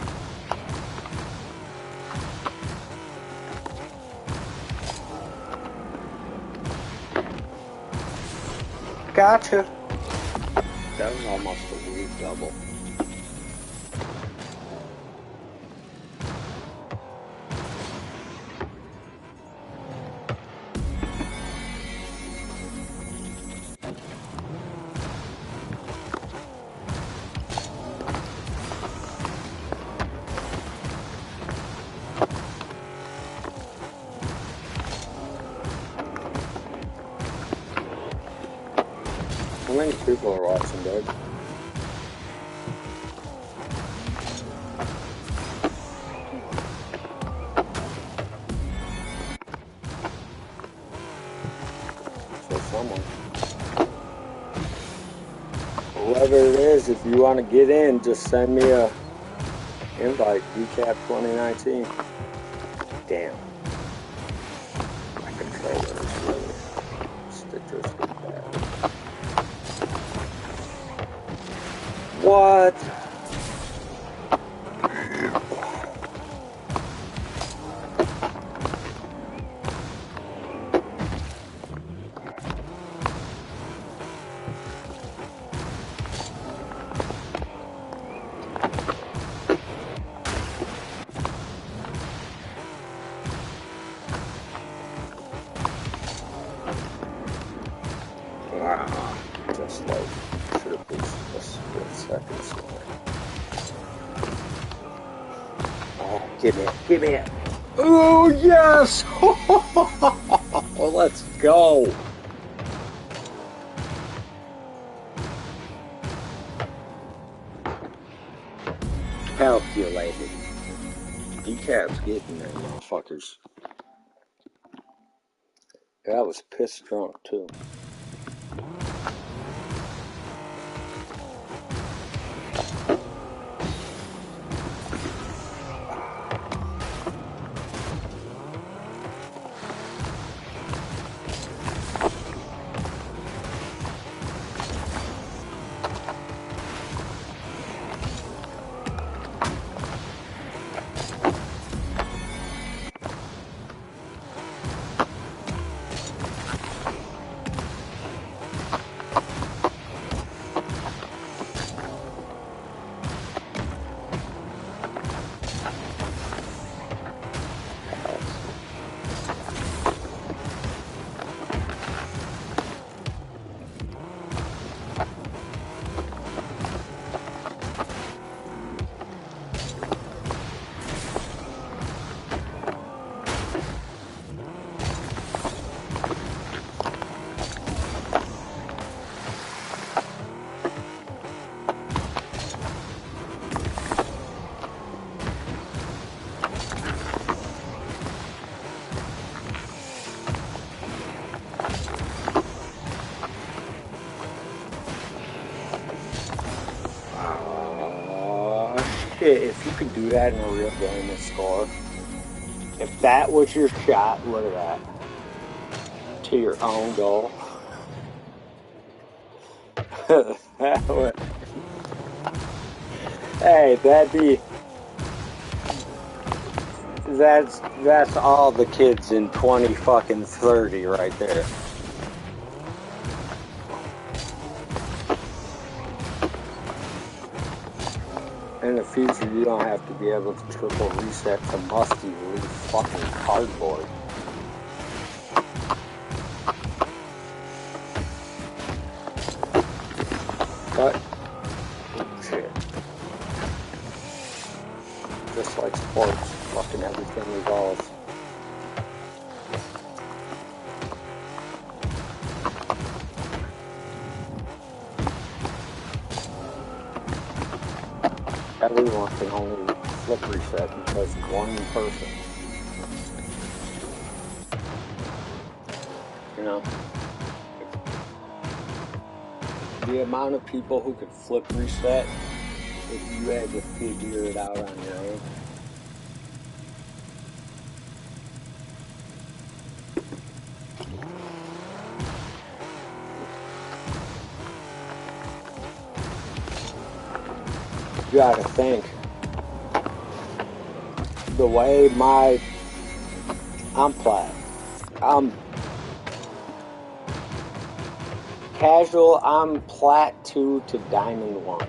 Gotcha. That was almost a weird double. How many people are watching, Doug? So someone. Whoever it is, if you want to get in, just send me a invite, DCAP 2019. Damn. My controller is really stitchers get bad. What? Wow, just like should have boosted a split second score. Oh, give me it, give me it. Oh, yes! Well, let's go. Calculated. Decap's getting there, motherfuckers. I was pissed drunk, too. Shit, if you could do that in a real game and score, if that was your shot, look at that, to your own goal. That would, hey, that's all the kids in 2030 right there. In the future, you don't have to be able to triple reset to musty leaf fucking cardboard. But, shit. Just like sports, fucking everything evolves. Everyone can only flip reset because one person. You know? The amount of people who could flip reset if you had to figure it out on your own. You gotta think. The way I'm plat. I'm casual, I'm plat 2 to diamond 1.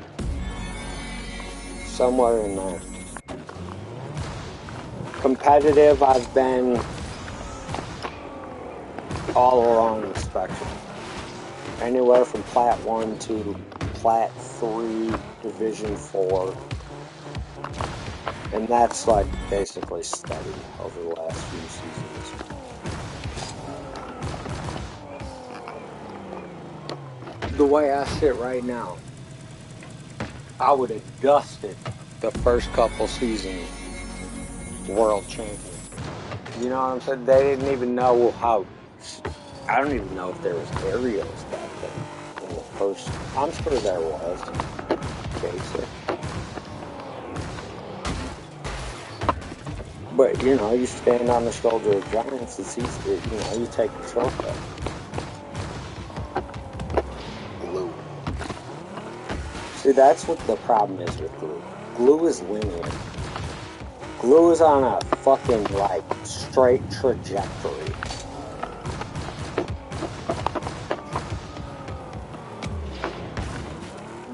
Somewhere in there. Competitive, I've been all along the spectrum. Anywhere from plat 1 to plat 3, division 4. And that's like basically steady over the last few seasons. The way I sit right now, I would have dusted the first couple seasons world champion. You know what I'm saying? They didn't even know how. I don't even know if there was aerials back then in the first. I'm sure there was. Basic. But, you know, you stand on the shoulder of giants, it's easy, you know, you take the shortcut. See, that's what the problem is with glue. Glue is linear. Glue is on a fucking, like, straight trajectory.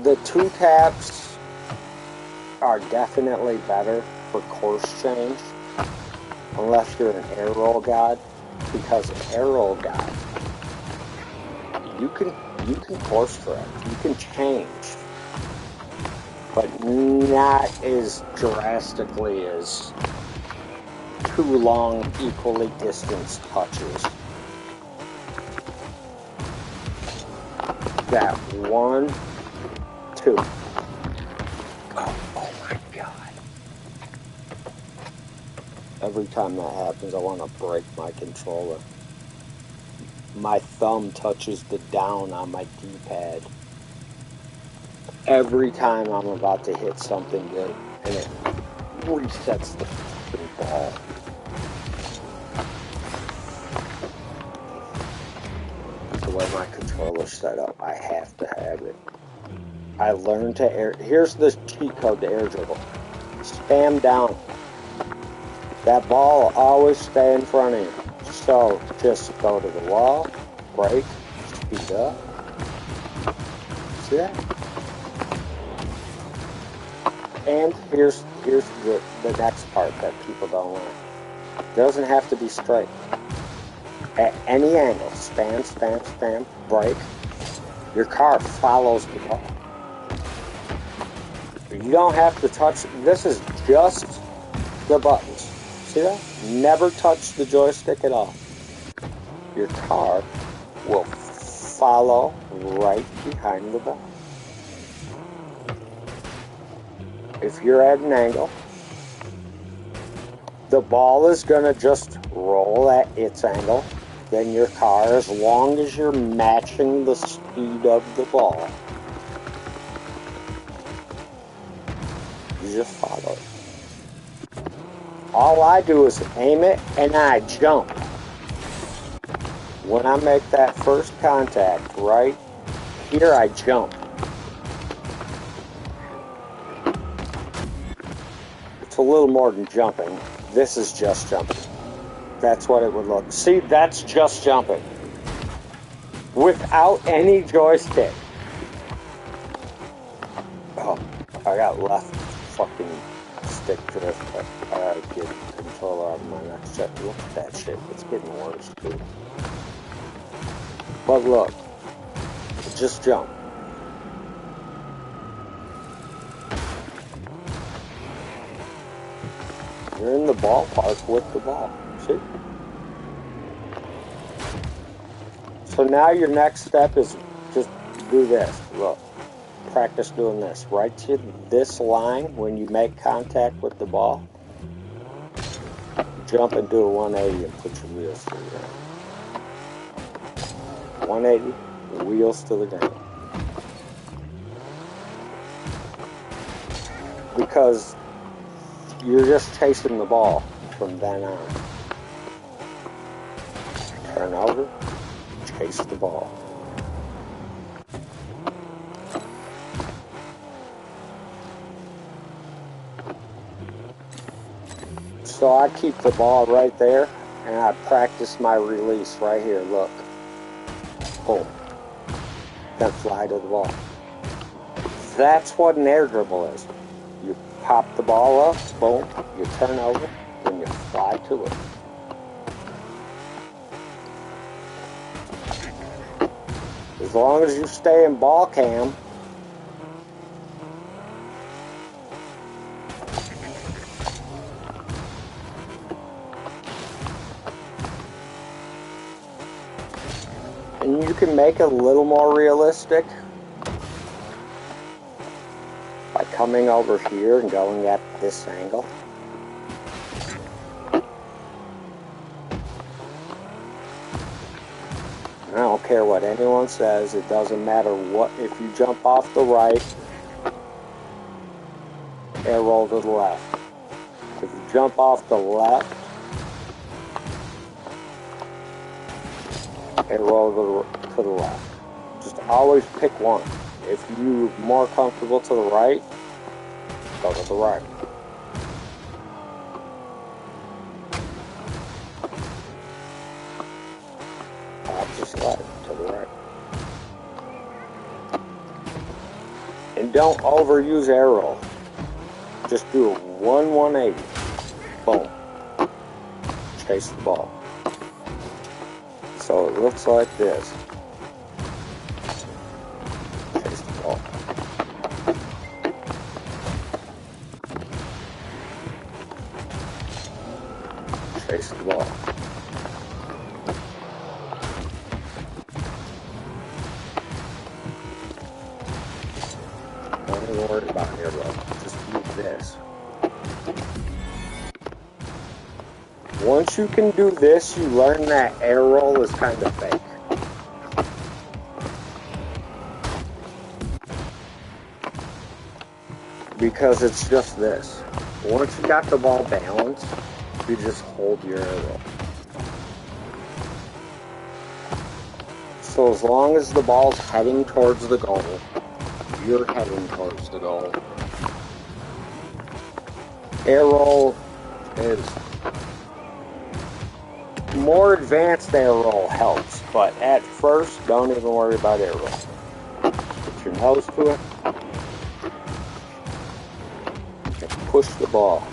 The 2 taps are definitely better for course change, unless you're an air roll god, because an air roll god, you can course correct, you can change, but not as drastically as 2 long, equally distanced touches. That 1, 2. Oh my god. Every time that happens, I want to break my controller. My thumb touches the down on my D-pad every time I'm about to hit something good, and it resets the fucking ball. The way my controller's set up, I have to have it. I learned to air. Here's the cheat code to air dribble. Spam down. That ball will always stay in front of you. So just go to the wall, break, speed up. See that? And here's the next part that people don't learn. It doesn't have to be straight. At any angle, spam, spam, spam, break. Your car follows the ball. You don't have to touch. This is just the buttons. See that? Never touch the joystick at all. Your car will follow right behind the ball. If you're at an angle, the ball is going to just roll at its angle. Then your car, as long as you're matching the speed of the ball, you just follow it. All I do is aim it and I jump. When I make that first contact, right here, I jump. It's a little more than jumping. This is just jumping. That's what it would look. See, that's just jumping. Without any joystick. Oh, I got left fucking stick drift. I gotta get the controller out of my next set. Look at that shit. It's getting worse, dude. But look. Just jump. You're in the ballpark with the ball. See? So now your next step is just do this. Look. Practice doing this. Right to this line when you make contact with the ball. Jump and do a 180 and put your wheels to the ground. 180, wheels to the ground. Because you're just chasing the ball from then on. Turn over, chase the ball. So I keep the ball right there, and I practice my release right here, look. Boom. Then fly to the ball. That's what an air dribble is. You pop the ball up, boom, you turn over, then you fly to it. As long as you stay in ball cam, and you can make it a little more realistic by coming over here and going at this angle. I don't care what anyone says, it doesn't matter what, if you jump off the right, air roll to the left. If you jump off the left, air roll to the left. Just always pick one. If you're more comfortable to the right, go to the right. Just slide to the right. And don't overuse arrow. Just do a 180. Boom. Chase the ball. So it looks like this. Chase the ball. Chase the ball. Don't even worry about arrow. Just do this. Once you can do this, you learn that arrow is kind of fake. Because it's just this. Once you got the ball balanced, you just hold your arrow. So as long as the ball's heading towards the goal, you're heading towards the goal. Arrow is more advanced. Arrow helps, but at first, don't even worry about arrow. Put your nose to it. And push the ball.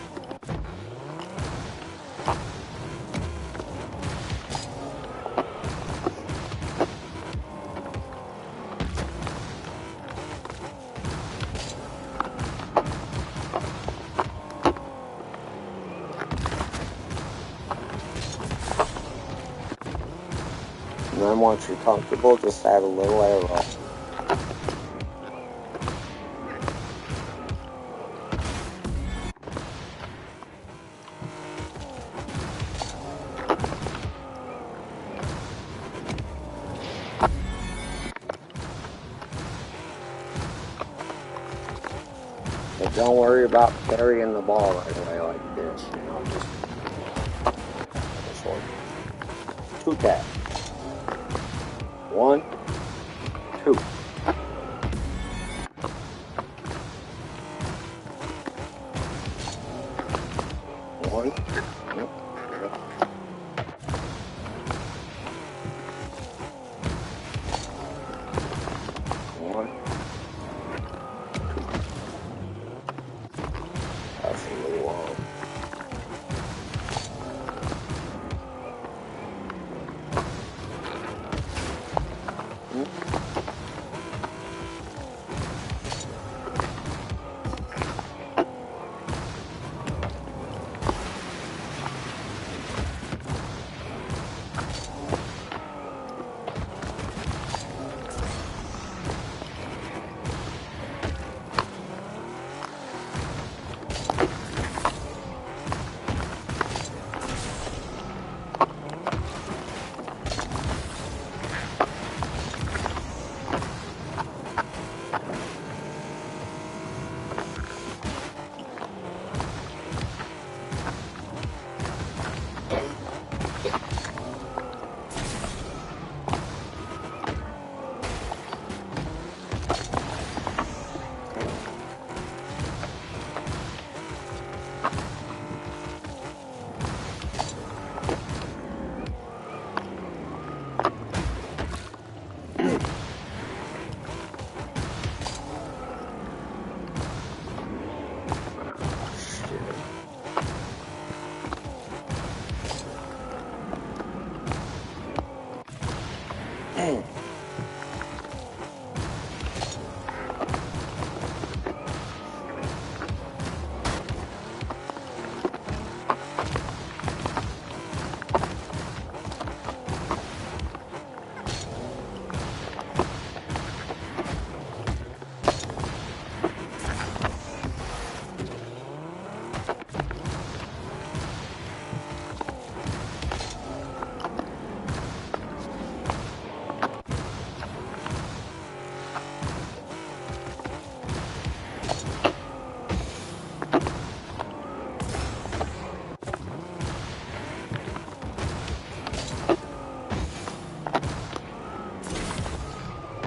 And then once you're comfortable, just add a little arrow. But don't worry about carrying the ball right away like this, you know, just this one. 2 taps. 1, 2. 1. Yep. 1. 2. That's a little long.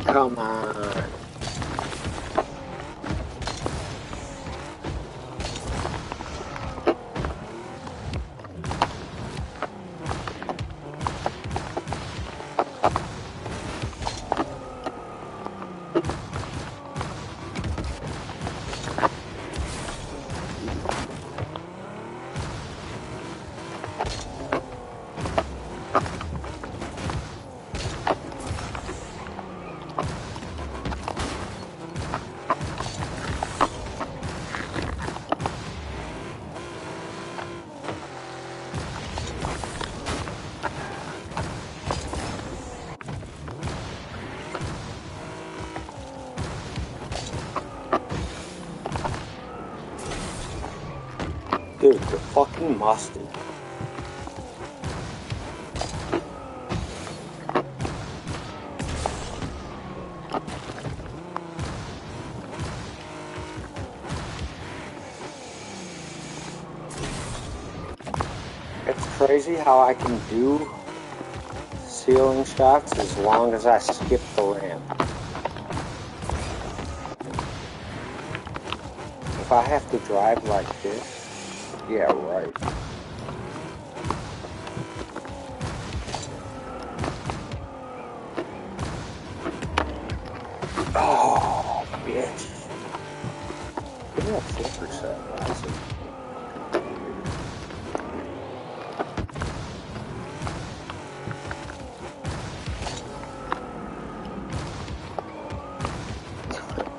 Come on. Dude, the fucking mustard. It's crazy how I can do ceiling shots as long as I skip the ramp. If I have to drive like this, yeah, right. Oh, bitch. Give me a flipper set, Lassie.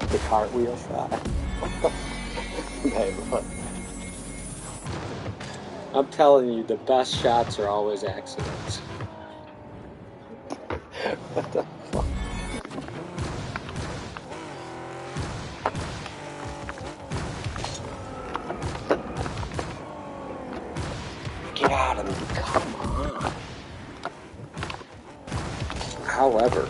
The cartwheel shot. Hey, look. I'm telling you, the best shots are always accidents. What the fuck? Get out of me, come on. However,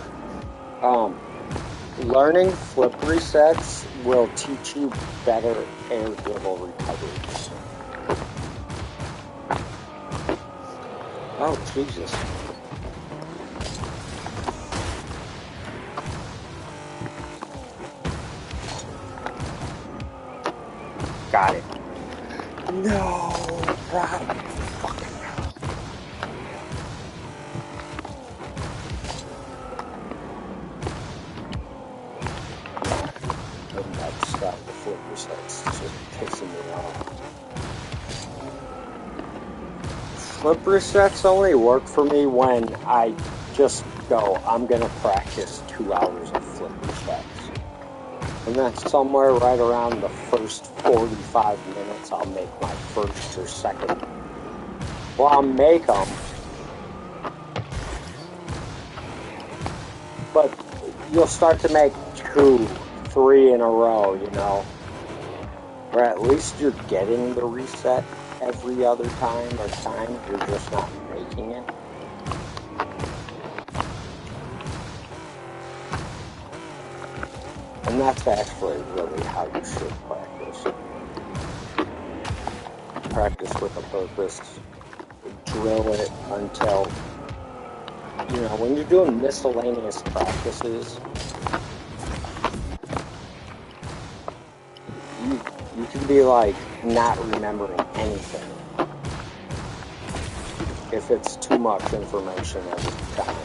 learning flip resets will teach you better air dribble recoveries. Oh, Jesus. Got it. No, right. Fucking hell. I'm about to stop the flip resets. It's just pissing me off. Flip resets only work for me when I just go, I'm going to practice 2 hours of flip resets. And then somewhere right around the first 45 minutes, I'll make my first or second. Well, I'll make them. But you'll start to make 2, 3 in a row, you know. Or at least you're getting the reset every other time or time, you're just not making it. And that's actually really how you should practice. Practice with a purpose. Drill it until, you know, when you're doing miscellaneous practices, you can be like not remembering anything if it's too much information every time.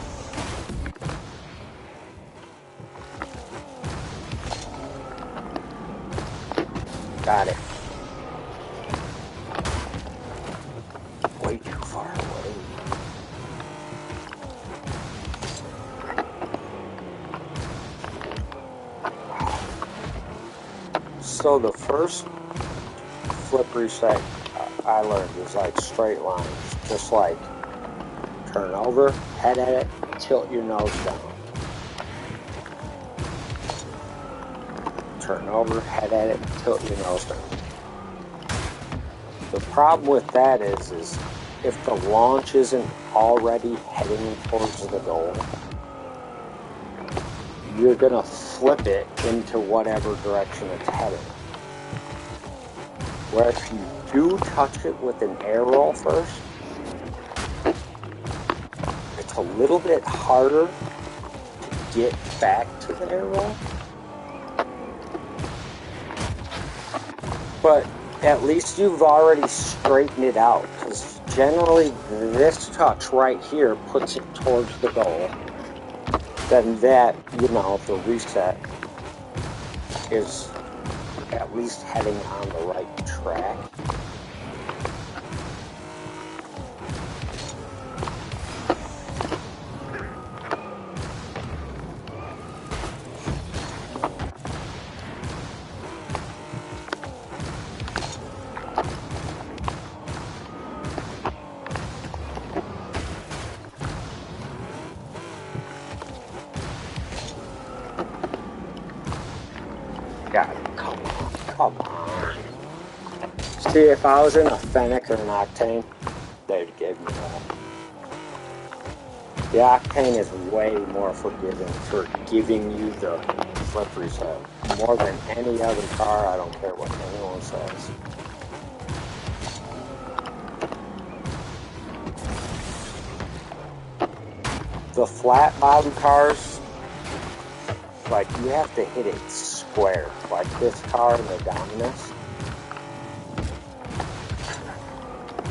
Got it. Way too far away. So the first flip reset I learned was like straight lines. Just like turn over, head at it, tilt your nose down. Turn over, head at it, tilt your nose down. The problem with that is if the launch isn't already heading towards the goal, you're gonna flip it into whatever direction it's heading. Where if you do touch it with an air roll first, it's a little bit harder to get back to the air roll. But at least you've already straightened it out, because generally this touch right here puts it towards the goal. Then that, you know, the reset is at least heading on the right track. God, come on. See, if I was in a Fennec or an Octane, they'd give me that. The Octane is way more forgiving for giving you the flip reset. More than any other car, I don't care what anyone says. The flat bottom cars, like, you have to hit it square. Like this car in the Dominus.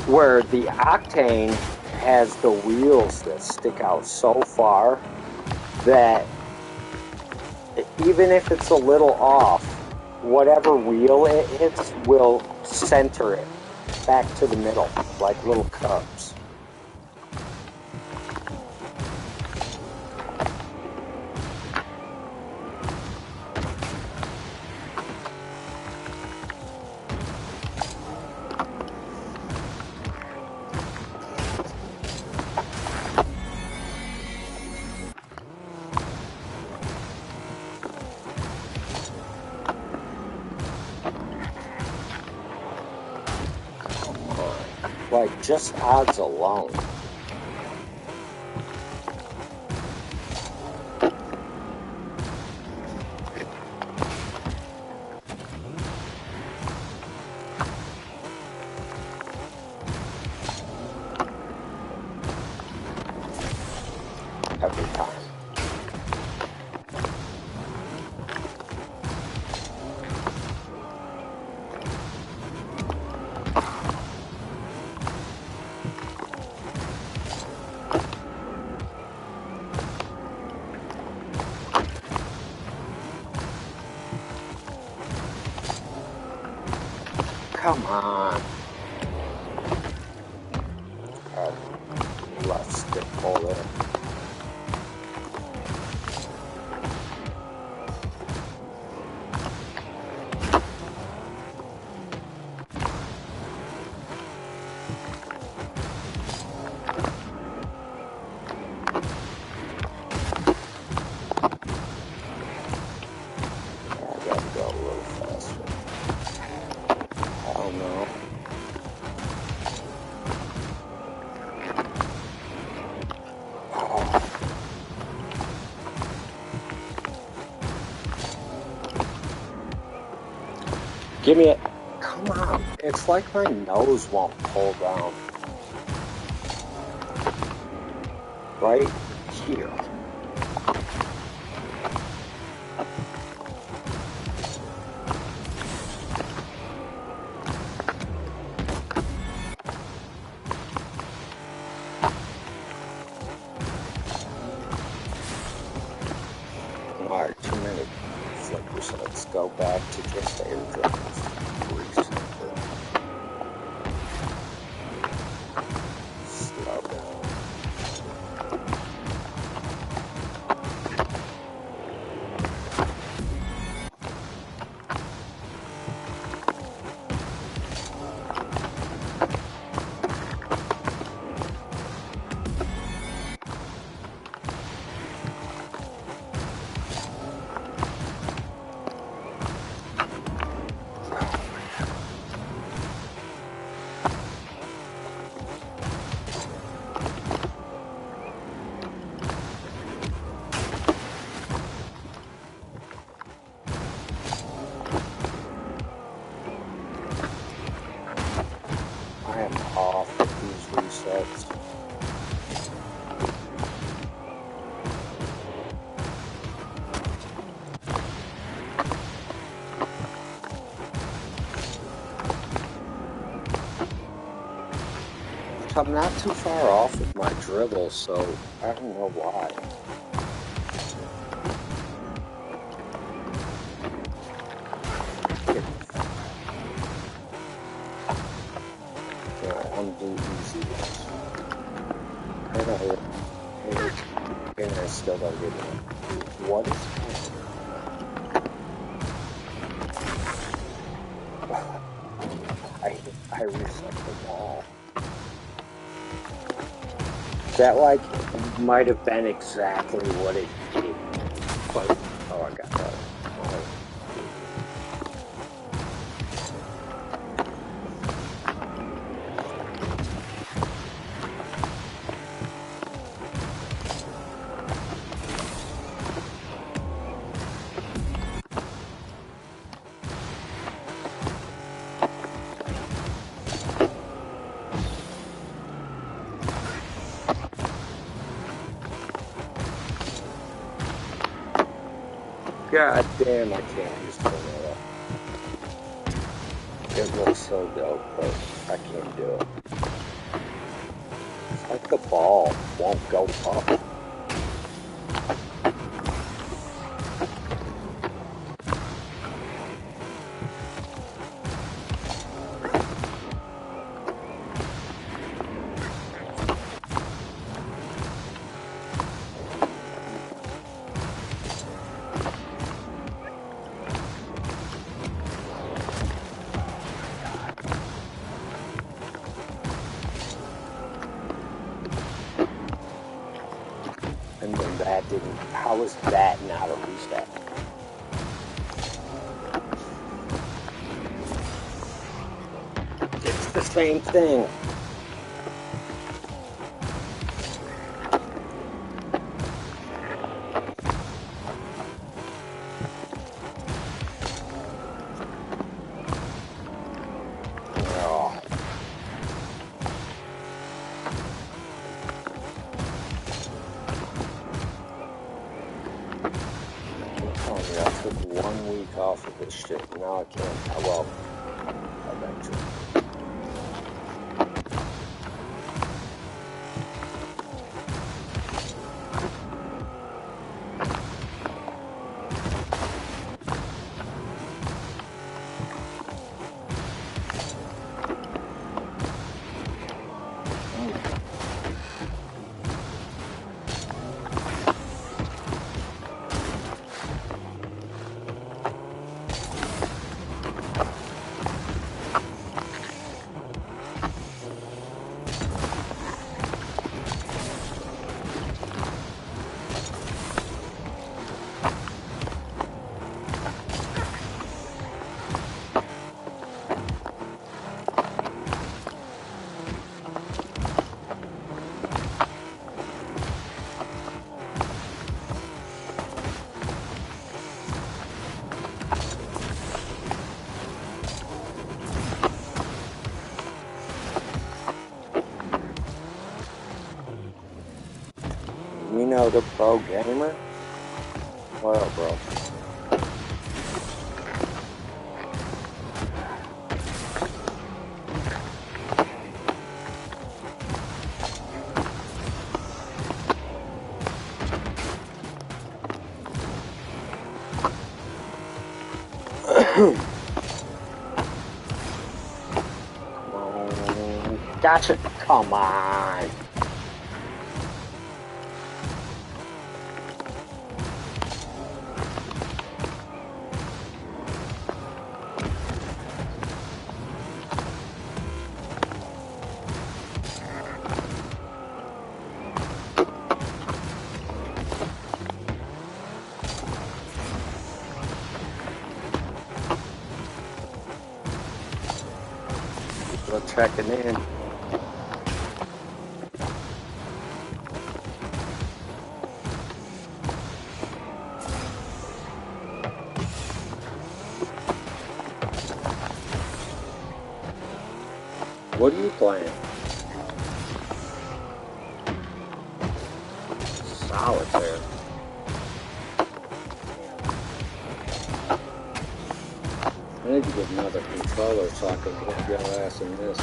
Where the Octane has the wheels that stick out so far that even if it's a little off, whatever wheel it hits will center it back to the middle, like little cubs. Like, just odds alone. Every time. Come on. Let's get pull there. I gotta go a little faster. Hell no. Give me it. Come on. It's like my nose won't pull down. Right here. Alright, 2 minute flickers. Let's go back to just airdrops. Slow down. I am off with these resets. I'm not too far off with my dribble, so I don't know why. easy ones. And I still don't get it. What is I reset the ball. That like might have been exactly what it did. But oh, I got that. Oh. God damn, I can't use tornado. It looks so dope, but I can't do it. It's like the ball won't go up. And then that didn't, how is that not a reset? It's the same thing. I took 1 week off of this shit. Now I can't. Well, eventually. You know the pro gamer? What up, bro? Gotcha. Come on. We're checking in. What are you playing? Solitaire. I need to get another controller so I can get your ass in this.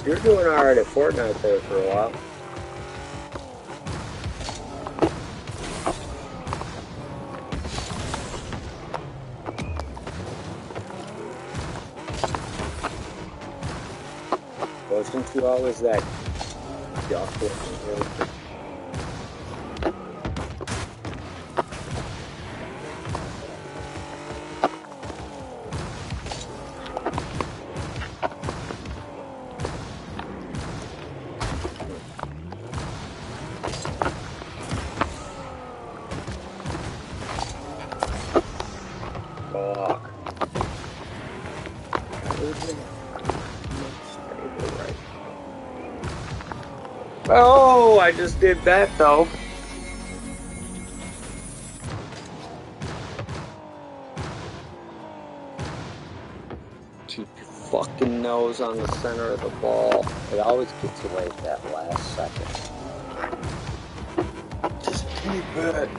You're doing alright at Fortnite there for a while. Wasn't you always that duck looking here? Oh, I just did that though. Keep your fucking nose on the center of the ball. It always gets away at that last second. Just keep it.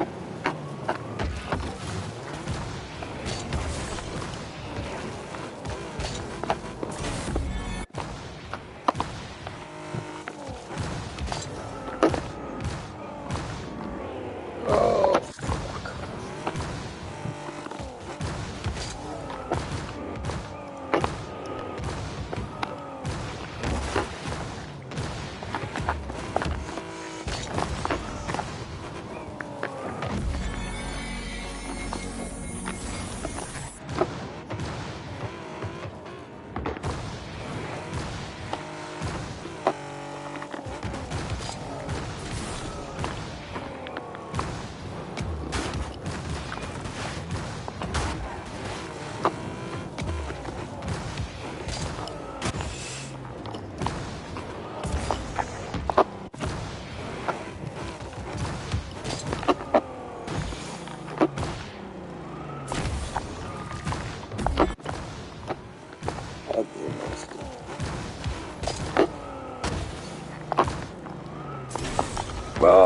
Oh,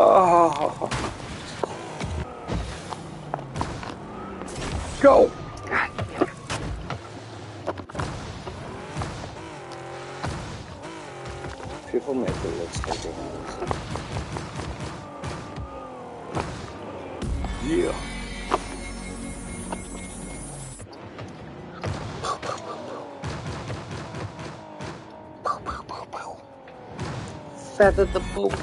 fuck. Oh. Go. God damn it. People make it look so dangerous. Yeah. Feather the boat.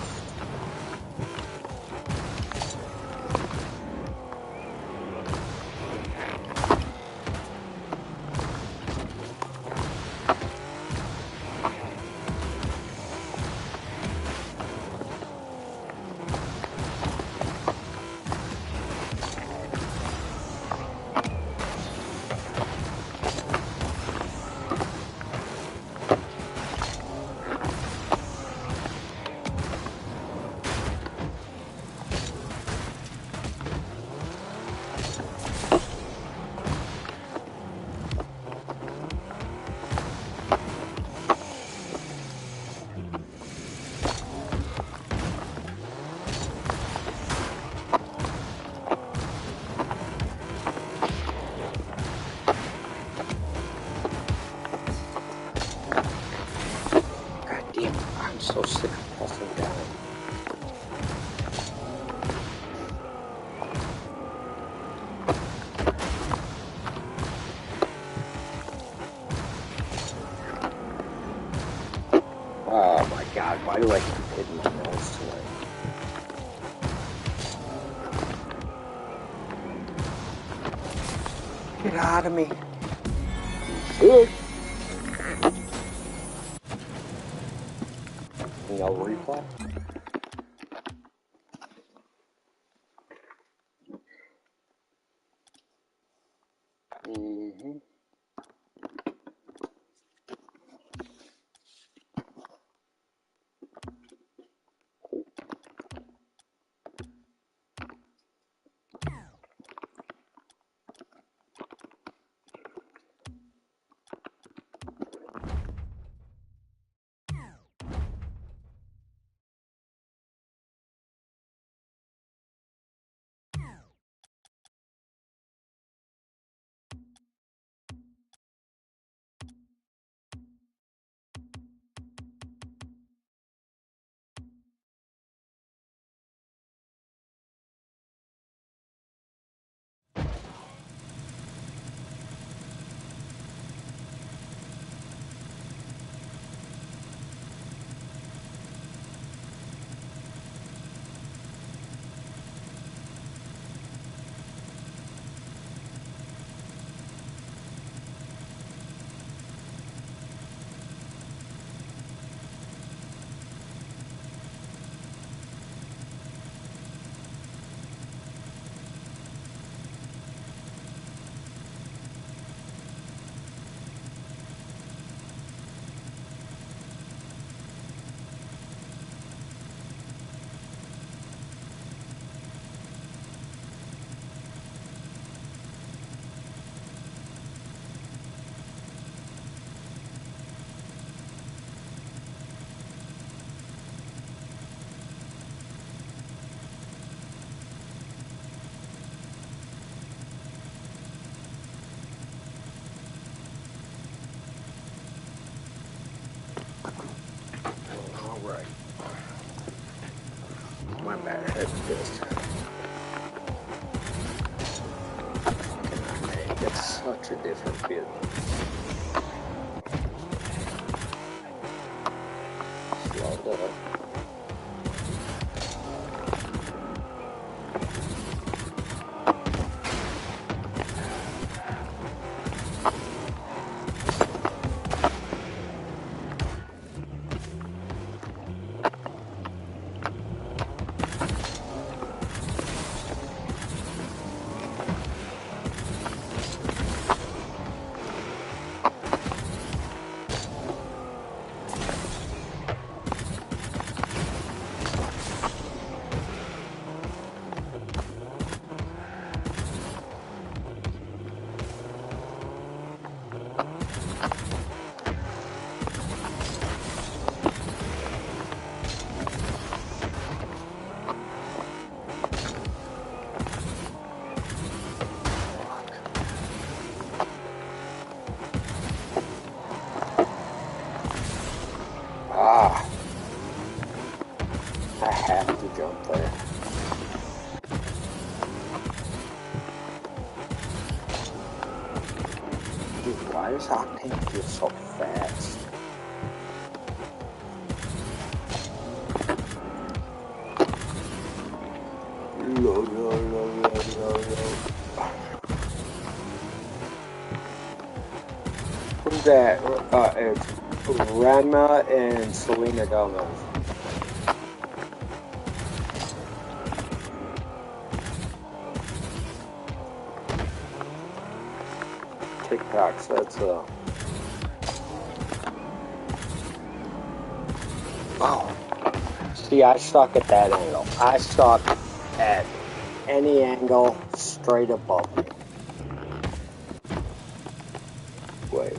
I'm so sick of pressing down. Oh my god, why do I keep hitting my nose tonight? Get out of me. No replay? Mm-hmm. different feeling. Slow down. Ah, I have to jump there. Dude, why does Octane feel so fast? Who's that? It's Rema and Selena Gomez. TikToks, that's Oh. See, I suck at that angle. I suck at any angle straight above me. Wait.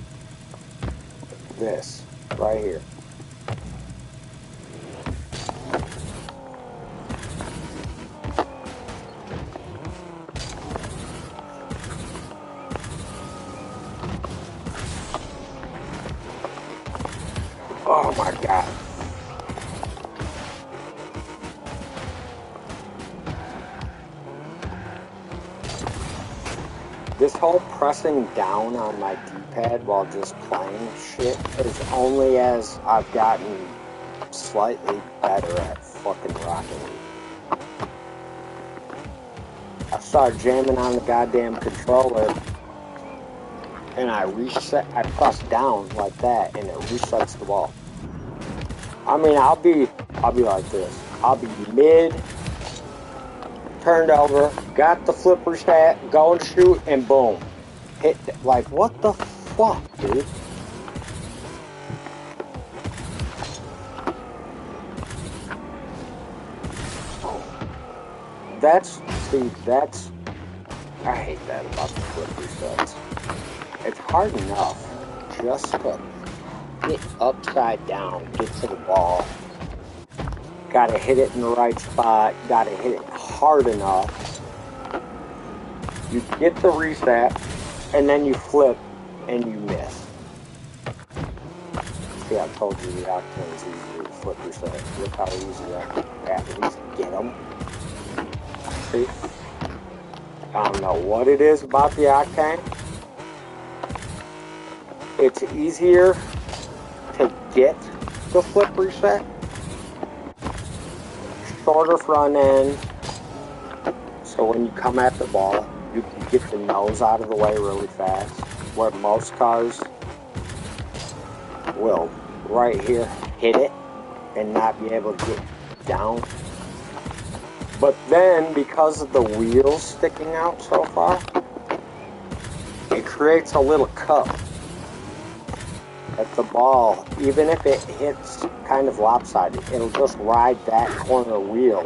This. Right here. Oh my god. This whole pressing down on my D-pad while just playing shit is only as I've gotten slightly better at fucking Rocket League. I started jamming on the goddamn controller and I press down like that and it resets the ball. I mean, I'll be like this. I'll be mid, turned over, got the flipper stat, go and shoot, and boom. Hit, like, what the fuck, dude? I hate that about the flipper stats. It's hard enough just to get upside down, get to the ball. Gotta hit it in the right spot, gotta hit it hard enough. You get the reset, and then you flip, and you miss. See, I told you the Octane's easier to flip reset. Look how easy I can at least get them. See? I don't know what it is about the Octane. It's easier to get the flip reset. Shorter front end. So when you come at the ball, you can get the nose out of the way really fast. Where most cars will, right here, hit it and not be able to get down. But then, because of the wheels sticking out so far, it creates a little cup at the ball. Even if it hits kind of lopsided, it'll just ride that corner wheel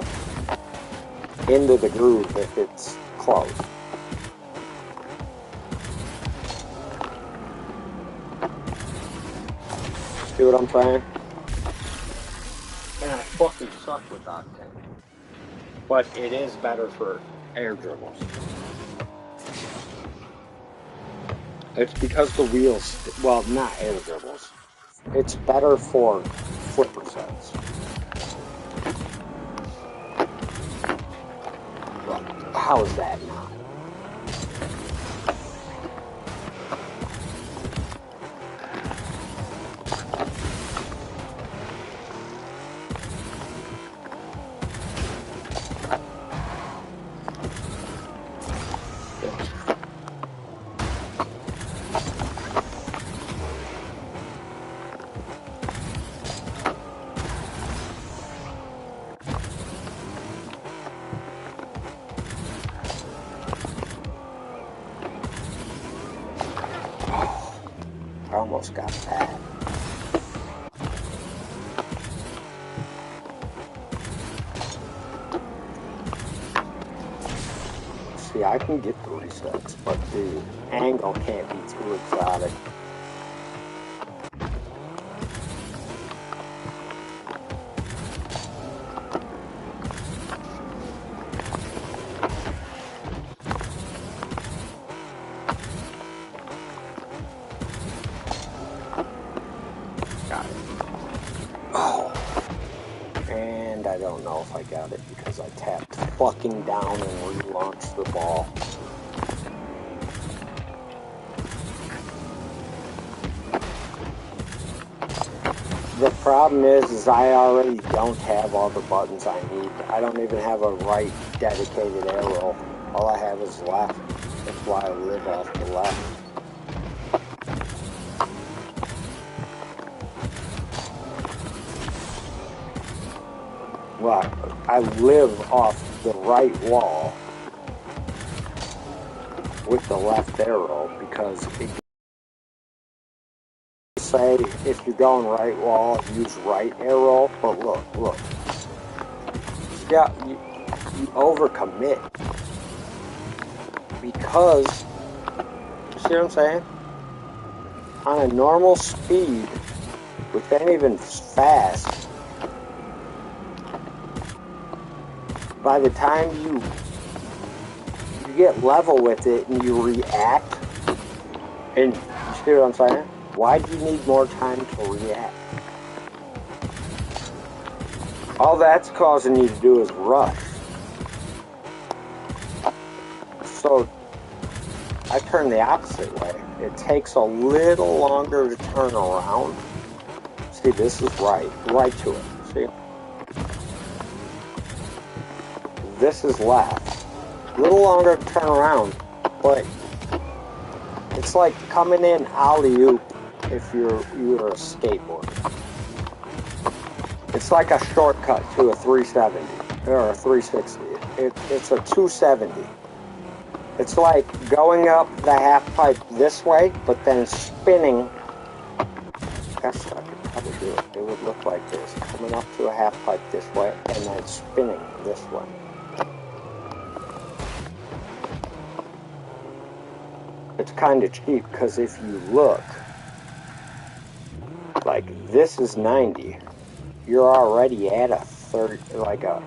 into the groove if it's closed. See what I'm saying? And I fucking suck with Octane. But it is better for air dribbles. It's because the wheels, well, not air dribbles. It's better for flipper sets. Well, how is that not? almost got that. See, I can get the resets, but the angle can't be too exotic. Got it. Oh. And I don't know if I got it because I tapped fucking down and relaunched the ball. The problem is I already don't have all the buttons I need. I don't even have a right dedicated arrow. All I have is left. That's why I live off the left. Well, I live off the right wall with the left arrow because it say if you're going right wall, use right arrow, but look. Yeah, you overcommit because, you see what I'm saying? On a normal speed, which ain't even fast, by the time you get level with it and you react, and you see what I'm saying? Why do you need more time to react? All that's causing you to do is rush. So I turn the opposite way. It takes a little longer to turn around. See, this is right to it. See? This is left. A little longer to turn around, but it's like coming in alley-oop if you're a skateboarder. It's like a shortcut to a 370 or a 360. It's a 270. It's like going up the half pipe this way, but then spinning. Gosh, I could probably do it. It would look like this: coming up to a half pipe this way, and then spinning this way. It's kind of cheap because if you look, like this is 90, you're already at a 30, like a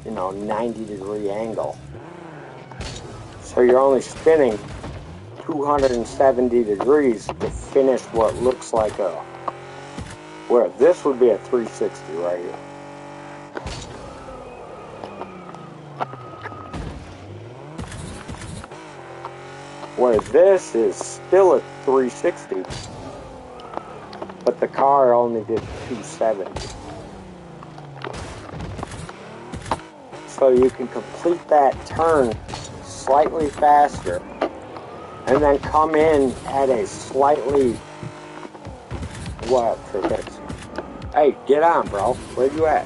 90-degree angle. So you're only spinning 270 degrees to finish what looks like where this would be a 360 right here. Where this is still a 360, but the car only did 270. So you can complete that turn slightly faster and then come in at a slightly what for this? Hey, get on, bro. Where you at?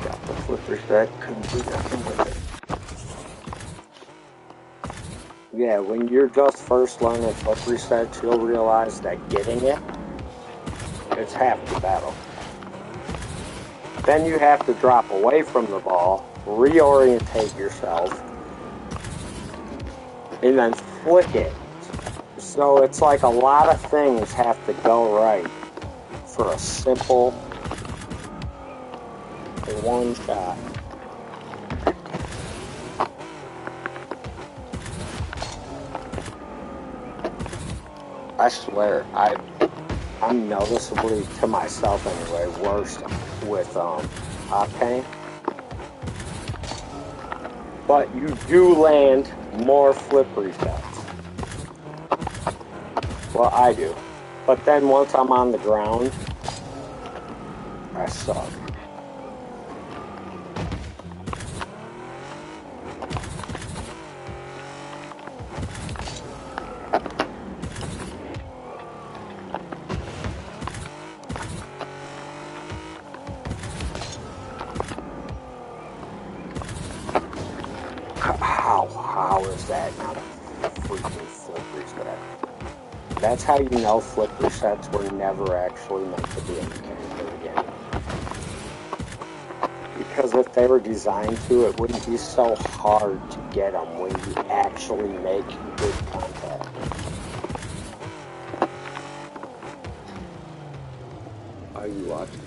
Got the flip reset. Couldn't do nothing with it. Yeah, when you're just first learning flip resets, you'll realize that getting it, it's half the battle. Then you have to drop away from the ball, reorientate yourself, and then flick it. So it's like a lot of things have to go right for a simple one shot. I swear, I'm noticeably, to myself anyway, worse with Octane. But you do land more flip resets. Well, I do. But then once I'm on the ground, I suck. That's how you know flip resets were never actually meant to be in the character again. Because if they were designed to, it wouldn't be so hard to get them when you actually make good contact. Are you watching?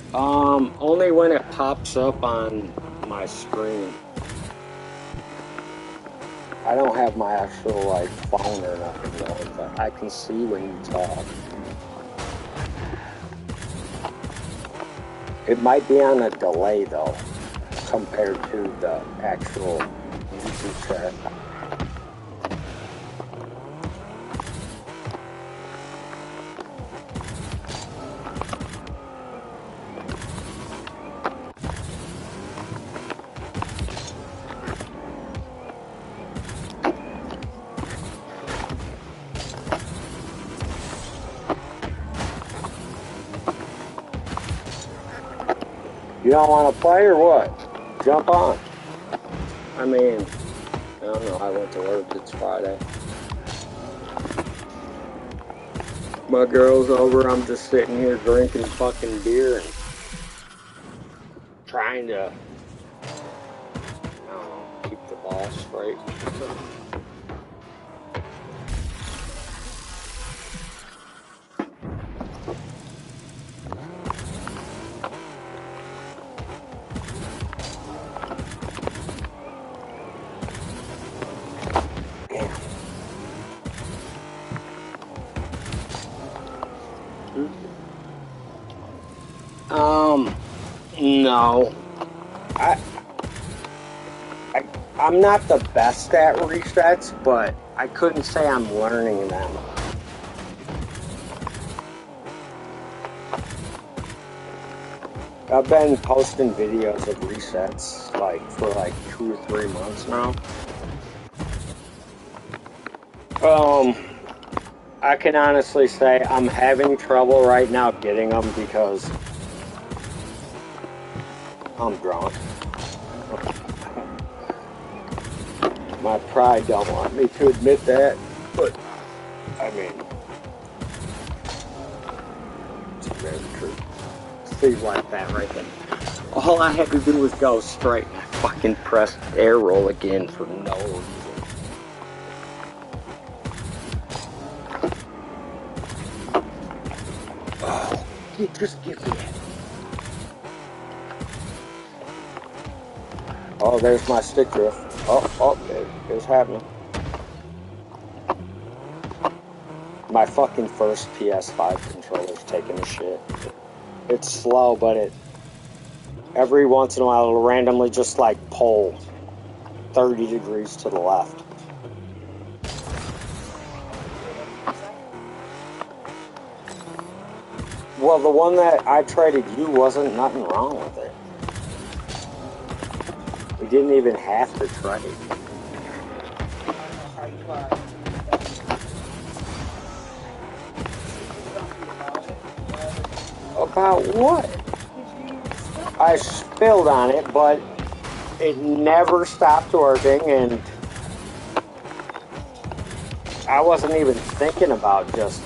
Only when it pops up on my screen. I don't have my actual, like, phone or nothing going, but I can see when you talk. It might be on a delay, though, compared to the actual YouTube chat. You don't want to play or what? Jump on. I mean, I don't know, I went to work, it's Friday. My girl's over, I'm just sitting here drinking fucking beer and trying to, I don't know, keep the ball straight. No. I'm not the best at resets, but I couldn't say I'm learning them. I've been posting videos of resets, like, for like 2 or 3 months now. I can honestly say I'm having trouble right now getting them because I'm drunk. My pride don't want me to admit that, but I mean, it's very true. Things like that right there. All I had to do was go straight and I fucking pressed air roll again for no reason. Oh, just give me it. Oh, there's my stick drift. Oh, it's happening. My fucking first PS5 controller's taking a shit. It's slow, but every once in a while it'll randomly just like pull 30 degrees to the left. Well, the one that I traded you wasn't nothing wrong with it. We didn't even have to trade. About what? I spilled on it, but it never stopped working, and I wasn't even thinking about just...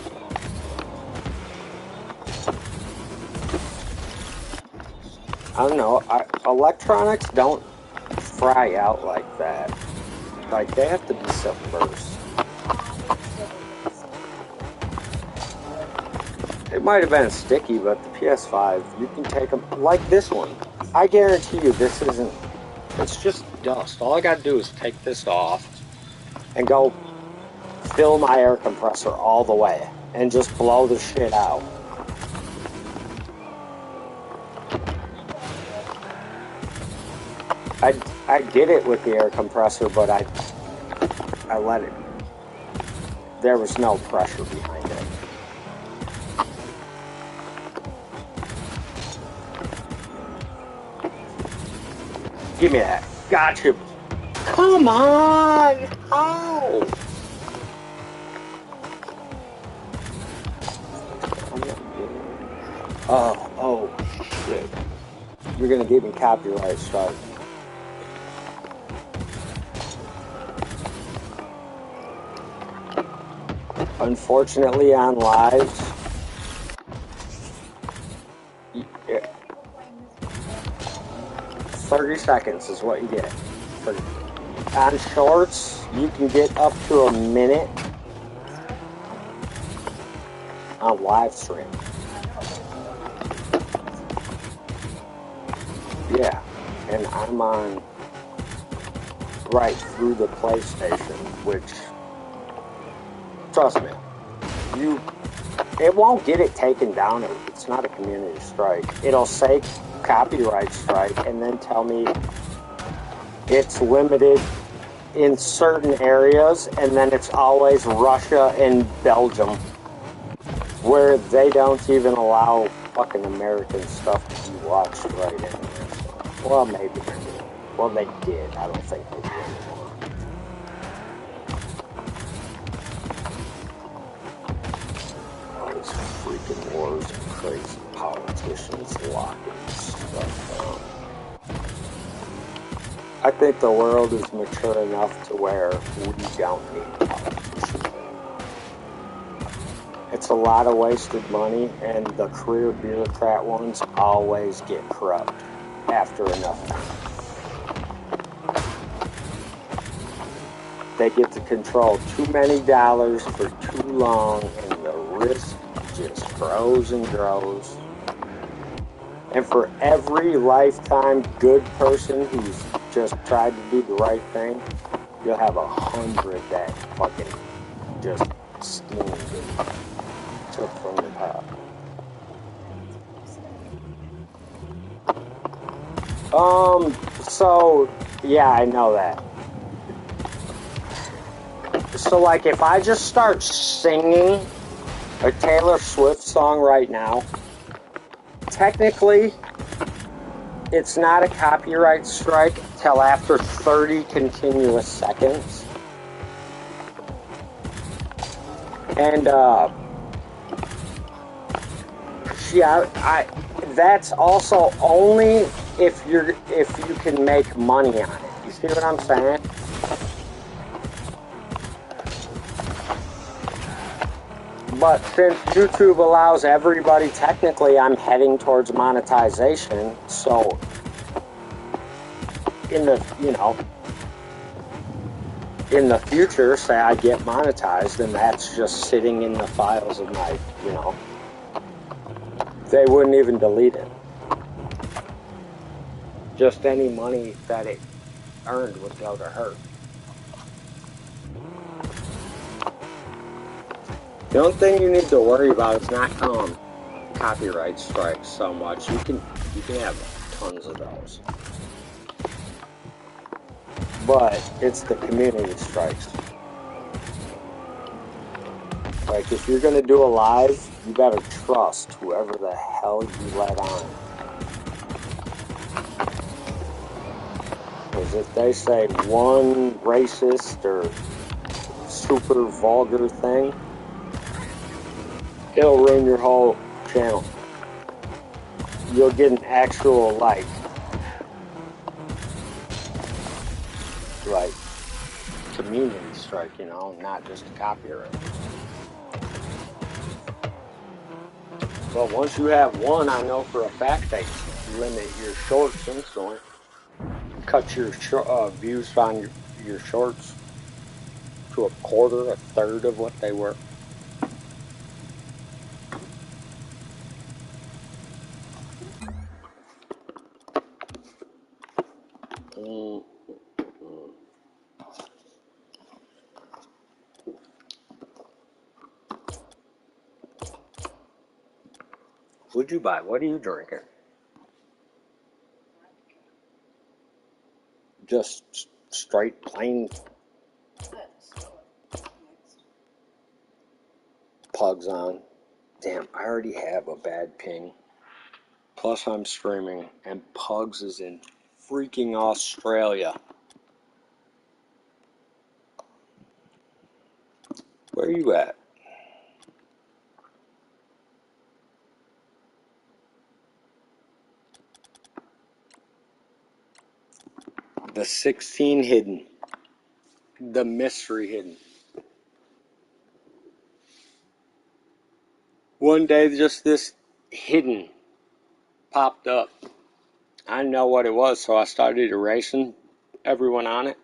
I don't know, electronics don't fry out like that. Like, they have to be submerged. It might have been sticky, but the PS5, you can take them, like this one. I guarantee you this isn't, it's just dust. All I gotta do is take this off and go fill my air compressor all the way and just blow the shit out. I did it with the air compressor, but I let it, there was no pressure behind it. Give me that. Gotcha. Come on! Oh! Oh, shit. You're gonna give me copyright strike. Unfortunately, on lives, 30 seconds is what you get. On shorts, you can get up to a minute on live stream. Yeah, and I'm on right through the PlayStation, which, trust me, it won't get it taken down. It's not a community strike. It'll say copyright strike and then tell me it's limited in certain areas, and then it's always Russia and Belgium, where they don't even allow fucking American stuff to be watched right anywhere. So, well, maybe they do. Well, they did. I don't think they do anymore. All these freaking wars and crazy politicians locking stuff down. I think the world is mature enough to where we don't need politicians anymore. It's a lot of wasted money, and the career bureaucrat ones always get corrupt after enough time. They get to control too many dollars for too long, and the risk just grows and grows. And for every lifetime good person who's just tried to do the right thing, you'll have 100 that fucking just schemed and took from the top. So, yeah, I know that. So, like, if I just start singing a Taylor Swift song right now, technically, it's not a copyright strike till after 30 continuous seconds. And, yeah, that's also only if you can make money on it. You see what I'm saying? But since YouTube allows everybody, technically I'm heading towards monetization, so in the future, say I get monetized, and that's just sitting in the files of my, they wouldn't even delete it. Just any money that it earned would go to her. The only thing you need to worry about is not copyright strikes so much. You can have tons of those. But it's the community strikes. Like, if you're going to do a live, you better trust whoever the hell you let on. Because if they say one racist or super vulgar thing, it'll ruin your whole channel. You'll get an actual, like community strike, not just a copyright. But once you have one, I know for a fact they limit your shorts instantly. Cut your views on your shorts to a quarter, a third of what they were. What'd you buy? What are you drinking? Just straight plain Pugs on. Damn, I already have a bad ping. Plus I'm streaming, and Pugs is in freaking Australia. Where are you at? The 16 hidden. The mystery hidden. One day, just this hidden popped up. I didn't know what it was, so I started erasing everyone on it.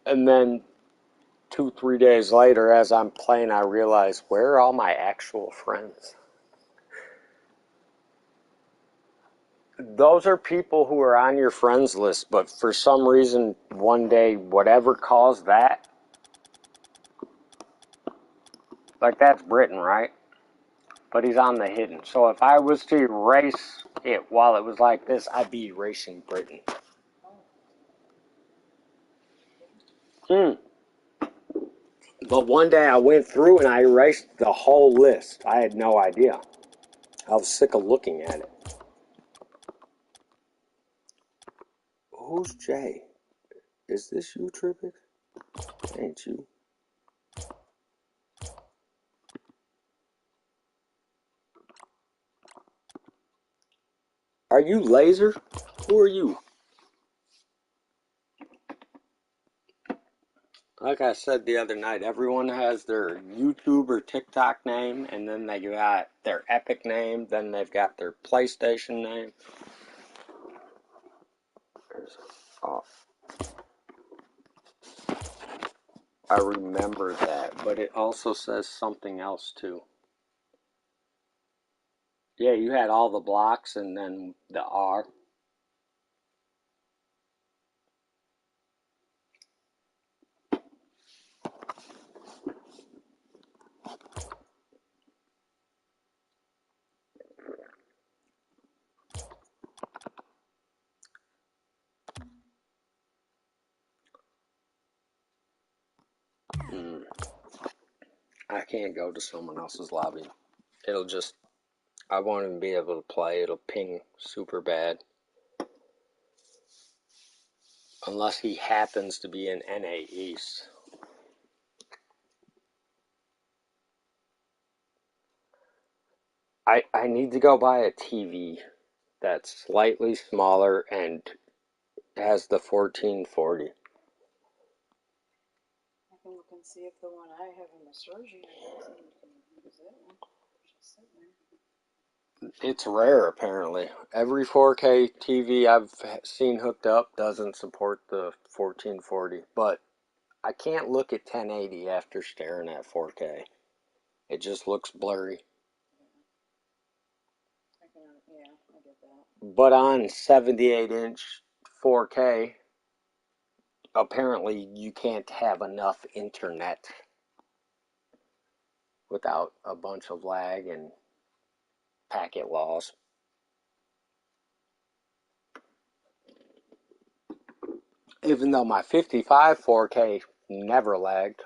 And then 2-3 days later, as I'm playing, I realized, where are all my actual friends? Those are people who are on your friends list, but for some reason, one day, whatever caused that, like that's Britain, right? But he's on the hidden. So if I was to erase it while it was like this, I'd be erasing Britain. But one day I went through and I erased the whole list. I had no idea. I was sick of looking at it. Who's Jay? Is this you, Trippix? Ain't you? Are you Laser? Who are you? Like I said the other night, everyone has their YouTube or TikTok name, and then they got their Epic name, then they've got their PlayStation name. Oh, I remember that, but it also says something else too. Yeah, you had all the blocks and then the R. I can't go to someone else's lobby. It'll just, I won't even be able to play. It'll ping super bad. Unless he happens to be in NA East. I need to go buy a TV that's slightly smaller and has the 1440. I can look and see if the one I have in the storage unit can use that one. Just sitting there. It's rare, apparently. Every 4K TV I've seen hooked up doesn't support the 1440, but I can't look at 1080 after staring at 4K. It just looks blurry. Yeah, I get that. But on 78-inch 4K, apparently you can't have enough internet without a bunch of lag and packet loss. Even though my 55 4K never lagged,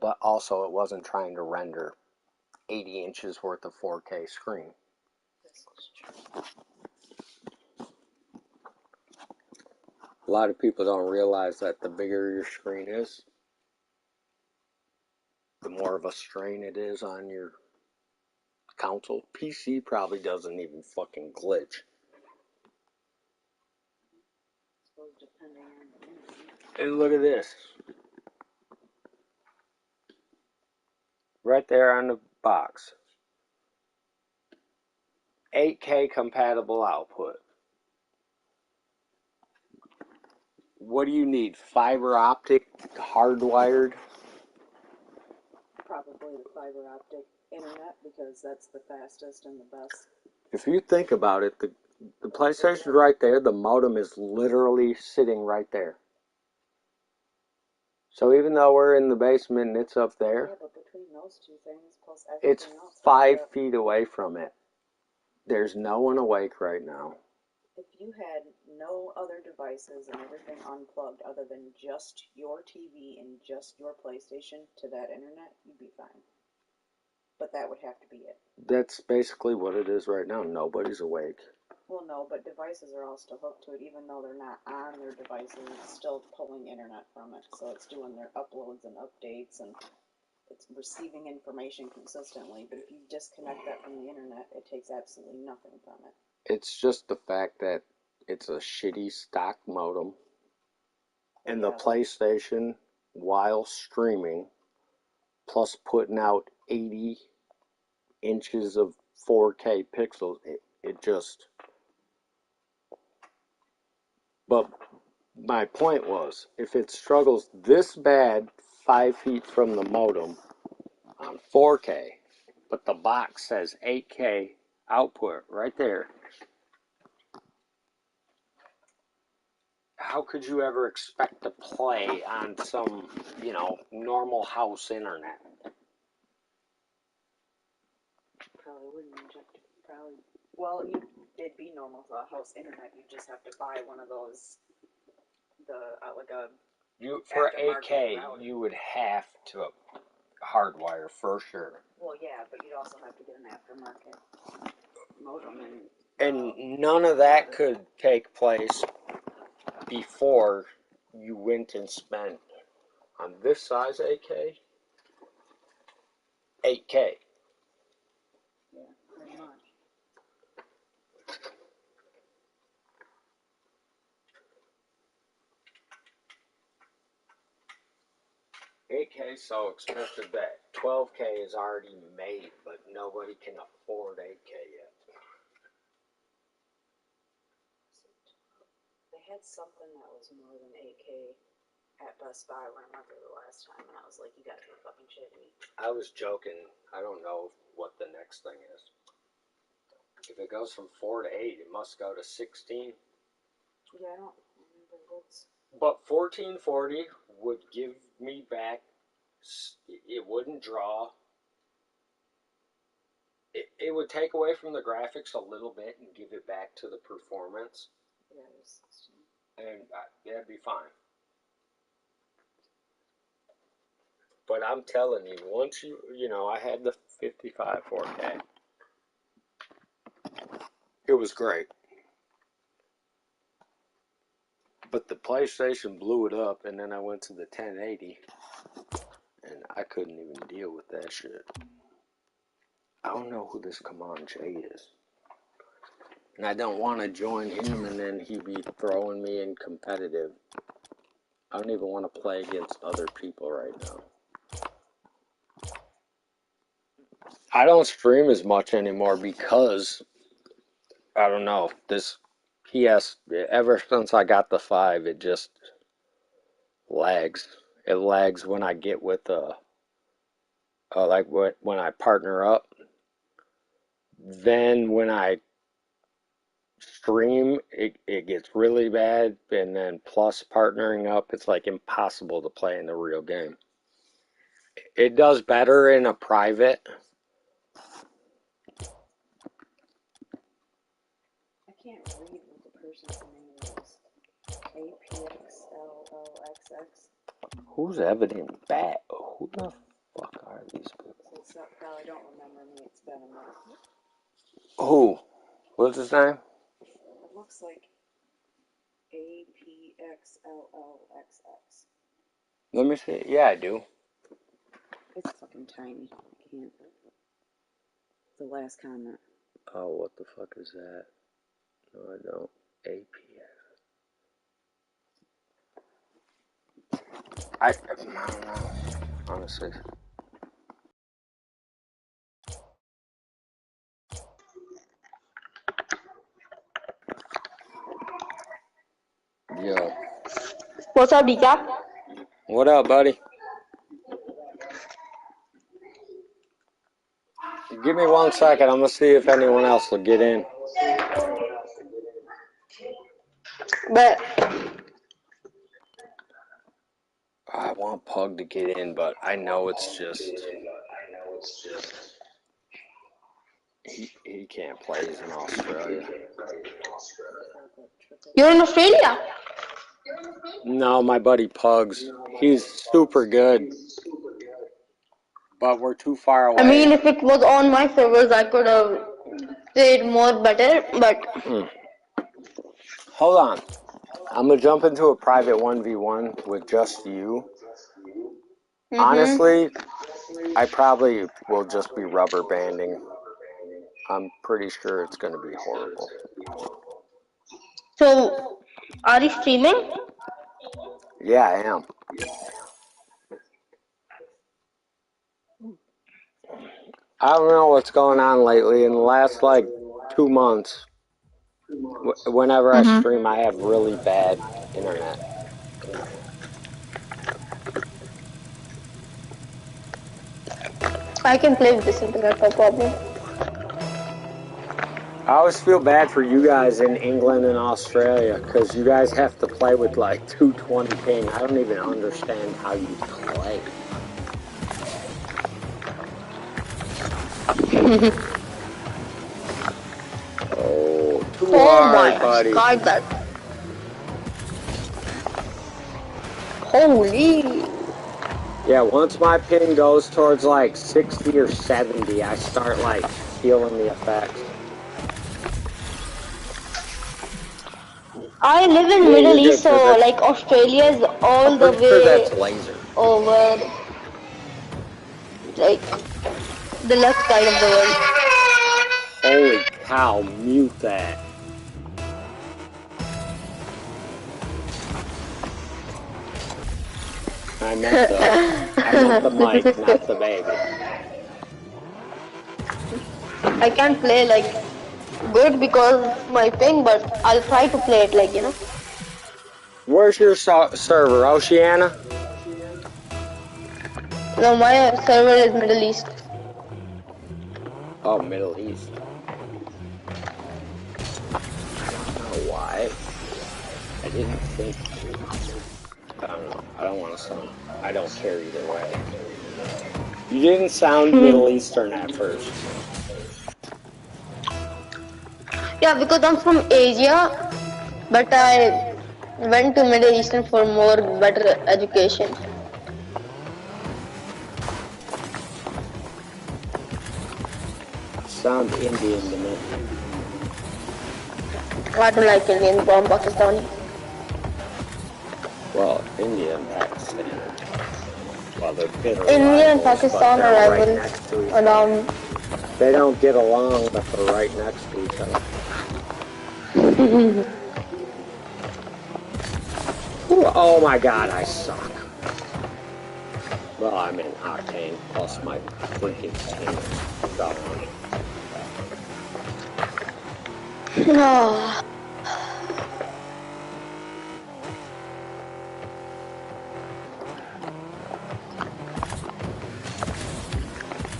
but also it wasn't trying to render 80 inches worth of 4K screen. This is true. A lot of people don't realize that the bigger your screen is, the more of a strain it is on your console. PC probably doesn't even fucking glitch. Depending on the internet. And look at this. Right there on the box. 8K compatible output. What do you need? Fiber optic, hardwired? Probably the fiber optic internet because that's the fastest and the best. If you think about it, the PlayStation's right there. The modem is literally sitting right there. So even though we're in the basement and it's up there, Yeah, but between those two things plus everything it's else, 5 feet away from it. There's no one awake right now. if you had no other devices and everything unplugged other than just your TV and just your PlayStation to that internet, you'd be fine. But that would have to be it. That's basically what it is right now. Nobody's awake. Well, no, but devices are all still hooked to it, even though they're not on their devices. It's still pulling internet from it, so it's doing their uploads and updates, and it's receiving information consistently. But if you disconnect that from the internet, it takes absolutely nothing from it. It's just the fact that it's a shitty stock modem. And the PlayStation, while streaming, plus putting out 80 inches of 4K pixels. It just... But my point was, if it struggles this bad 5 feet from the modem on 4K, but the box says 8K output right there, how could you ever expect to play on some, normal house internet? Probably wouldn't inject. Probably. Well, it'd be normal for a house internet. You just have to buy one of those. Like a. For 8K, you would have to hardwire for sure. Well, yeah, but you'd also have to get an aftermarket modem and none of that could take place before you went and spent on this size 8K. Yeah, pretty much. 8K is so expensive that 12K is already made, but nobody can afford 8K yet. They had something that was more than 8K at Best Buy when I went there the last time, and I was like, you gotta be fucking shitting me. I was joking. I don't know what the next thing is. If it goes from 4 to 8, it must go to 16. Yeah, I don't remember what's... But 1440 would give me back, it wouldn't draw. It would take away from the graphics a little bit and give it back to the performance. Yeah, it was 16. And that'd be fine. But I'm telling you, once I had the 55 4K. It was great. But the PlayStation blew it up, and then I went to the 1080, and I couldn't even deal with that shit. I don't know who this Command J is. And I don't want to join him, and then he'd be throwing me in competitive. I don't even want to play against other people right now. I don't stream as much anymore because, I don't know, ever since I got the 5, it just lags. It lags when I get with when I partner up. Then when I stream, it gets really bad, and then plus partnering up, it's like impossible to play in the real game. It does better in a private. I can't read what the person's name is. APXLLXX. Who's Evident Bat? Who the fuck are these people? So it's not, probably don't remember me. It's been a month. Who? What's his name? It looks like APXLLXX. Let me see. Yeah, I do. It's fucking tiny. I can't. The last comment. Oh, what the fuck is that? No, I don't. APS. I don't know. Honestly. Yo. What's up, Decap? What up, buddy? Give me 1 second. I'm gonna see if anyone else will get in. But I want Pug to get in, but I know it's just he can't play. He's in Australia. you're in Australia. No, my buddy Pugs. He's super good, but we're too far away. I mean, if it was on my servers, I could have played more better, but... Hold on. I'm going to jump into a private 1v1 with just you. Honestly, I probably will just be rubber banding. I'm pretty sure it's going to be horrible. So, are you streaming? Yeah, I am. I don't know what's going on lately. In the last, like, 2 months, whenever I stream, I have really bad internet. I can play with this internet, no problem. I always feel bad for you guys in England and Australia, because you guys have to play with, like, 220 ping. I don't even understand how you play. Oh, too hard, buddy. God, that. Holy. Yeah, once my ping goes towards like 60 or 70, I start like feeling the effects. I live in Middle East, so like Australia is all the way that's laser. over, like the left side of the world. Holy cow, mute that. I meant the mic, not the baby. I can't play like good because of my ping, but I'll try to play it like, you know. Where's your server, Oceania? No, my server is Middle East. Oh, Middle East. I don't know why. I didn't think. I don't know. I don't want to sound. I don't care either way. You didn't sound Middle Eastern at first. Yeah, because I'm from Asia, but I went to Middle Eastern for more better education. Sound Indian to me. I don't like Indian, I'm Pakistani. Well, India and Pakistan. Well, they're bitter India and rivals, Pakistan are right rivals next to each other. They don't get along, but they're right next to each other. Oh my god, I suck. Well, I'm in Octane, plus my freaking team is going. No.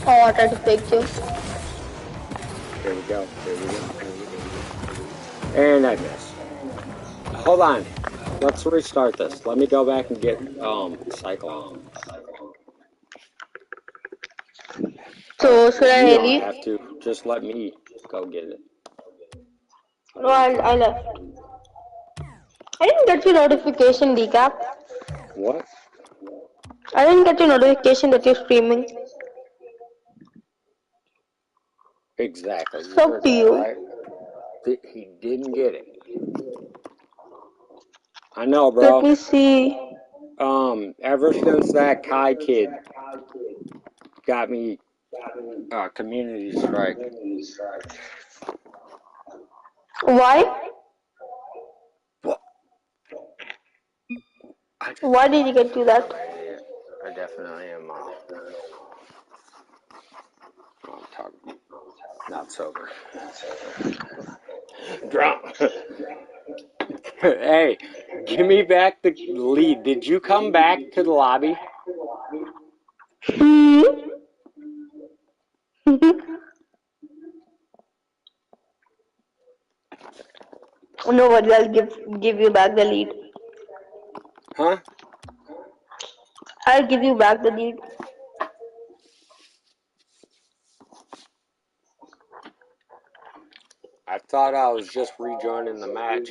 Oh, I tried to fake you. Here we go, here we go. And I missed. Hold on. Let's restart this. Let me go back and get, Cyclone. So, should I You don't leave? have to. Just let me go get it. No, I left. I didn't get your notification, Decap. What? I didn't get your notification that you're streaming. Exactly. It's up to you. Right? He didn't get it. I know, bro. Let me see. Ever since that Kai kid got me community strike. Why? Why did you get you that? I definitely am not sober. Drunk. Hey, give me back the lead. Did you come back to the lobby? No worries, I'll give you back the lead. Huh? I'll give you back the lead. I thought I was just rejoining the match,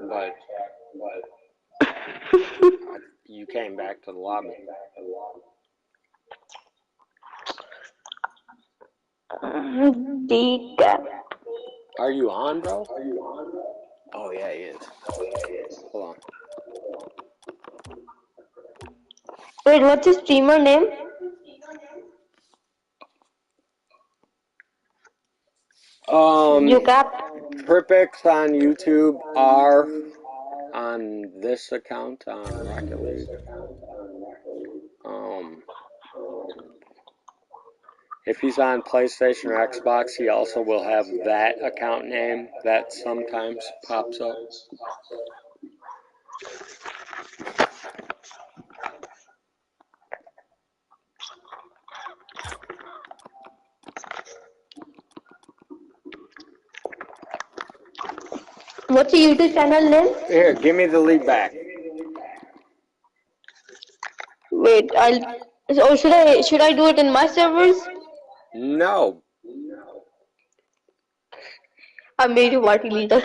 but you came back to the lobby. Decap. Are you on, bro? Oh, yeah, he is. Hold on. Wait, what's his streamer name? Decap. Tripix on YouTube, R on this account on Rocket League. If he's on PlayStation or Xbox, he also will have that account name that sometimes pops up. What's your YouTube channel name? Here, give me the lead back. Wait, or should I do it in my servers? No. I made you party leader.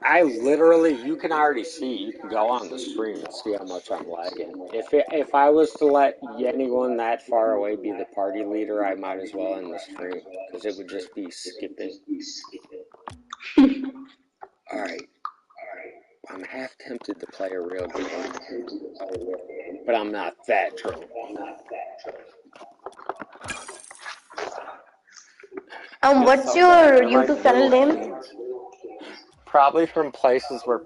I literally, you can already see, you can go on the stream and see how much I'm lagging. If I was to let anyone that far away be the party leader, I might as well end the stream, because it would just be skipping. Alright. I'm half tempted to play a real game, but I'm not that drunk. What's your YouTube channel name? Probably from places where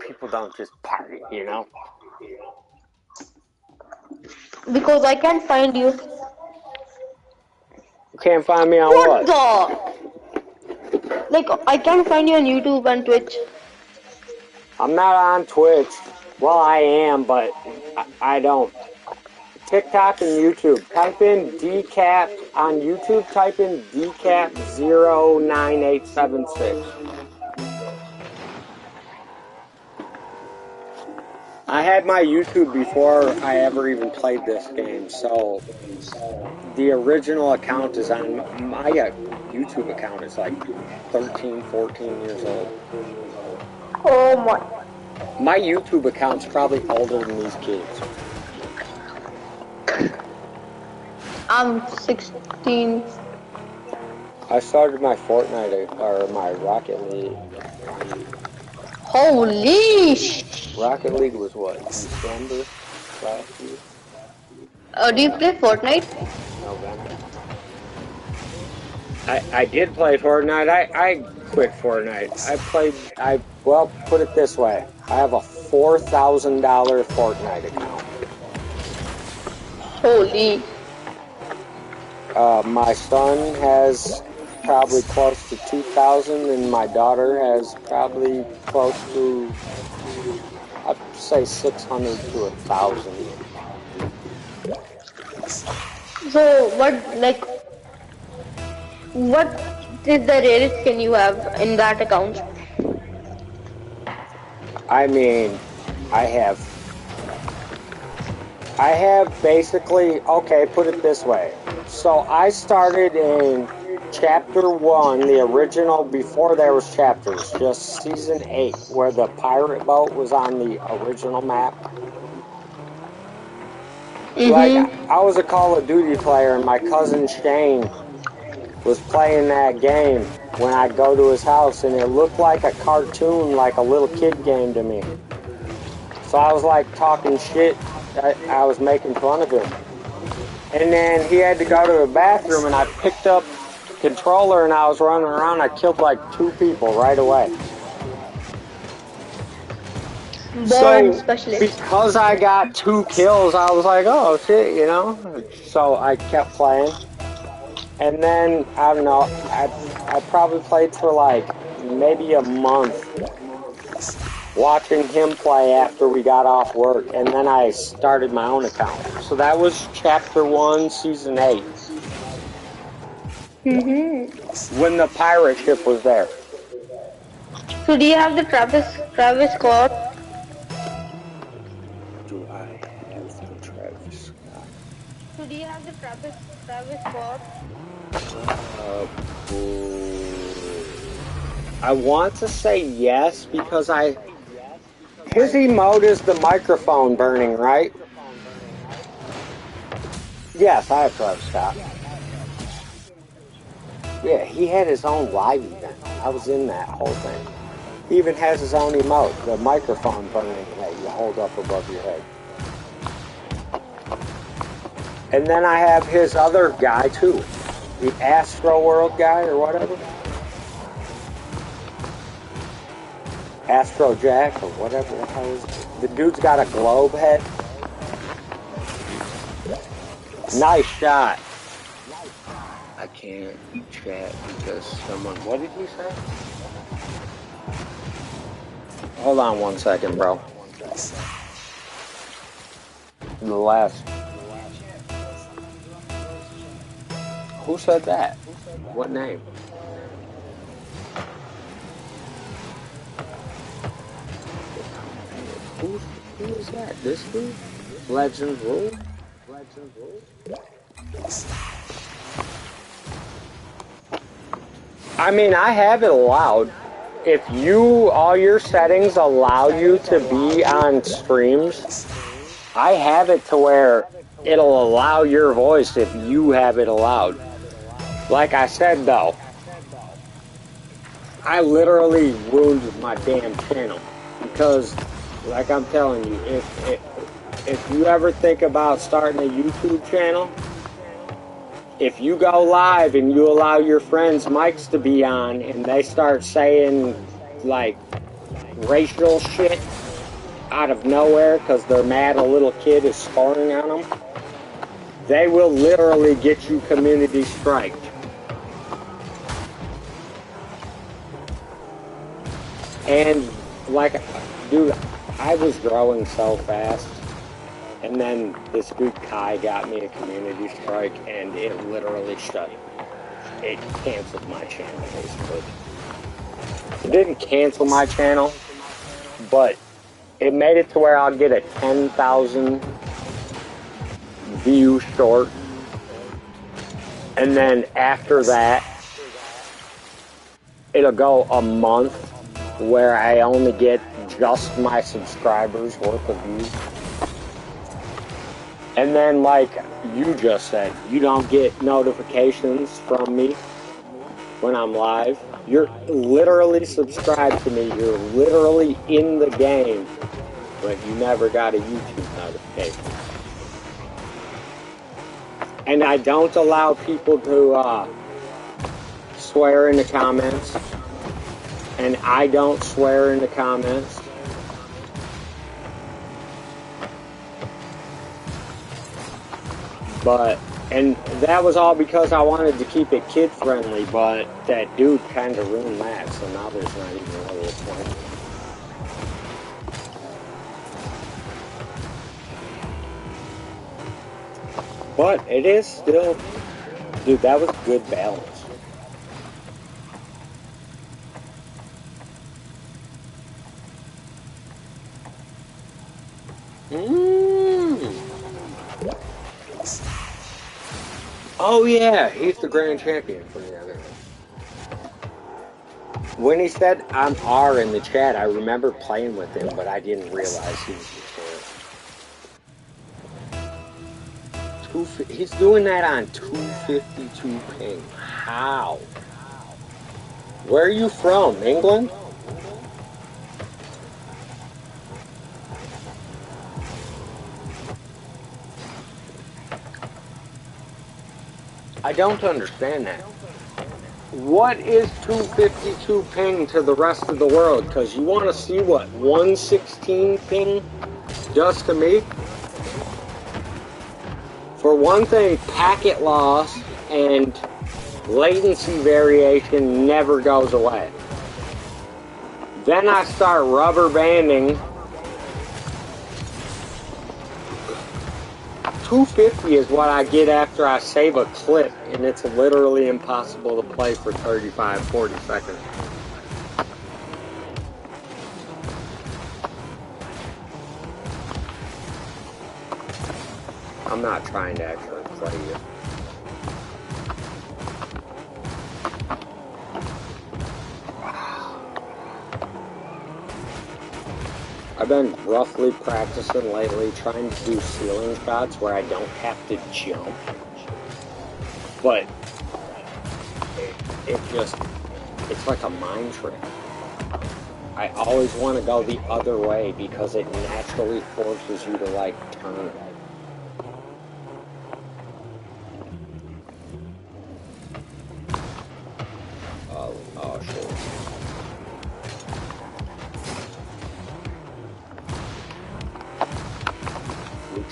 people don't just party, you know? Because I can't find you. You can't find me on What what? the? Like, I can't find you on YouTube and Twitch. I'm not on Twitch. Well, I am, but I don't. TikTok and YouTube. Type in decap on YouTube. Type in decap09876. I had my YouTube before I ever even played this game, so the original account is on my YouTube account is like 13, 14 years old. Oh my. My YouTube account's probably older than these kids. I'm 16. I started my Fortnite or my Rocket League. Holy sh! Rocket League was what, December last year? Do you play Fortnite? November. I did play Fortnite. I quit Fortnite. Well, put it this way. I have a $4,000 Fortnite account. Holy. My son has probably close to 2,000, and my daughter has probably close to, I'd say 600 to 1,000. So what is the rarest skin you have in that account? I mean, I have basically, okay, put it this way. So I started in Chapter 1, the original, before there was chapters, just Season 8, where the pirate boat was on the original map. Like, I was a Call of Duty player, and my cousin Shane was playing that game when I'd go to his house, and it looked like a cartoon, like a little kid game to me. So I was like talking shit. I was making fun of him. And then he had to go to the bathroom, and I picked up the controller, and I was running around. I killed like 2 people right away. Born So, specialist. because I got 2 kills, I was like, oh shit, you know? So I kept playing. And then, I don't know, I probably played for like maybe a month, watching him play after we got off work, and then I started my own account. So that was Chapter 1, Season 8. When the pirate ship was there. So do you have the Travis Scott? Do I have the Travis Scott? So do you have the Travis Scott? I want to say yes, because his emote is the microphone burning, right? Yes, I have Travis Scott. Yeah, he had his own live event. I was in that whole thing. He even has his own emote, the microphone burning that you hold up above your head. And then I have his other guy too, the Astro World guy or whatever. Astro Jack or whatever the hell is it? The dude's got a globe head. Nice shot. I can't chat because someone... What did you say? Hold on 1 second, bro. The last... Who said that? What name? Who is that? This dude? Legends Rule? I mean, I have it allowed. If all your settings allow you to be on streams, I have it to where it'll allow your voice if you have it allowed. Like I said, though, I literally ruined my damn channel because, like I'm telling you, if you ever think about starting a YouTube channel, if you go live and you allow your friends' mics to be on and they start saying, like, racial shit out of nowhere because they're mad a little kid is scoring on them, they will literally get you community striked. And, like, dude, I was growing so fast. And then this dude Kai got me a community strike, and it literally it canceled my channel, basically. It didn't cancel my channel, but it made it to where I'll get a 10,000 view short. And then after that, it'll go a month where I only get just my subscribers worth of views. And then, like you just said, you don't get notifications from me when I'm live. You're literally subscribed to me. You're literally in the game, but you never got a YouTube notification. And I don't allow people to swear in the comments. And I don't swear in the comments. And that was all because I wanted to keep it kid friendly, but that dude kind of ruined that, so now there's not even a little point. But it is still, dude, that was good balance. Oh yeah, he's the grand champion from the other one. When he said I'm R in the chat, I remember playing with him, but I didn't realize he was the champ. He's doing that on 252 ping. How? Where are you from? England? I don't understand that. What is 252 ping to the rest of the world? Because you want to see what 116 ping does to me? For one thing, packet loss and latency variation never goes away. Then I start rubber banding. 250 is what I get after I save a clip, and it's literally impossible to play for 35, 40 seconds. I'm not trying to actually play you. I've been roughly practicing lately, trying to do ceiling shots where I don't have to jump. But it's like a mind trick. I always want to go the other way because it naturally forces you to, like, turn. Oh shit. Weak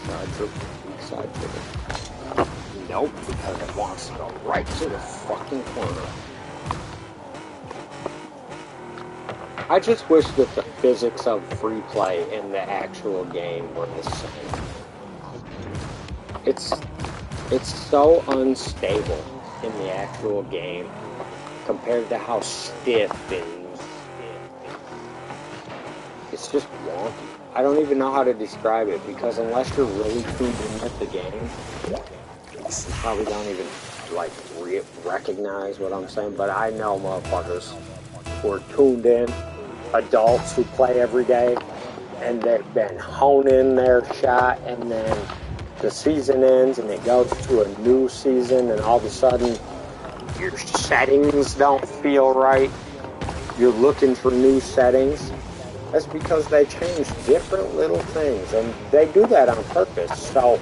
side trigger. Nope, because it wants to go right to the fucking corner. I just wish that the physics of free play in the actual game were the same. It's so unstable in the actual game compared to how stiff and it's just wonky. I don't even know how to describe it because unless you're really tuned in with the game, you probably don't even like recognize what I'm saying. But I know motherfuckers who are tuned in, adults who play every day, and they've been honing their shot, and then the season ends and it goes to a new season, and all of a sudden your settings don't feel right. You're looking for new settings. That's because they change different little things, and they do that on purpose. So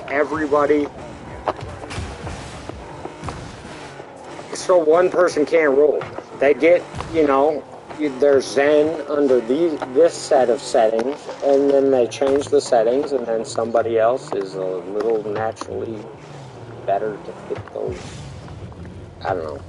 so one person can't rule. They get, they're zen under this set of settings, and then they change the settings, and then somebody else is a little naturally better to fit those. I don't know.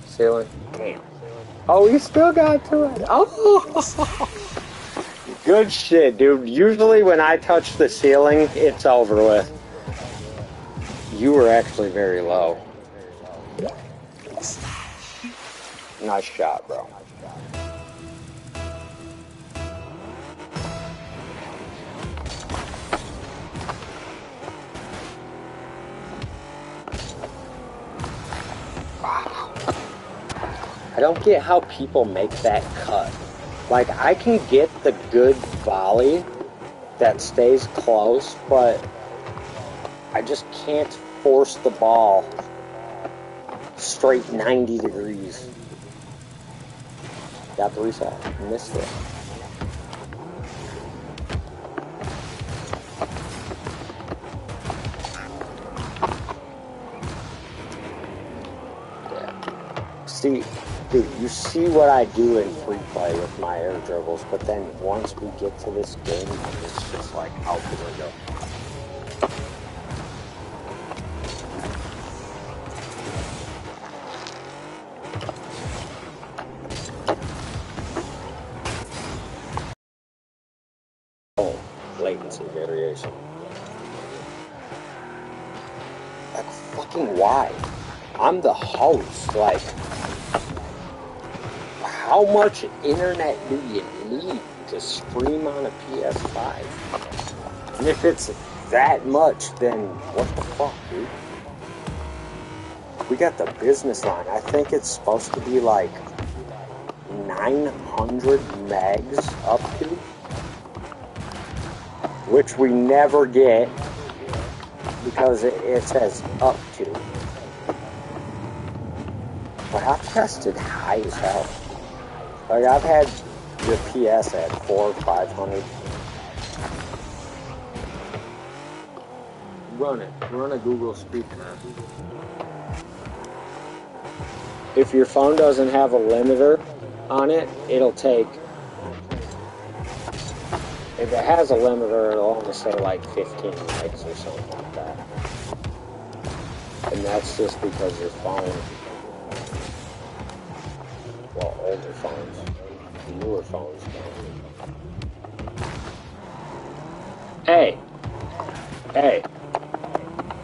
Ceiling. Damn. Oh, we still got to it. Oh, good shit, dude. Usually when I touch the ceiling, it's over with. You were actually very low. Nice shot, bro. I don't get how people make that cut. Like, I can get the good volley that stays close, but I just can't force the ball straight 90 degrees. Got the reset. Missed it. Yeah. See, dude, you see what I do in free play with my air dribbles, but then once we get to this game, it's just like out the window. Oh, latency variation. Like, fucking why? I'm the host, like... How much internet do you need to stream on a PS5? And if it's that much, then what the fuck, dude? We got the business line. I think it's supposed to be like 900 megs up to, which we never get because it says up to. But I've tested high as hell. Like, I've had the PS at 400 or 500. Run it. Run a Google Speed Test. If your phone doesn't have a limiter on it, it'll take... If it has a limiter, it'll only say like 15 megs or something like that. And that's just because your phone... Well, older phones, newer phones don't. Hey,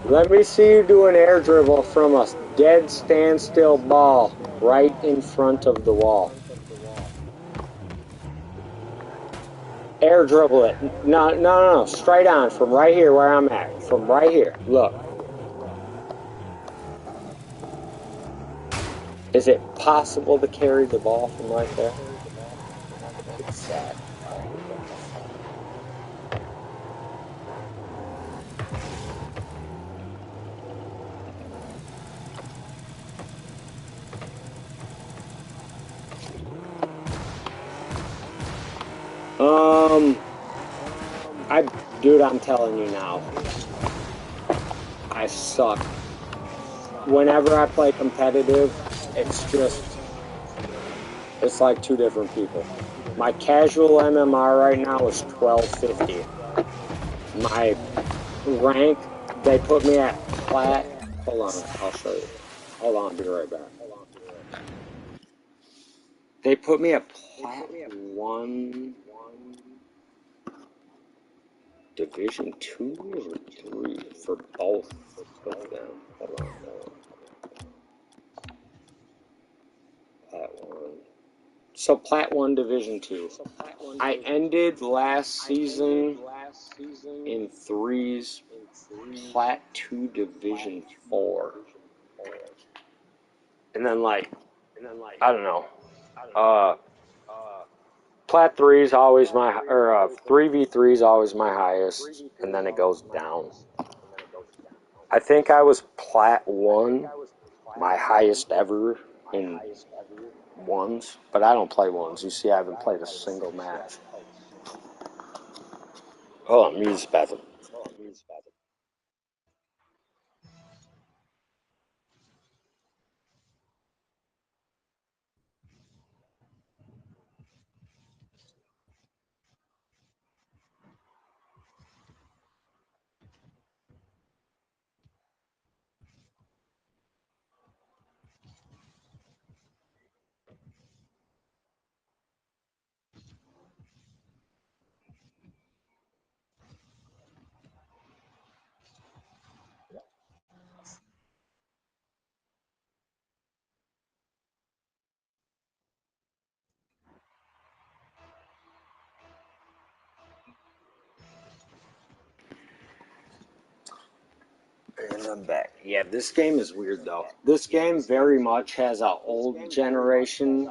let me see you do an air dribble from a dead standstill ball right in front of the wall. Air dribble it. No, straight on from right here where I'm at. From right here, look. Is it possible to carry the ball from right there? It's sad. Dude, I'm telling you now, I suck. Whenever I play competitive, it's like two different people. My casual MMR right now is 1250. My rank, they put me at plat. Hold on, I'll show you. Hold on, I'll be right back. They put me at plat 1, division 2 or 3 for both of them. Hold on. Plat 1. So plat 1, division 2. I ended last season in 3s, plat 2, division 4. And then I don't know. Plat 3 is always my, or 3v3 is always my highest, and then it goes down. I think I was plat 1, my highest ever in 1s, but I don't play 1s. You see, I haven't played a single match. Hold on, use the bathroom. And I'm back. Yeah, this game is weird though. This game very much has an old generation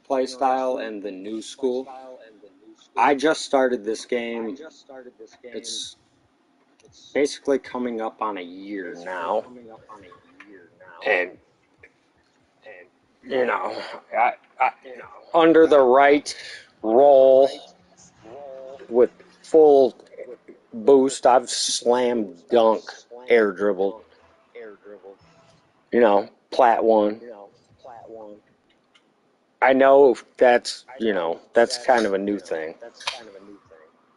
play style and the new school. I just started this game. It's basically coming up on a year now. And you know, under the right roll with full boost, I've slam dunk air dribbled. You know, plat 1. I know that's kind of a new thing.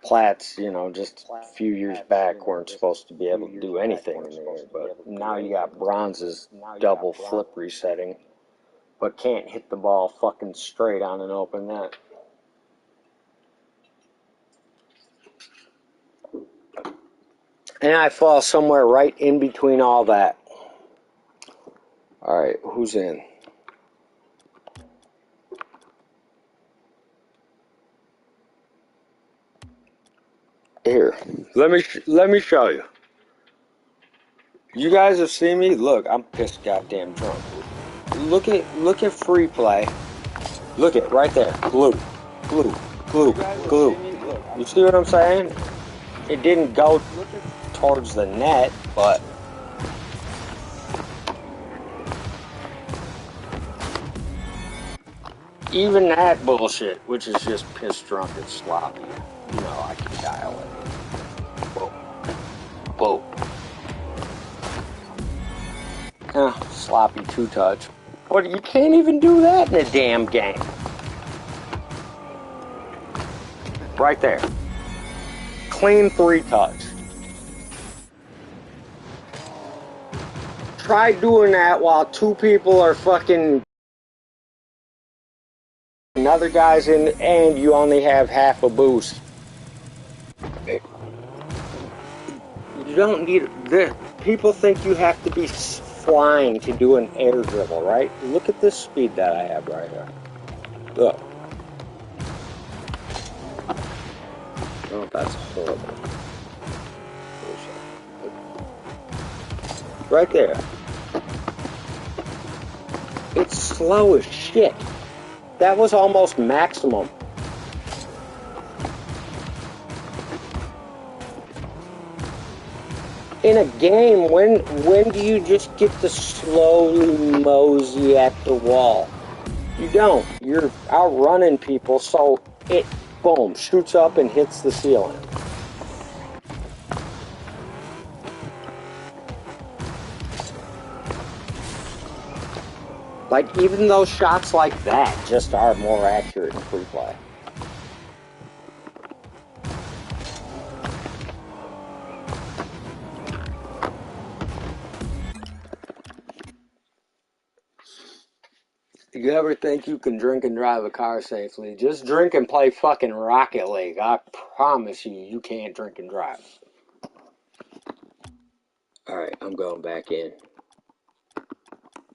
Plats, just a few years back weren't supposed to be able to do anything in the air, but now you got bronze's double flip resetting, but can't hit the ball fucking straight on an open net. And I fall somewhere right in between all that. Alright, who's in? Here, let me show you. You guys have seen me. Look, I'm pissed goddamn drunk. Look at free play. Look at right there. Glue. You see what I'm saying? It didn't go towards the net, but even that bullshit, which is just piss drunk and sloppy, I can dial it. Boom. Sloppy 2-touch. But you can't even do that in a damn game. Right there. Clean 3-touch. Try doing that while two people are fucking another guy's in and you only have half a boost. You don't need this. People think you have to be flying to do an air dribble, right? Look at this speed that I have right here. Look. Oh, that's horrible. Right there. It's slow as shit. That was almost maximum. In a game, when do you just get to slowly mosey at the wall? You don't. You're outrunning people, so boom, shoots up and hits the ceiling. Like, even those shots like that just are more accurate in free play. You ever think you can drink and drive a car safely? Just drink and play fucking Rocket League. I promise you, you can't drink and drive. Alright, I'm going back in.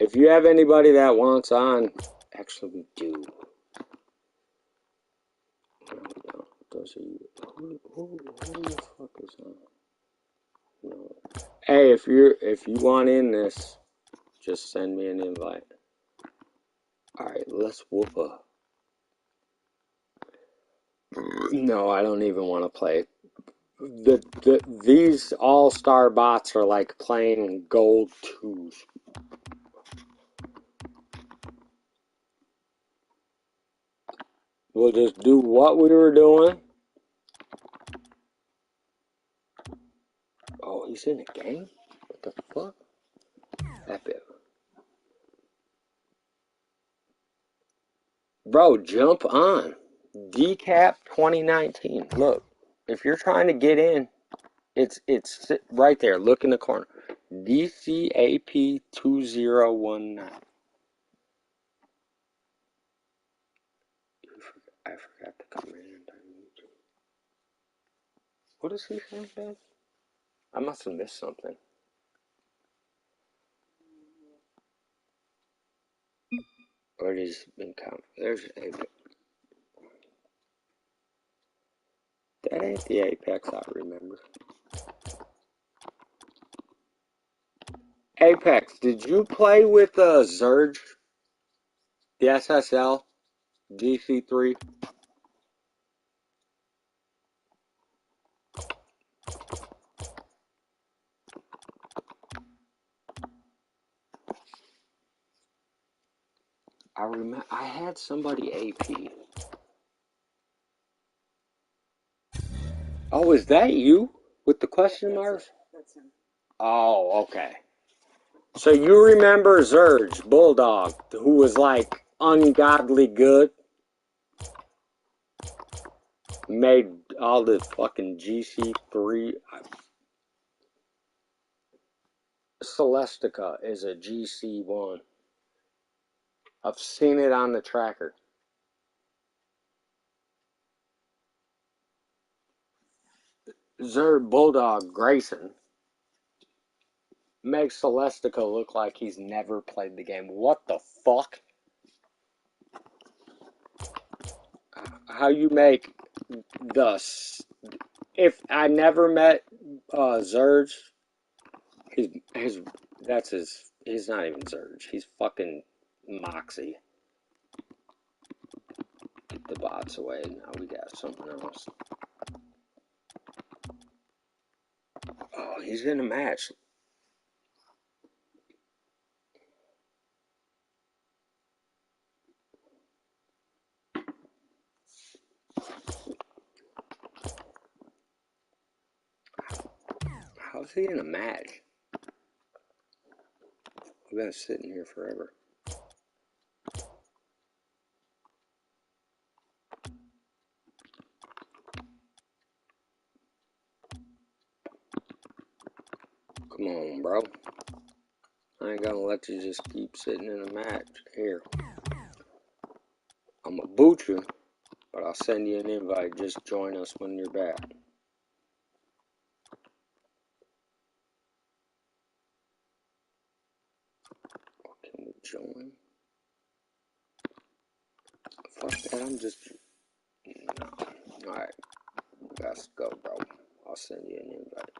If you have anybody that wants on, actually we do. No, we don't. Those are you. Who the fuck is on? No. Hey, if you want in this, just send me an invite. Alright, let's whoop a. No, I don't even want to play. These all-star bots are like playing gold 2s. We'll just do what we were doing. Oh, he's in the game? What the fuck? That bit. Bro, jump on. Decap 2019. Look, if you're trying to get in, it's right there. Look in the corner. DCAP 2019. I forgot the command. What is he saying, guys? I must have missed something. Or it has been counted. There's Apex. That ain't the Apex I remember. Apex, did you play with Zurge? The SSL? GC3? I remember I had somebody AP. Oh, is that you? With the question marks? That's him. Oh, okay. So you remember Zurge, Bulldog, who was like ungodly good? Made all the fucking GC3. Celestica is a GC1. I've seen it on the tracker. Zurge Bulldog Grayson makes Celestica look like he's never played the game. What the fuck? How you make the... If I never met Zurge, he's not even Zurge. He's fucking Moxie. Get the bots away. Now we got something else. Oh, he's in a match. How's he in a match? I've been sitting here forever. Come on, bro. I ain't gonna let you just keep sitting in a match. Here. I'm gonna boot you, but I'll send you an invite. Just join us when you're back. Can we join? Fuck that, I'm just... No. Alright. Let's go, bro. I'll send you an invite.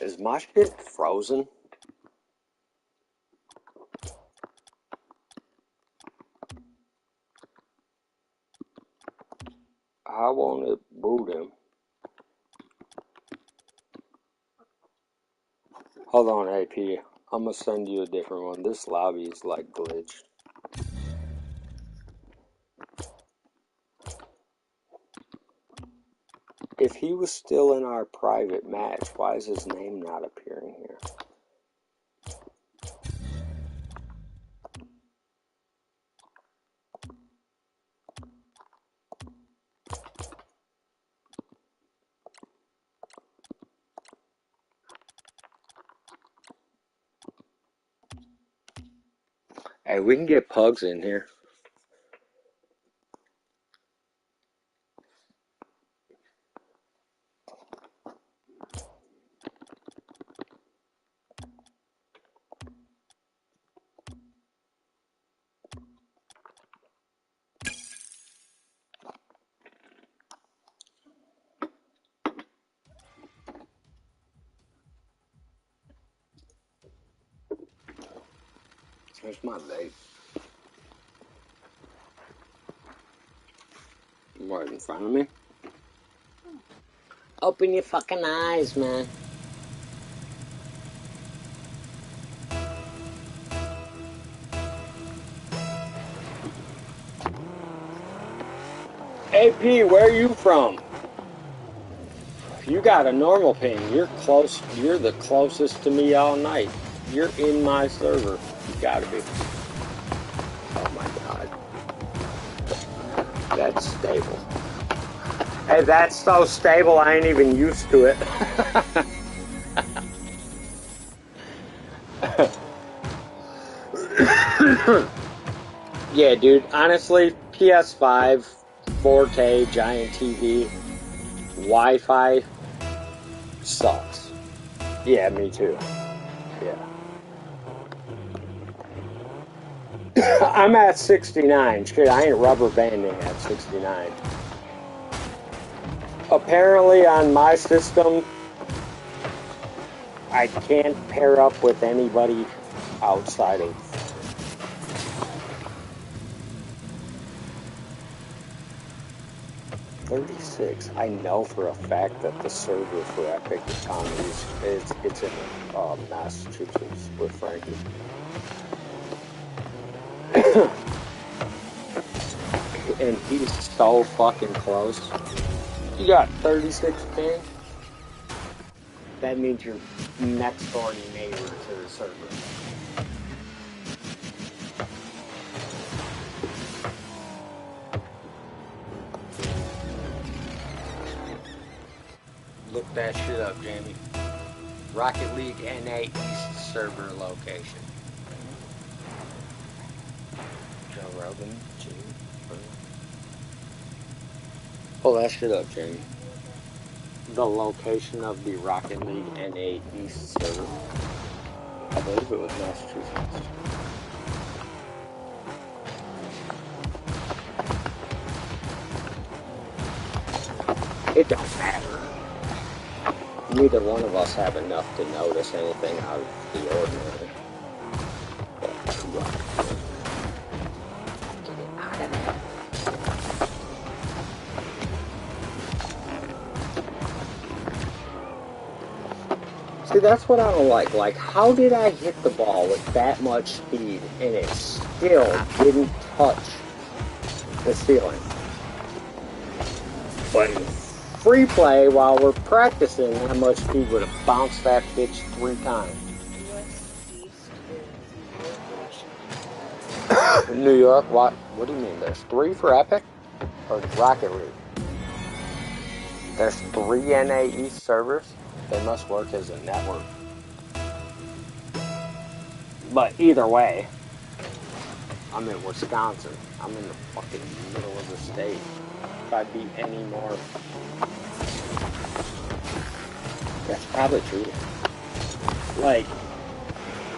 Is my shit frozen? I want to boot him. Hold on, AP. I'm gonna send you a different one. This lobby is like glitched. If he was still in our private match, why is his name not appearing here? Hey, we can get Pugs in here. Here's my vape. Right in front of me. Open your fucking eyes, man. AP, where are you from? You got a normal ping. You're close. You're the closest to me all night. You're in my server. You gotta be. Oh my god. That's stable. Hey, that's so stable I ain't even used to it. Yeah, dude, honestly, PS5, 4K, giant TV, Wi-Fi sucks. Yeah, me too. Yeah. I'm at 69. Shit, I ain't rubber banding at 69. Apparently on my system, I can't pair up with anybody outside of 36. I know for a fact that the server for Epic Comedies it's in Massachusetts with Frankie. And he's so fucking close. You got 36 ping? That means you're next door neighbor to the server. Look that shit up, Jamie. Rocket League NA East server location. Joe Rogan, Jimmy. Pull that shit up, Jamie. The location of the Rocket League NA East server. I believe it was Massachusetts. It don't matter. Neither one of us have enough to notice anything out of the ordinary. See, that's what I don't like. Like, how did I hit the ball with that much speed and it still didn't touch the ceiling? But in free play, while we're practicing, that much speed would have bounced that bitch 3 times. New York, what? What do you mean? There's 3 for Epic? Or Rocket League? There's 3 NA East servers? They must work as a network. But either way, I'm in Wisconsin. I'm in the fucking middle of the state. If I'd be any more... That's probably true. Like,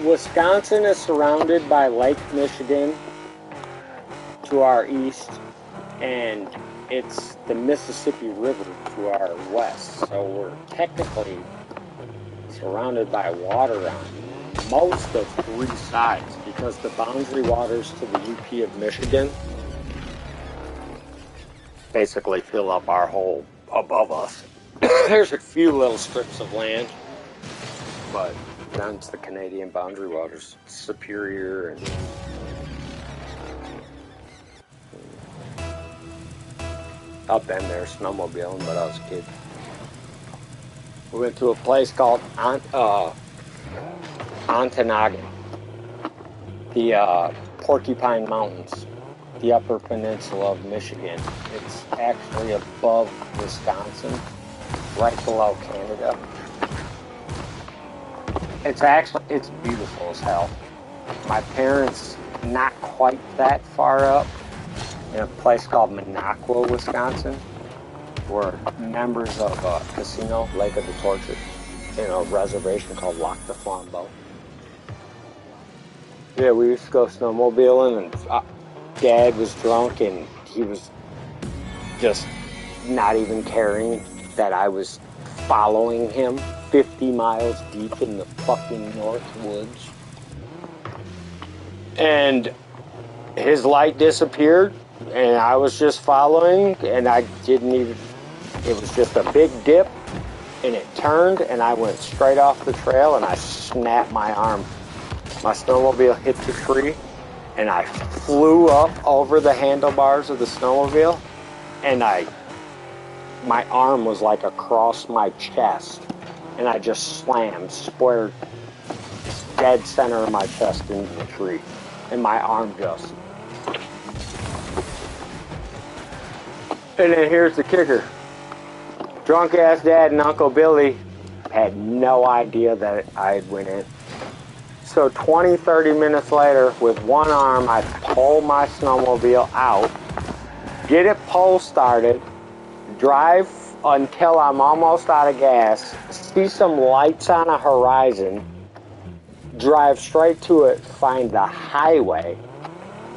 Wisconsin is surrounded by Lake Michigan to our east, and it's the Mississippi River to our west. So we're technically surrounded by water on most of 3 sides, because the boundary waters to the UP of Michigan basically fill up our whole above us. There's a few little strips of land, but Down to the Canadian boundary waters, Superior, and I've been there snowmobiling, but I was a kid. We went to a place called Ontonagon, the Porcupine Mountains, the Upper Peninsula of Michigan. It's actually above Wisconsin, right below Canada. It's beautiful as hell. My parents, not quite that far up, in a place called Minocqua, Wisconsin, were members of a casino, Lake of the Torture, in a reservation called Lac de Flambeau. Yeah, we used to go snowmobiling, and Dad was drunk, and he was just not even caring that I was following him 50 miles deep in the fucking North Woods. And his light disappeared, and I was just following, and I didn't even, it was just a big dip, and it turned, and I went straight off the trail, and I snapped my arm. My snowmobile hit the tree, and I flew up over the handlebars of the snowmobile, and my arm was like across my chest, and I just slammed square dead center of my chest into the tree, and my arm just. And then here's the kicker. Drunk ass Dad and Uncle Billy had no idea that I had went in. So 20, 30 minutes later, with one arm, I pull my snowmobile out, get it pole started, drive until I'm almost out of gas, see some lights on a horizon, drive straight to it, find the highway,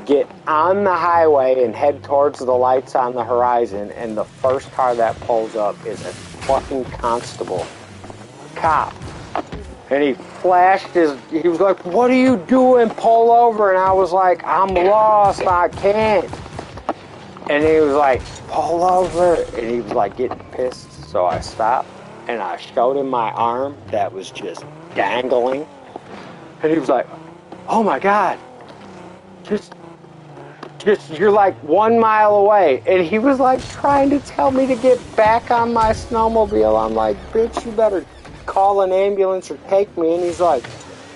get on the highway and head towards the lights on the horizon, and the first car that pulls up is a fucking constable, cop. And he flashed he was like, "What are you doing? Pull over." And I was like, "I'm lost, I can't." And he was like, "Pull over." And he was like getting pissed. So I stopped and I showed him my arm that was just dangling. And he was like, "Oh my God, just you're like 1 mile away." And he was like trying to tell me to get back on my snowmobile. I'm like, "Bitch, you better call an ambulance or take me." And he's like,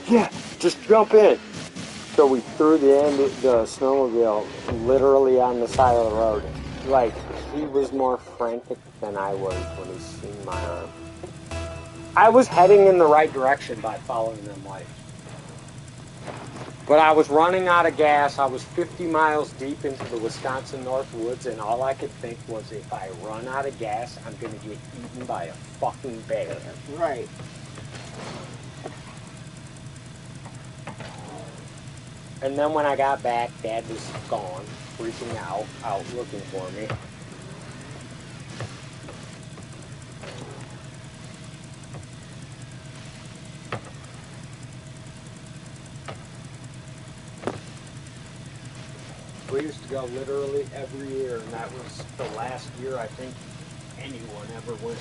"Yeah, just jump in." So we threw the snowmobile literally on the side of the road. Like, he was more frantic than I was when he seen my arm. I was heading in the right direction by following them lights. But I was running out of gas. I was 50 miles deep into the Wisconsin North Woods, and all I could think was, if I run out of gas, I'm going to get eaten by a fucking bear. Right. And then when I got back, Dad was gone, freaking out looking for me. We used to go literally every year, and that was the last year I think anyone ever went.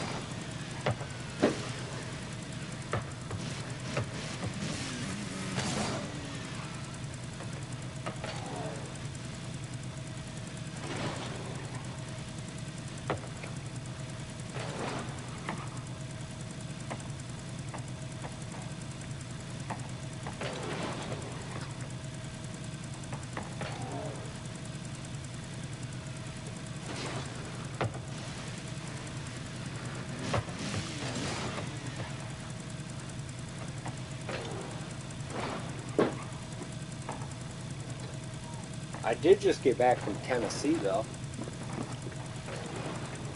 I did just get back from Tennessee, though.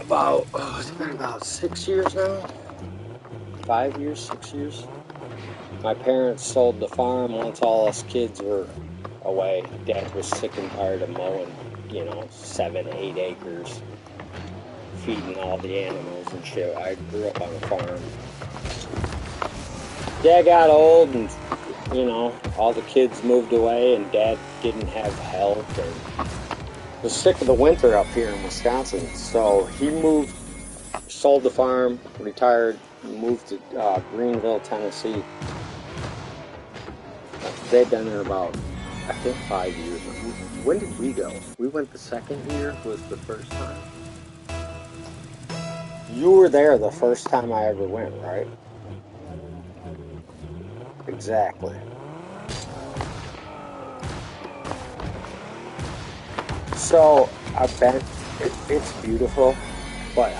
It's been about 6 years now. 5 years, 6 years. My parents sold the farm once all us kids were away. Dad was sick and tired of mowing, 7, 8 acres, feeding all the animals and shit. I grew up on a farm. Dad got old, and all the kids moved away, and Dad didn't have health, and was sick of the winter up here in Wisconsin. So he moved, sold the farm, retired, moved to Greenville, Tennessee, They've been there about, I think, 5 years. When did we go? We went the second year, was the first time? You were there the first time I ever went, right? Exactly. So, I've been, it's beautiful, but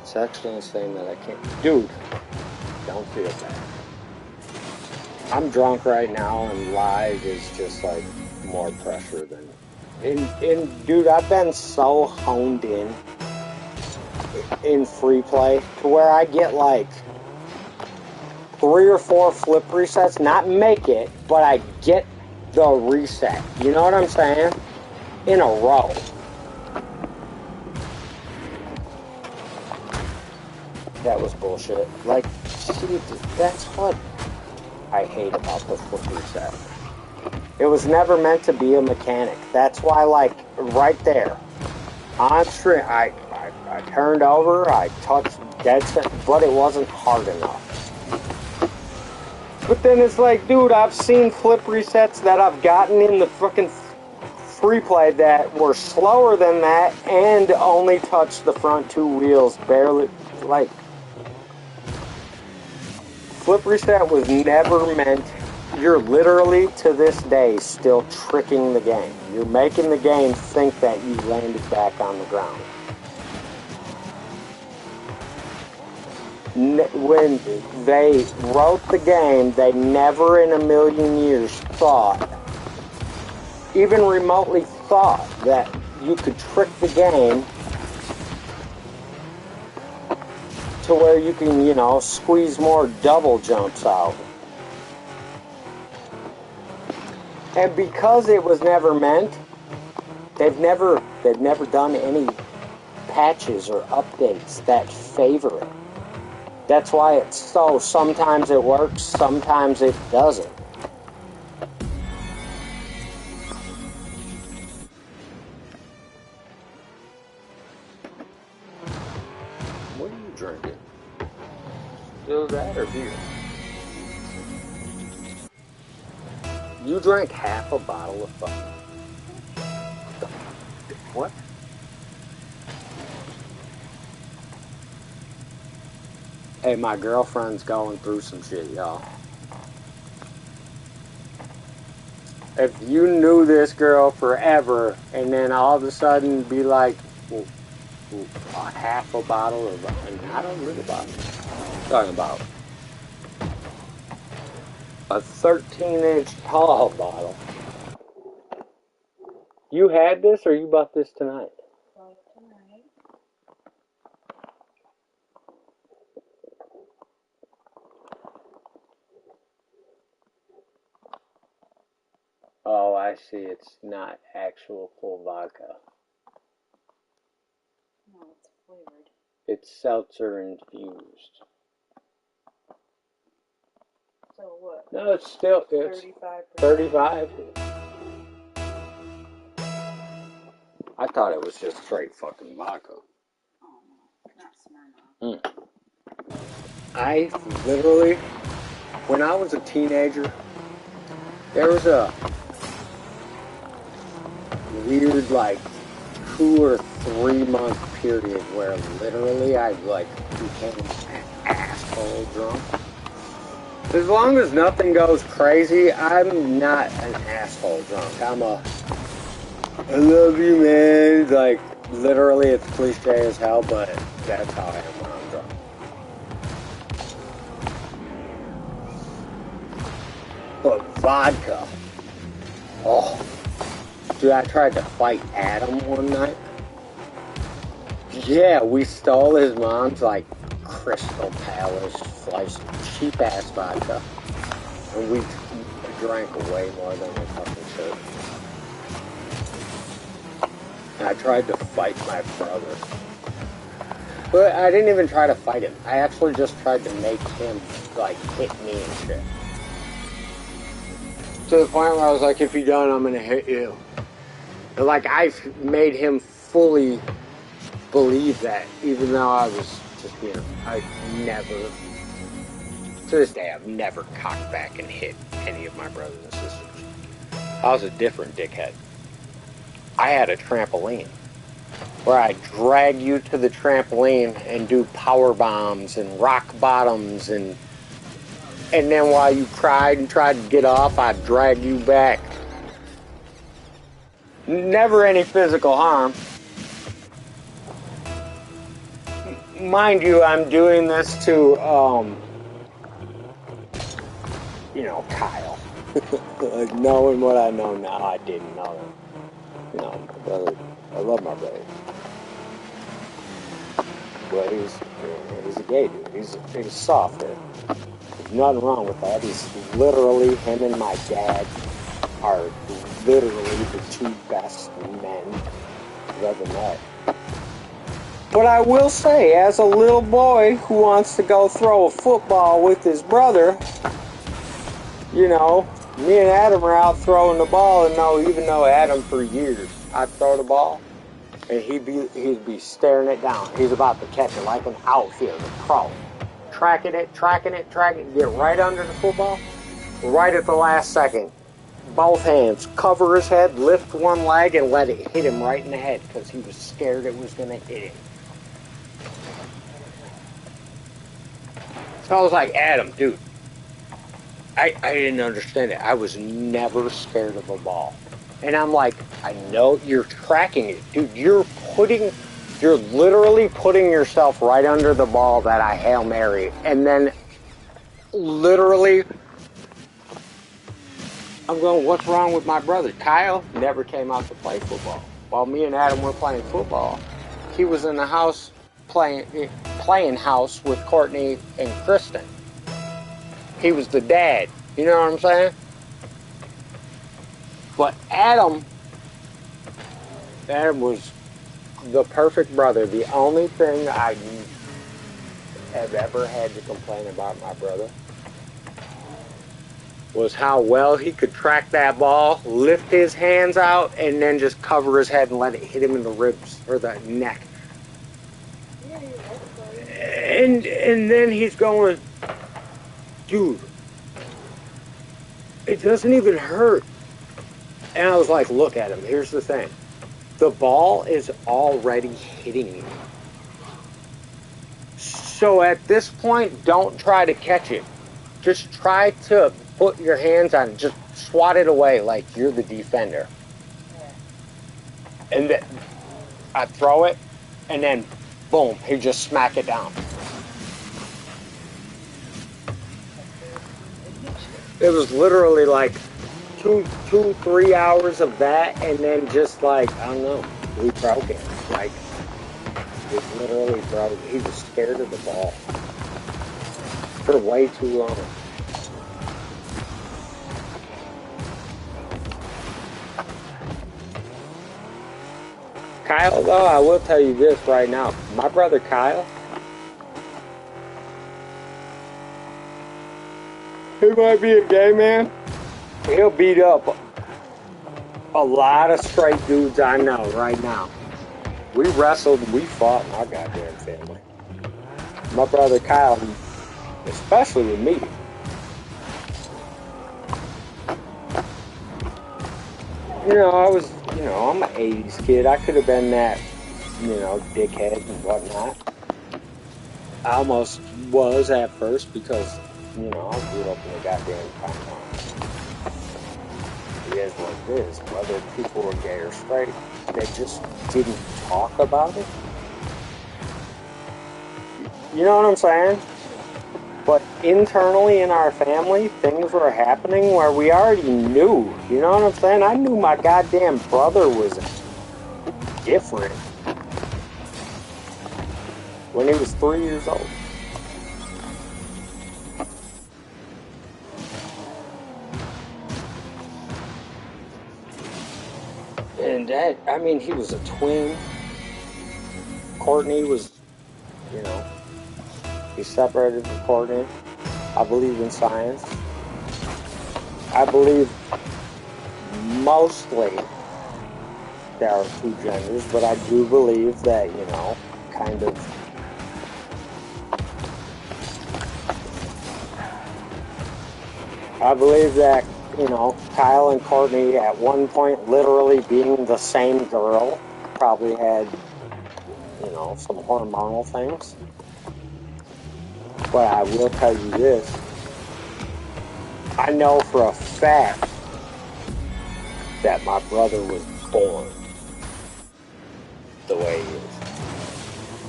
it's actually insane that I can't, dude, don't feel bad. I'm drunk right now, and live is just like more pressure than. And dude, I've been so honed in free play to where I get like 3 or 4 flip resets, not make it, but I get the reset. You know what I'm saying? In a row. That was bullshit. Like, see, that's what I hate about the flip reset. It was never meant to be a mechanic. That's why, like, right there, on stream, I turned over, I touched dead center, but it wasn't hard enough. But then it's like, dude, I've seen flip resets that I've gotten in the fucking free play that were slower than that and only touched the front 2 wheels barely, like, flip reset was never meant. You're literally, to this day, still tricking the game. You're making the game think that you landed back on the ground. When they wrote the game, they never in a million years thought, even remotely thought, that you could trick the game to where you can, you know, squeeze more double jumps out. And because it was never meant, they've never done any patches or updates that favor it. That's why it's so, sometimes it works, sometimes it doesn't. What are you drinking? Still that or beer? You drank half a bottle of fucking... What? Hey, my girlfriend's going through some shit, y'all. If you knew this girl forever, and then all of a sudden be like, well, a half a bottle of... not a little bottle. I'm talking about a 13-inch tall bottle. You had this, or you bought this tonight? Bought tonight. Oh, I see. It's not actual full vodka. No, it's flavored. It's seltzer infused. So what? No, it's still... It's 35%. 35. I thought it was just straight fucking vodka. Oh no, not Smirnoff. I literally, when I was a teenager, there was a weird, like, 2 or 3 month period where literally I, like, became an asshole drunk. As long as nothing goes crazy, I'm not an asshole drunk. I'm a, I love you, man. Like, literally, it's cliche as hell, but that's how I am when I'm drunk. But vodka. Oh. Dude, I tried to fight Adam one night. Yeah, we stole his mom's, like, Crystal Palace, sliced, cheap-ass vodka. And we drank way more than we fucking should. And I tried to fight my brother. But I didn't even try to fight him. I actually just tried to make him, like, hit me and shit. To the point where I was like, if you don't, I'm gonna hit you. And, like, I made him fully believe that, even though I was just, you know, I never To this day, I've never cocked back and hit any of my brothers and sisters. I was a different dickhead. I had a trampoline where I drag you to the trampoline and do power bombs and rock bottoms, and then while you cried and tried to get off, I'd drag you back. Never any physical harm. Mind you, I'm doing this to, you know, Kyle. Like, knowing what I know now, I didn't know him. You know, my brother, I love my brother. But he's a gay dude. He's soft. There's nothing wrong with that. He's literally, him and my dad are literally the two best men I've ever met. But I will say, as a little boy who wants to go throw a football with his brother, you know, me and Adam are out throwing the ball, and even though Adam for years, I'd throw the ball, and he'd be staring it down. He's about to catch it like an outfielder, pro. Tracking it, get right under the football, right at the last second. Both hands, cover his head, lift one leg, and let it hit him right in the head because he was scared it was going to hit him. So I was like, Adam, dude, I didn't understand it. I was never scared of a ball. And I'm like, I know you're tracking it. Dude, you're literally putting yourself right under the ball that I Hail Mary. And then literally, I'm going, what's wrong with my brother? Kyle never came out to play football. While me and Adam were playing football, he was in the house playing house with Courtney and Kristen. He was the dad. You know what I'm saying? But Adam was the perfect brother. The only thing I have ever had to complain about my brother was how well he could track that ball, lift his hands out, and then just cover his head and let it hit him in the ribs or the neck. And then he's going, dude, it doesn't even hurt. And I was like, look at him. Here's the thing. The ball is already hitting you. So at this point, don't try to catch it. Just try to put your hands on it. Just swat it away like you're the defender. And then I throw it, and then boom, he just smack it down. It was literally like 3 hours of that, and then just like, I don't know, we broke it. Like, it literally broke. He was scared of the ball for way too long. Kyle, though, I will tell you this right now. My brother Kyle, he might be a gay man. He'll beat up a lot of straight dudes I know right now. We wrestled and we fought in our goddamn family. My brother Kyle, especially with me. You know, I'm an 80s kid. I could have been that, dickhead and whatnot. I almost was at first because, I grew up in a goddamn compound. It is what it is. Whether people were gay or straight, they just didn't talk about it. You know what I'm saying? But internally in our family, things were happening where we already knew. You know what I'm saying? I knew my goddamn brother was different when he was 3 years old. And he was a twin. Courtney was, he separated from Courtney. I believe in science. I believe mostly there are two genders, but I do believe that, kind of I believe that, you know, Kyle and Courtney at one point literally being the same girl probably had, you know, some hormonal things. But I will tell you this. I know for a fact that my brother was born the way he is.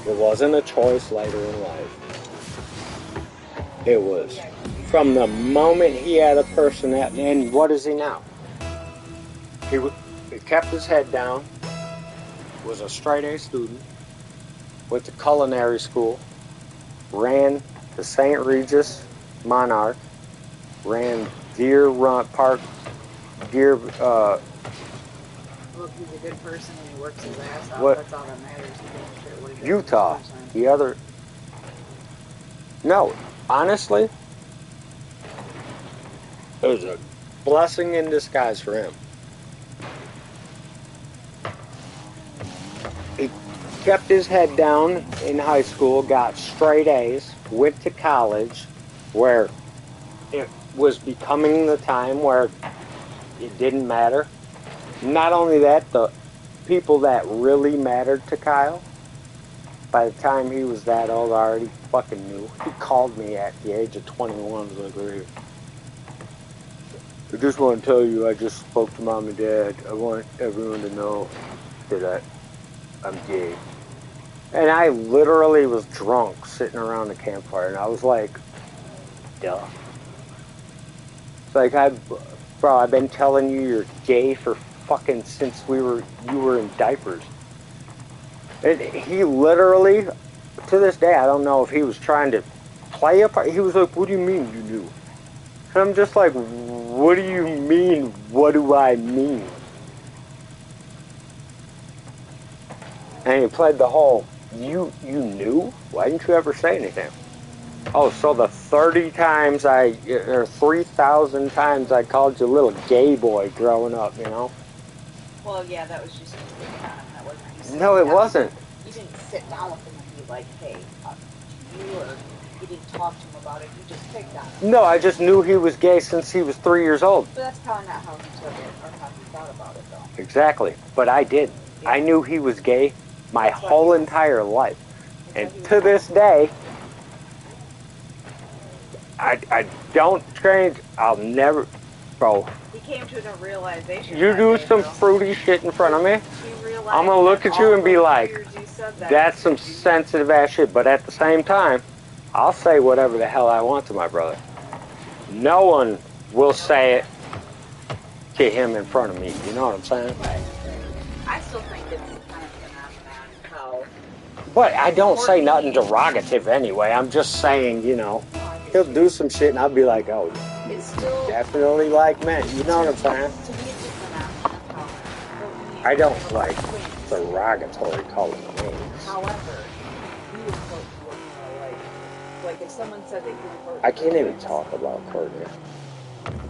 It wasn't a choice later in life. It was from the moment he had a personality. And what is he now? He kept his head down, was a straight A student, went to culinary school, ran the St. Regis Monarch, ran Deer Run Park, Deer, Well, if he's a good person and he works his ass off, What? that's all that matters. He doesn't care what he does Utah. in his free time. The other. No, honestly, it was a blessing in disguise for him. He kept his head down in high school, got straight A's, went to college, where it was becoming the time where it didn't matter. Not only that, the people that really mattered to Kyle, by the time he was that old, I already fucking knew. He called me at the age of 21. He was like, hey, I just want to tell you, I just spoke to mom and dad. I want everyone to know that I'm gay. And I literally was drunk sitting around the campfire, and I was like, duh. It's like, bro, I've been telling you you're gay for fucking since you were in diapers. And he literally, to this day, I don't know if he was trying to play a part. He was like, what do you mean you knew? And I'm just like, what do you mean, what do I mean? And he played the whole, you knew? Why didn't you ever say anything? Oh, so the 30 times or 3,000 times I called you a little gay boy growing up, you know? Well, yeah, that was just a big time. That wasn't you sitting No, it down. wasn't. You didn't sit down with him and be like, hey, you, or you didn't talk to him about it. You just picked on him. No, I just knew he was gay since he was 3 years old. But that's probably not how he took it or how he thought about it, though. Exactly. But I did. Yeah. I knew he was gay my That's why whole he was- entire life. That's And why he was to this day, I don't change. I'll never, bro. He came to a realization. You that do day, some though. fruity shit in front of me, He realized I'm gonna look that at you all and be those like, years you said that that's some you- sensitive ass shit. But at the same time, I'll say whatever the hell I want to my brother. No one will say it to him in front of me. You know what I'm saying? I still think it's kind of a phenomenon how But I don't say nothing derogative anyway. I'm just saying, you know, he'll do some shit and I'll be like, oh, it's still definitely like men. You know what I'm saying? to me it's a phenomenon how I don't like derogatory calling names. However, you would vote for more like if someone said that you would vote I can't even talk about Courtney.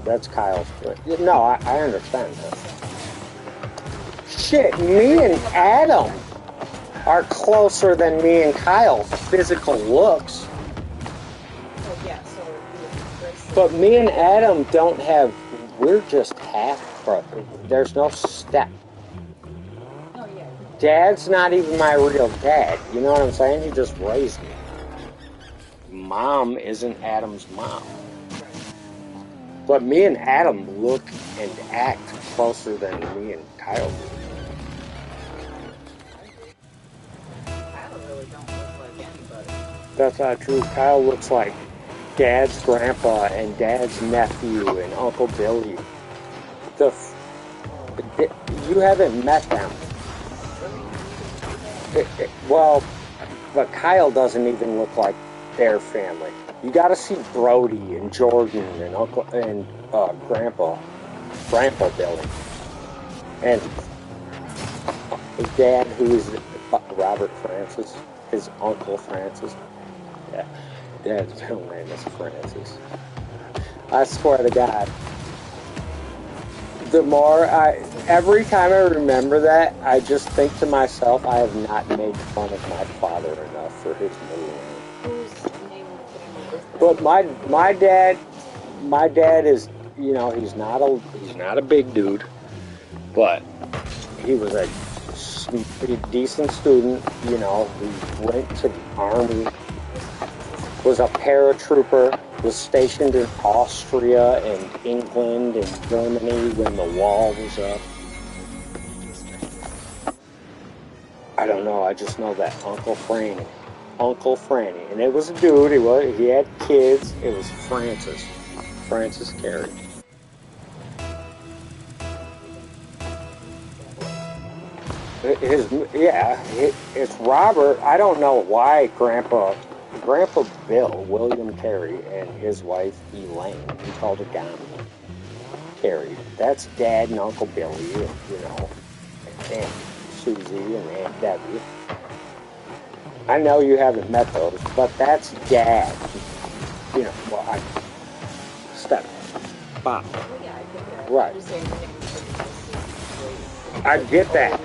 That's Kyle's point. No, I understand that. Shit, me and Adam are closer than me and Kyle physical looks. Oh yeah, so you would embrace it. But me and Adam don't have, we're just half brothers. There's no step. Oh yeah. Dad's not even my real dad. You know what I'm saying? He just raised me. Mom isn't Adam's mom. But me and Adam look and act closer than me and Kyle do. Kyle really don't look like anybody. That's not true. Kyle looks like Dad's grandpa and Dad's nephew and Uncle Billy. You haven't met them. Well, but Kyle doesn't even look like their family. You got to see Brody and Jordan and Uncle and Grandpa Billy, and his dad, who is Robert Francis, his uncle Francis. Yeah, Dad's middle name is Francis. I swear to God, every time I remember that, I just think to myself, I have not made fun of my father enough for his middle name. Whose name in the family is that? But my dad my dad is, you know, he's not a big dude, but he was a pretty decent student. You know, he went to the army, was a paratrooper, was stationed in Austria and England and Germany when the wall was up. I don't know. I just know that Uncle Franny, and it was a dude. He had kids. It was Francis Carey. It's Robert. I don't know why Grandpa Bill, William Carey, and his wife Elaine, he called her Donnie Carey. That's Dad and Uncle Billy, you know, and Aunt Susie and Aunt Debbie. I know you haven't met those, but that's Dad. You know, well, Step, Bob. Right. I get that.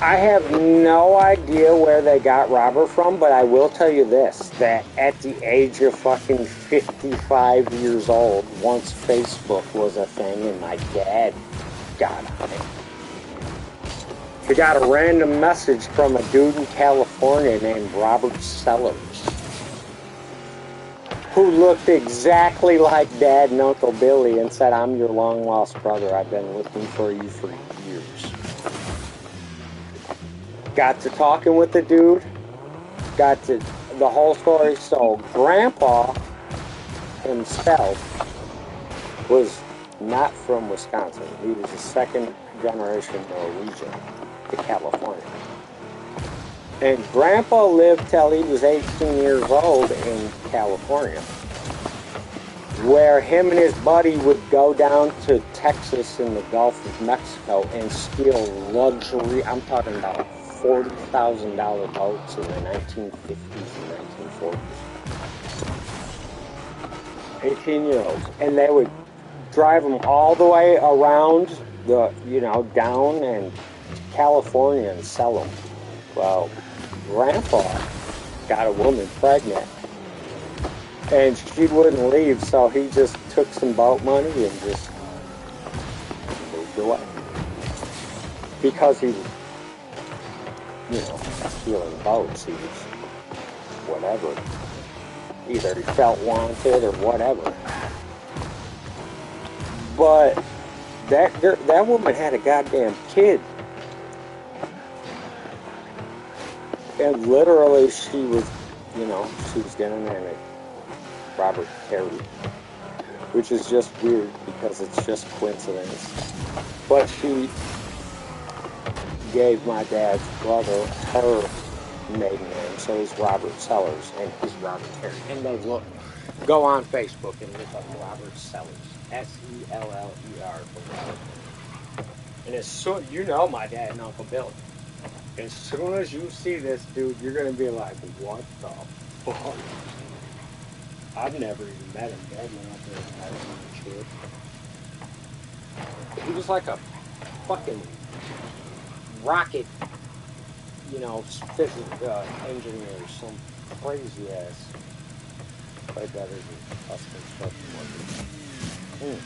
I have no idea where they got Robert from, but I will tell you this, that at the age of fucking 55 years old, once Facebook was a thing and my dad got on it, he got a random message from a dude in California named Robert Sellers, who looked exactly like Dad and Uncle Billy and said, "I'm your long-lost brother. I've been looking for you for years." Got to talking with the dude, got to the whole story. So Grandpa himself was not from Wisconsin. He was a second generation Norwegian to California. And Grandpa lived till he was 18 years old in California, where him and his buddy would go down to Texas in the Gulf of Mexico and steal luxury, I'm talking about $40,000 boats in the 1950s and 1940s. 18-year-olds. And they would drive them all the way around down in California and sell them. Well, Grandpa got a woman pregnant and she wouldn't leave, so he just took some boat money and just moved away. Because he was, stealing boats, he was whatever. Either he felt wanted or whatever. But that woman had a goddamn kid. And literally she was getting married. Robert Carey. Which is just weird because it's just coincidence. But she gave my dad's brother her maiden name, so he's Robert Sellers, and he's Robert Carey. And they go on Facebook and look up Robert Sellers, S-E-L-L-E-R for Robert. And as soon, my dad and Uncle Billy. As soon as you see this dude, you're gonna be like, what the fuck? I've never even met him. Dad never met him. He was like a fucking rocket, physics engineer, some crazy ass. Way better than us construction workers.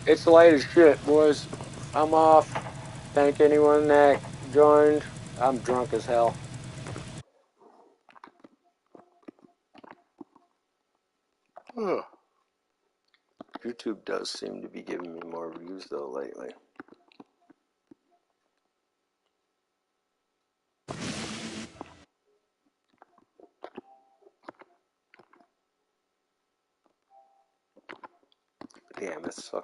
It's late as shit, boys. I'm off. Thank anyone that joined. I'm drunk as hell. YouTube does seem to be giving me more views though lately. Damn, it sucks.